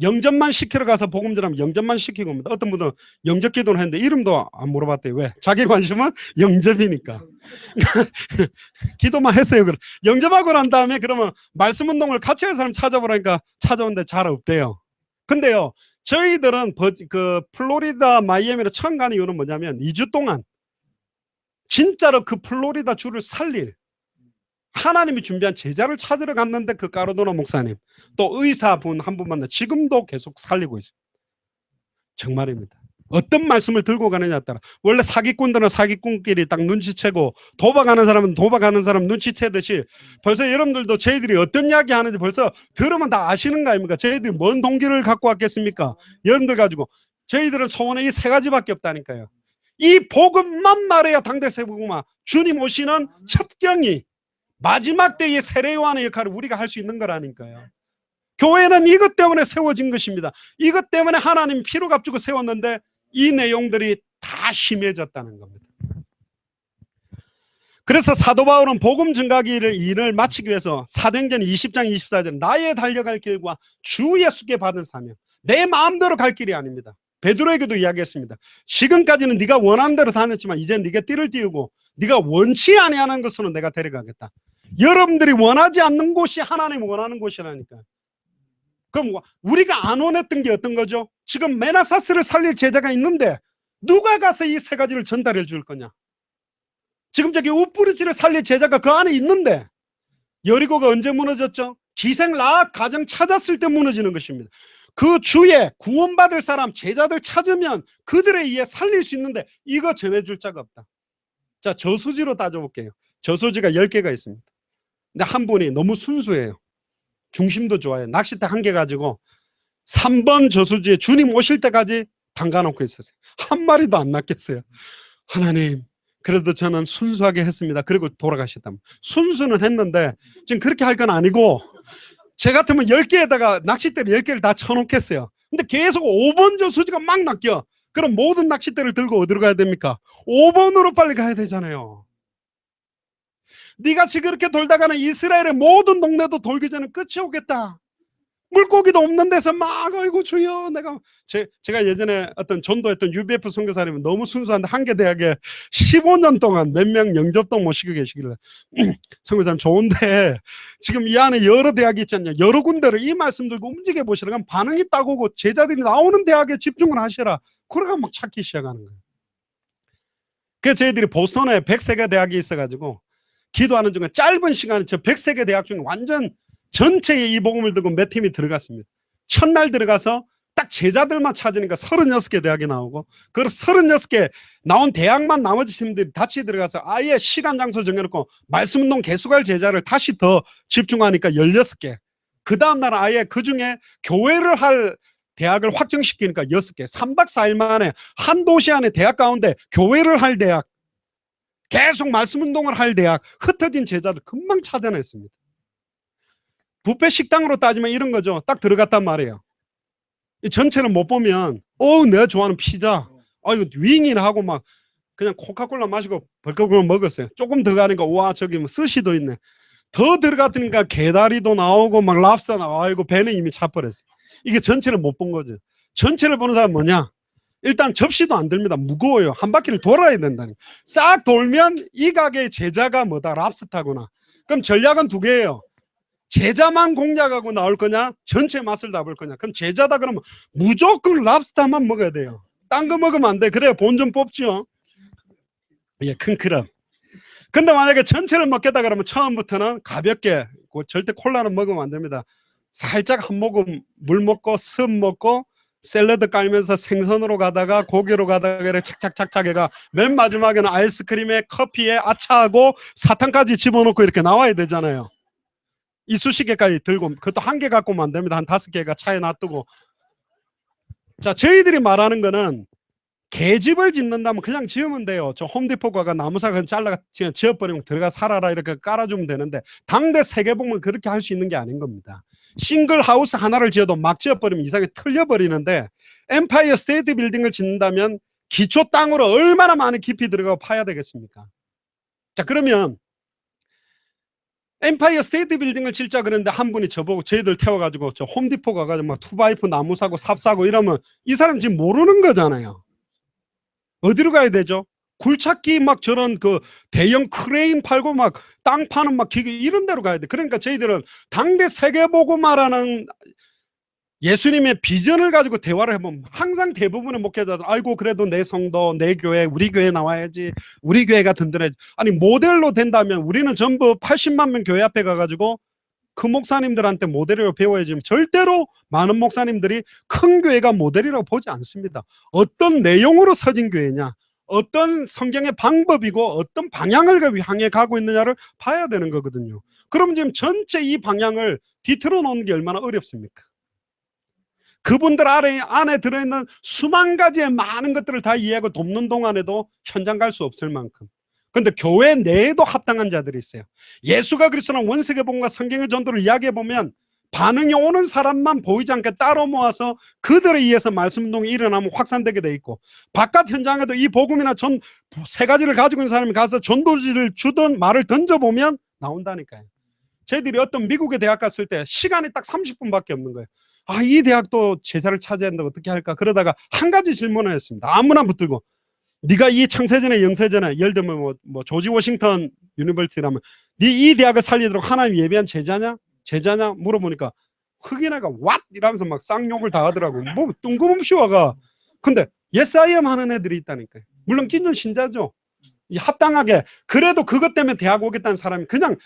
영접만 시키러 가서 복음 전하면 영접만 시키고 옵니다. 어떤 분들은 영접 기도를 했는데 이름도 안 물어봤대요. 왜? 자기 관심은 영접이니까. 기도만 했어요. 영접하고 난 다음에 그러면 말씀 운동을 같이 하는 사람 찾아보라니까 찾아오는데 잘 없대요. 근데요, 저희들은 그 플로리다 마이애미로 처음 가는 이유는 뭐냐면 2주 동안 진짜로 그 플로리다 주를 살릴 하나님이 준비한 제자를 찾으러 갔는데, 그 까르도나 목사님 또 의사분 한 분 만나 지금도 계속 살리고 있어요. 정말입니다. 어떤 말씀을 들고 가느냐에 따라, 원래 사기꾼들은 사기꾼끼리 딱 눈치채고 도박하는 사람은 도박하는 사람 눈치채듯이 벌써 여러분들도 저희들이 어떤 이야기 하는지 벌써 들으면 다 아시는 거 아닙니까? 저희들이 뭔 동기를 갖고 왔겠습니까? 여러분들 가지고 저희들은 소원에 이 세 가지밖에 없다니까요. 이 복음만 말해야 당대 세복음화, 주님 오시는 첩경이 마지막 때의 세례 요한의 역할을 우리가 할 수 있는 거라니까요. 교회는 이것 때문에 세워진 것입니다. 이것 때문에 하나님 피로 값주고 세웠는데 이 내용들이 다 심해졌다는 겁니다. 그래서 사도 바울은 복음 증가기 일을 마치기 위해서 사도행전 20장 24절 나의 달려갈 길과 주 예수께 받은 사명, 내 마음대로 갈 길이 아닙니다. 베드로에게도 이야기했습니다. 지금까지는 네가 원하는 대로 다녔지만 이제 네가 띠를 띄우고 네가 원치 아니하는 것으로 내가 데려가겠다. 여러분들이 원하지 않는 곳이 하나님 원하는 곳이라니까. 그럼 우리가 안 원했던 게 어떤 거죠? 지금 메나사스를 살릴 제자가 있는데 누가 가서 이 세 가지를 전달해 줄 거냐? 지금 저기 우프리치를 살릴 제자가 그 안에 있는데, 여리고가 언제 무너졌죠? 기생 라합 가정 찾았을 때 무너지는 것입니다. 그 주에 구원받을 사람 제자들 찾으면 그들에 의해 살릴 수 있는데 이거 전해줄 자가 없다. 자, 저수지로 따져볼게요. 저수지가 10개가 있습니다. 근데 한 분이 너무 순수해요. 중심도 좋아요. 낚싯대 한 개 가지고 3번 저수지에 주님 오실 때까지 담가놓고 있었어요. 한 마리도 안 낚였어요. 하나님, 그래도 저는 순수하게 했습니다. 그리고 돌아가셨다. 순수는 했는데 지금 그렇게 할 건 아니고, 제 같으면 10개에다가 낚싯대를 10개를 다 쳐놓겠어요. 근데 계속 5번 저수지가 막 낚여. 그럼 모든 낚싯대를 들고 어디로 가야 됩니까? 5번으로 빨리 가야 되잖아요. 네가 지금 그렇게 돌다가는 이스라엘의 모든 동네도 돌기 전에 끝이 오겠다. 물고기도 없는 데서 막 아이고 주여 내가 제가 예전에 어떤 전도했던 UBF 선교사님은 너무 순수한데 한 개 대학에 15년 동안 몇 명 영접도 모시고 계시길래 선교사님 좋은데 지금 이 안에 여러 대학이 있지 않냐, 여러 군데를 이 말씀 들고 움직여 보시라. 그럼 반응이 따고고 제자들이 나오는 대학에 집중을 하시라. 그러가 막 찾기 시작하는 거예요. 그래서 저희들이 보스턴에 100세계 대학이 있어가지고 기도하는 중에 짧은 시간에 저 100세계 대학 중에 완전 전체에 이 복음을 듣고 몇 팀이 들어갔습니다. 첫날 들어가서 딱 제자들만 찾으니까 36개 대학이 나오고, 그 36개 나온 대학만 나머지 팀들이 같이 들어가서 아예 시간 장소 정해놓고 말씀운동 개수갈 제자를 다시 더 집중하니까 16개. 그 다음날 아예 그 중에 교회를 할 대학을 확정시키니까 6개. 3박 4일 만에 한 도시 안에 대학 가운데 교회를 할 대학, 계속 말씀운동을 할 대학, 흩어진 제자들 금방 찾아냈습니다. 뷔페 식당으로 따지면 이런 거죠. 딱 들어갔단 말이에요. 이 전체를 못 보면 내가 좋아하는 피자, 이거 윙이나 하고 막 그냥 코카콜라 마시고 벌컥 먹었어요. 조금 더 가니까 와 저기 뭐 스시도 있네. 더 들어갔으니까 게다리도 나오고 막 랍스터 나와. 이거 배는 이미 차버렸어요. 이게 전체를 못 본 거죠. 전체를 보는 사람은 뭐냐? 일단 접시도 안 들립니다. 무거워요. 한 바퀴를 돌아야 된다니. 싹 돌면 이 가게의 제자가 뭐다? 랍스타구나. 그럼 전략은 두 개예요. 제자만 공략하고 나올 거냐, 전체 맛을 다 볼 거냐. 그럼 제자다 그러면 무조건 랍스타만 먹어야 돼요. 딴 거 먹으면 안 돼. 그래야 본전 뽑지요. 예, 큰 크랍. 근데 만약에 전체를 먹겠다 그러면 처음부터는 가볍게, 절대 콜라는 먹으면 안 됩니다. 살짝 한 모금 물 먹고 습 먹고 샐러드 깔면서 생선으로 가다가 고기로 가다가 이렇게 착착착착 해가 맨 마지막에는 아이스크림에 커피에 아차하고 사탕까지 집어넣고 이렇게 나와야 되잖아요. 이쑤시개까지 들고, 그것도 한 개 갖고 오면 안 됩니다. 한 5개가 차에 놔두고. 자, 저희들이 말하는 거는 계집을 짓는다면 그냥 지으면 돼요. 저 홈디포 가가 나무사가 잘라 지어버리면 들어가 살아라 이렇게 깔아주면 되는데, 당대 세계복음은 그렇게 할 수 있는 게 아닌 겁니다. 싱글 하우스 하나를 지어도 막 지어버리면 이상하게 틀려버리는데, 엠파이어 스테이트 빌딩을 짓는다면 기초 땅으로 얼마나 많이 깊이 들어가고 파야 되겠습니까? 자, 그러면 엠파이어 스테이트 빌딩을 짓자 그랬는데 한 분이 저보고 저희들 태워가지고 저 홈디포 가가지고 막 투바이프 나무 사고 삽 사고 이러면 이 사람 지금 모르는 거잖아요. 어디로 가야 되죠? 굴착기 막 저런 그 대형 크레인 팔고 막 땅 파는 막 기계 이런 데로 가야 돼. 그러니까 저희들은 당대 세계보고마라는 예수님의 비전을 가지고 대화를 해보면 항상 대부분의 목회자들 아이고 그래도 내 성도 내 교회 우리 교회 나와야지, 우리 교회가 든든해야지. 아니 모델로 된다면 우리는 전부 80만 명 교회 앞에 가가지고 그 목사님들한테 모델로 배워야지. 절대로 많은 목사님들이 큰 교회가 모델이라고 보지 않습니다. 어떤 내용으로 서진 교회냐, 어떤 성경의 방법이고 어떤 방향을 향해 가고 있느냐를 봐야 되는 거거든요. 그럼 지금 전체 이 방향을 뒤틀어 놓는 게 얼마나 어렵습니까? 그분들 안에 들어있는 수만 가지의 많은 것들을 다 이해하고 돕는 동안에도 현장 갈 수 없을 만큼. 그런데 교회 내에도 합당한 자들이 있어요. 예수가 그리스도는 원세계복음과 성경의 전도를 이야기해보면 반응이 오는 사람만 보이지 않게 따로 모아서 그들에 의해서 말씀운동이 일어나면 확산되게 돼 있고, 바깥 현장에도 이 복음이나 세 가지를 가지고 있는 사람이 가서 전도지를 주던 말을 던져보면 나온다니까요. 저희들이 어떤 미국의 대학 갔을 때 시간이 딱 30분밖에 없는 거예요. 이 대학도 제자를 찾아야 한다, 어떻게 할까? 그러다가 한 가지 질문을 했습니다. 아무나 붙들고, 네가 이 창세전에 영세전에 예를 들면 뭐 조지 워싱턴 유니버시티라면 네 이 대학을 살리도록 하나님 예비한 제자냐 물어보니까 흑인애가 what? 이러면서 막 쌍욕을 다 하더라고요. 뭐 뜬금없이 와가. 근데 yes I am 하는 애들이 있다니까요. 물론 끼는 신자죠. 합당하게. 그래도 그것 때문에 대학 오겠다는 사람이 그냥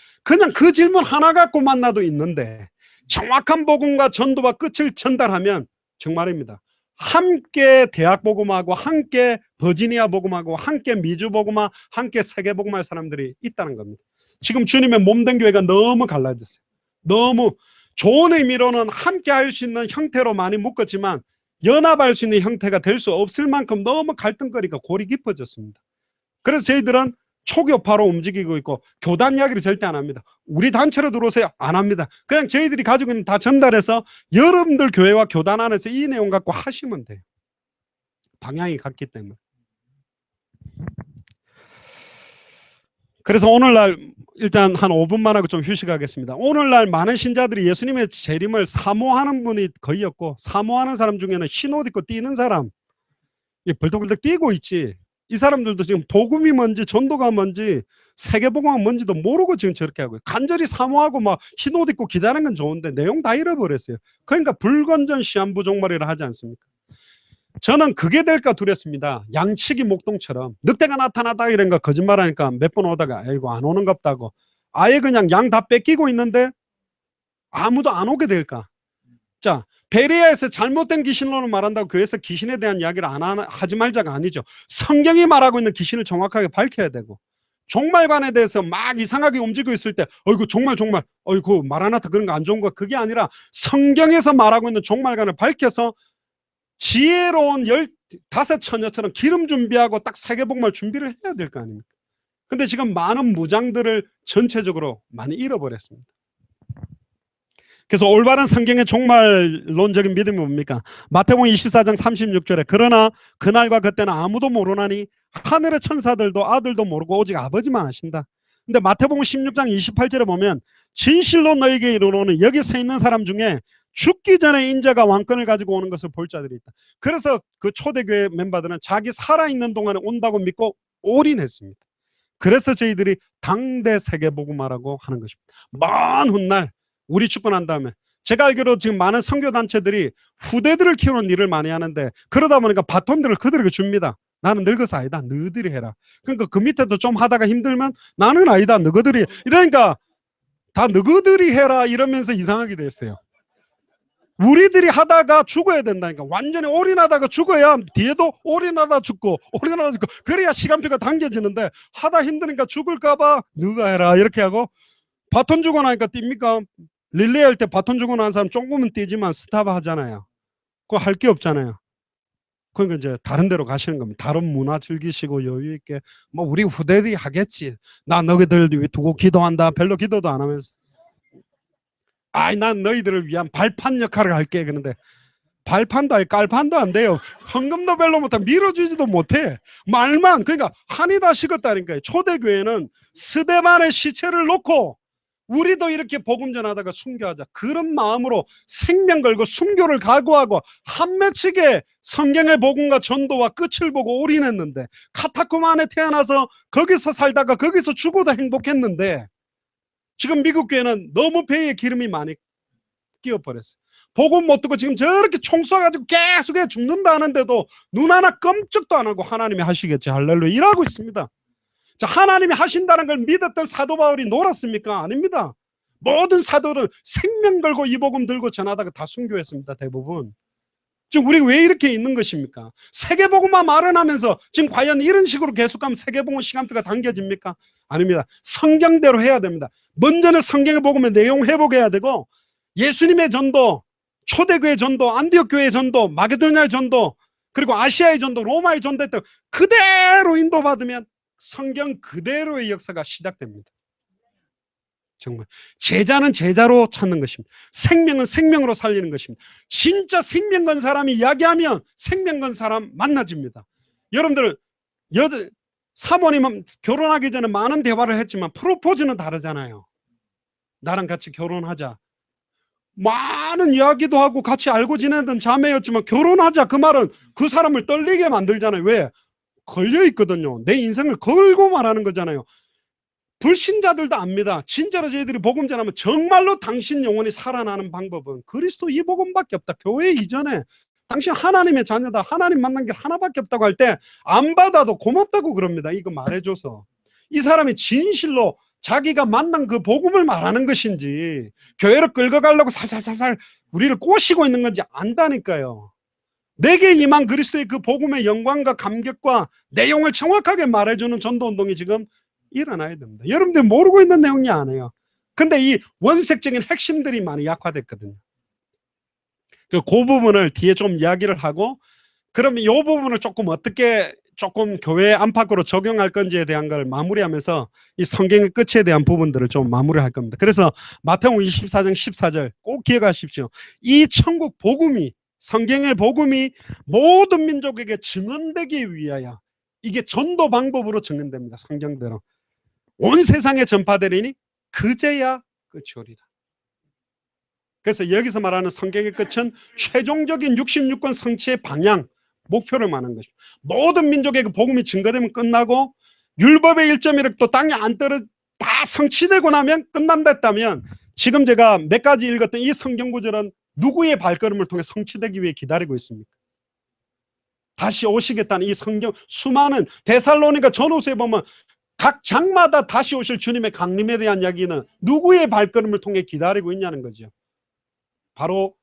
그 질문 하나 갖고 만나도 있는데, 정확한 복음과 전도와 끝을 전달하면 정말입니다. 함께 대학 복음하고 함께 버지니아 복음하고 함께 미주 복음하 함께 세계 복음할 사람들이 있다는 겁니다. 지금 주님의 몸된 교회가 너무 갈라졌어요. 너무 좋은 의미로는 함께 할 수 있는 형태로 많이 묶었지만 연합할 수 있는 형태가 될 수 없을 만큼 너무 갈등거리가 골이 깊어졌습니다. 그래서 저희들은 초교파로 움직이고 있고, 교단 이야기를 절대 안 합니다. 우리 단체로 들어오세요, 안 합니다. 그냥 저희들이 가지고 있는 다 전달해서 여러분들 교회와 교단 안에서 이 내용 갖고 하시면 돼요. 방향이 같기 때문에. 그래서 오늘날 일단 한 5분만 하고 좀 휴식하겠습니다. 오늘날 많은 신자들이 예수님의 재림을 사모하는 분이 거의 없고, 사모하는 사람 중에는 흰옷 입고 뛰는 사람, 벌떡벌떡 뛰고 있지, 이 사람들도 지금 복음이 뭔지 전도가 뭔지 세계복음이 뭔지도 모르고 지금 저렇게 하고요. 간절히 사모하고 막 흰옷 입고 기다리는 건 좋은데 내용 다 잃어버렸어요. 그러니까 불건전 시한부 종말이라 하지 않습니까? 저는 그게 될까 두렵습니다. 양치기 목동처럼 늑대가 나타났다 이런 거 거짓말하니까 몇 번 오다가 아이고 안 오는 겁다고 아예 그냥 양 다 뺏기고 있는데 아무도 안 오게 될까. 자, 베레아에서 잘못된 귀신론을 말한다고 교회에서 귀신에 대한 이야기를 하지 말자가 아니죠. 성경이 말하고 있는 귀신을 정확하게 밝혀야 되고, 종말관에 대해서 막 이상하게 움직이고 있을 때 어이구 종말 어이구 마라나타 그런 거 안 좋은 거 그게 아니라 성경에서 말하고 있는 종말관을 밝혀서 지혜로운 15처녀처럼 기름 준비하고 딱 세계복말 준비를 해야 될 거 아닙니까? 근데 지금 많은 무장들을 전체적으로 많이 잃어버렸습니다. 그래서 올바른 성경의 종말론적인 믿음이 뭡니까? 마태복음 24장 36절에 그러나 그날과 그때는 아무도 모르나니 하늘의 천사들도 아들도 모르고 오직 아버지만 아신다. 근데 마태복음 16장 28절에 보면 진실로 너에게 이르노니 여기 서 있는 사람 중에 죽기 전에 인자가 왕권을 가지고 오는 것을 볼 자들이 있다. 그래서 그 초대교회 멤버들은 자기 살아있는 동안에 온다고 믿고 올인했습니다. 그래서 저희들이 당대 세계복음화라고 하는 것입니다. 먼 훗날 우리 죽고 난 다음에 제가 알기로 지금 많은 선교단체들이 후대들을 키우는 일을 많이 하는데 그러다 보니까 바톤들을 그들에게 줍니다. 나는 늙어서 아니다. 너희들이 해라. 그러니까 그 밑에도 좀 하다가 힘들면 나는 아니다. 너희들이 이러니까 다 너희들이 해라 이러면서 이상하게 됐어요. 우리들이 하다가 죽어야 된다니까. 완전히 올인하다가 죽어야 뒤에도 올인하다 죽고 올인하다 죽고 그래야 시간표가 당겨지는데 하다 힘드니까 죽을까봐 너가 해라 이렇게 하고 바톤 주고 나니까 뜁니까? 릴레이 할 때 바톤 주고 난 사람 조금은 뛰지만 스탑 하잖아요. 그거 할 게 없잖아요. 그러니까 이제 다른 데로 가시는 겁니다. 다른 문화 즐기시고 여유 있게 뭐 우리 후대들이 하겠지. 나 너희들 두고 기도한다. 별로 기도도 안 하면서 아이 난 너희들을 위한 발판 역할을 할게. 그런데 발판도 아니 깔판도 안 돼요. 헌금도 별로 못하고 밀어주지도 못해. 말만 그러니까 한이 다 식었다니까요. 초대교회는 스데반의 시체를 놓고 우리도 이렇게 복음 전하다가 순교하자 그런 마음으로 생명 걸고 순교를 각오하고 한 맺히게 성경의 복음과 전도와 끝을 보고 올인했는데 카타콤 안에 태어나서 거기서 살다가 거기서 죽어도 행복했는데 지금 미국 교회는 너무 배에 기름이 많이 끼어버렸어요. 복음 못 듣고 지금 저렇게 총 쏴가지고 계속 죽는다는데도 눈 하나 끔찍도 안 하고 하나님이 하시겠지 할렐루야 일하고 있습니다. 자, 하나님이 하신다는 걸 믿었던 사도 바울이 놀았습니까? 아닙니다. 모든 사도는 생명 걸고 이 복음 들고 전하다가 다 순교했습니다. 대부분. 지금 우리 왜 이렇게 있는 것입니까? 세계복음만 말은 하면서 지금 과연 이런 식으로 계속 가면 세계복음 시간표가 당겨집니까? 아닙니다. 성경대로 해야 됩니다. 먼저는 성경의 복음의 내용 회복해야 되고 예수님의 전도, 초대교회 전도, 안디옥 교회 전도, 마게도냐의 전도, 그리고 아시아의 전도, 로마의 전도 했던 그대로 인도받으면 성경 그대로의 역사가 시작됩니다. 정말 제자는 제자로 찾는 것입니다. 생명은 생명으로 살리는 것입니다. 진짜 생명 건 사람이 이야기하면 생명 건 사람 만나집니다. 여러분들 사모님은 결혼하기 전에 많은 대화를 했지만 프로포즈는 다르잖아요. 나랑 같이 결혼하자 많은 이야기도 하고 같이 알고 지내던 자매였지만 결혼하자 그 말은 그 사람을 떨리게 만들잖아요. 왜? 걸려 있거든요. 내 인생을 걸고 말하는 거잖아요. 불신자들도 압니다. 진짜로 저희들이 복음 전하면 정말로 당신 영혼이 살아나는 방법은 그리스도 이 복음밖에 없다. 교회 이전에 당신 하나님의 자녀다. 하나님 만난 길 하나밖에 없다고 할 때 안 받아도 고맙다고 그럽니다. 이거 말해줘서. 이 사람이 진실로 자기가 만난 그 복음을 말하는 것인지 교회로 끌고 가려고 살살살살 우리를 꼬시고 있는 건지 안다니까요. 내게 임한 그리스도의 그 복음의 영광과 감격과 내용을 정확하게 말해주는 전도운동이 지금 일어나야 됩니다. 여러분들 모르고 있는 내용이 아니에요. 근데 이 원색적인 핵심들이 많이 약화됐거든요. 그 부분을 뒤에 좀 이야기를 하고 그러면 이 부분을 조금 어떻게 조금 교회 안팎으로 적용할 건지에 대한 걸 마무리하면서 이 성경의 끝에 대한 부분들을 좀 마무리할 겁니다. 그래서 마태복음 24장 14절 꼭 기억하십시오. 이 천국 복음이 성경의 복음이 모든 민족에게 증언되기 위하여 이게 전도 방법으로 증언됩니다. 성경대로 온 세상에 전파되리니 그제야 끝이 오리라. 그래서 여기서 말하는 성경의 끝은 최종적인 66권 성취의 방향 목표를 말하는 것입니다. 모든 민족에게 복음이 증거되면 끝나고 율법의 1.1획도 땅에 안 떨어 다 성취되고 나면 끝난다 했다면 지금 제가 몇 가지 읽었던 이 성경 구절은 누구의 발걸음을 통해 성취되기 위해 기다리고 있습니까? 다시 오시겠다는 이 성경, 수많은 데살로니가 전후서에 보면 각 장마다 다시 오실 주님의 강림에 대한 이야기는 누구의 발걸음을 통해 기다리고 있냐는 거죠. 바로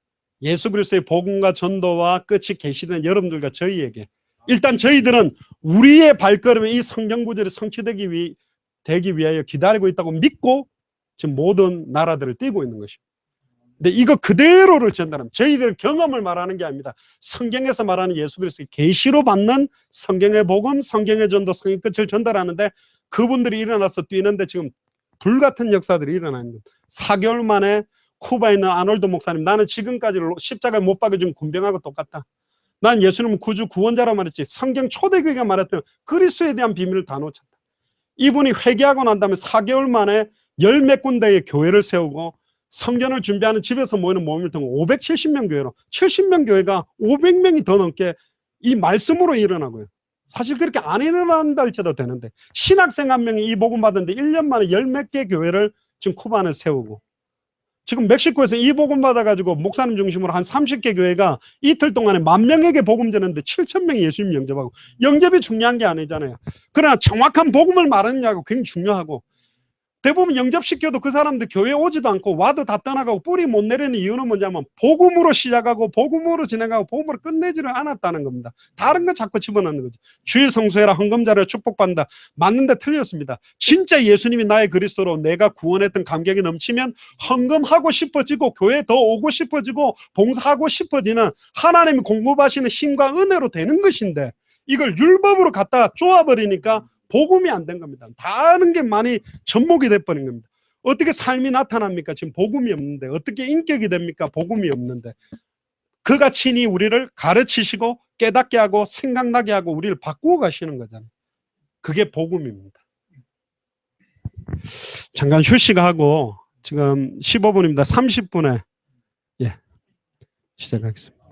예수 그리스도의 복음과 전도와 끝이 계시된 여러분들과 저희에게, 일단 저희들은 우리의 발걸음에 이 성경 구절이 성취되기 위하여 기다리고 있다고 믿고 지금 모든 나라들을 뛰고 있는 것입니다. 근데 이거 그대로를 전달하면, 저희들의 경험을 말하는 게 아닙니다. 성경에서 말하는 예수 그리스도의 계시로 받는 성경의 복음, 성경의 전도, 성경의 끝을 전달하는데, 그분들이 일어나서 뛰는데 지금 불같은 역사들이 일어나는 겁니다. 4개월 만에 쿠바에 있는 아놀드 목사님, 나는 지금까지 십자가에 못 박혀준 군병하고 똑같다. 난 예수님은 구주 구원자라 말했지, 성경 초대교회가 말했던 그리스도에 대한 비밀을 다 놓쳤다. 이분이 회개하고 난 다음에 4개월 만에 열 몇 군데의 교회를 세우고 성전을 준비하는 집에서 모이는 모임을 통해 570명 교회로, 70명 교회가 500명이 더 넘게 이 말씀으로 일어나고요. 사실 그렇게 안 일어난다 할지도 되는데, 신학생 한 명이 이 복음 받았는데 1년 만에 열 몇 개 교회를 지금 쿠바 안에 세우고, 지금 멕시코에서 이 복음 받아가지고 목사님 중심으로 한 30개 교회가 이틀 동안에 10,000명에게 복음 전했는데 7,000명이 예수님 영접하고, 영접이 중요한 게 아니잖아요. 그러나 정확한 복음을 말하느냐고 굉장히 중요하고, 대부분 영접시켜도 그 사람들 교회 오지도 않고 와도 다 떠나가고 뿌리 못 내리는 이유는 뭐냐면 복음으로 시작하고 복음으로 진행하고 복음으로 끝내지를 않았다는 겁니다. 다른 거 자꾸 집어넣는 거죠. 주의 성수해라, 헌금자를 축복받는다. 맞는데 틀렸습니다. 진짜 예수님이 나의 그리스도로 내가 구원했던 감격이 넘치면 헌금하고 싶어지고 교회 더 오고 싶어지고 봉사하고 싶어지는 하나님이 공급하시는 힘과 은혜로 되는 것인데, 이걸 율법으로 갖다 쪼아버리니까 복음이 안 된 겁니다. 다른 게 많이 접목이 돼버린 겁니다. 어떻게 삶이 나타납니까? 지금 복음이 없는데. 어떻게 인격이 됩니까? 복음이 없는데. 그가 친히 우리를 가르치시고 깨닫게 하고 생각나게 하고 우리를 바꾸어 가시는 거잖아요. 그게 복음입니다. 잠깐 휴식하고 지금 15분입니다. 30분에 시작하겠습니다.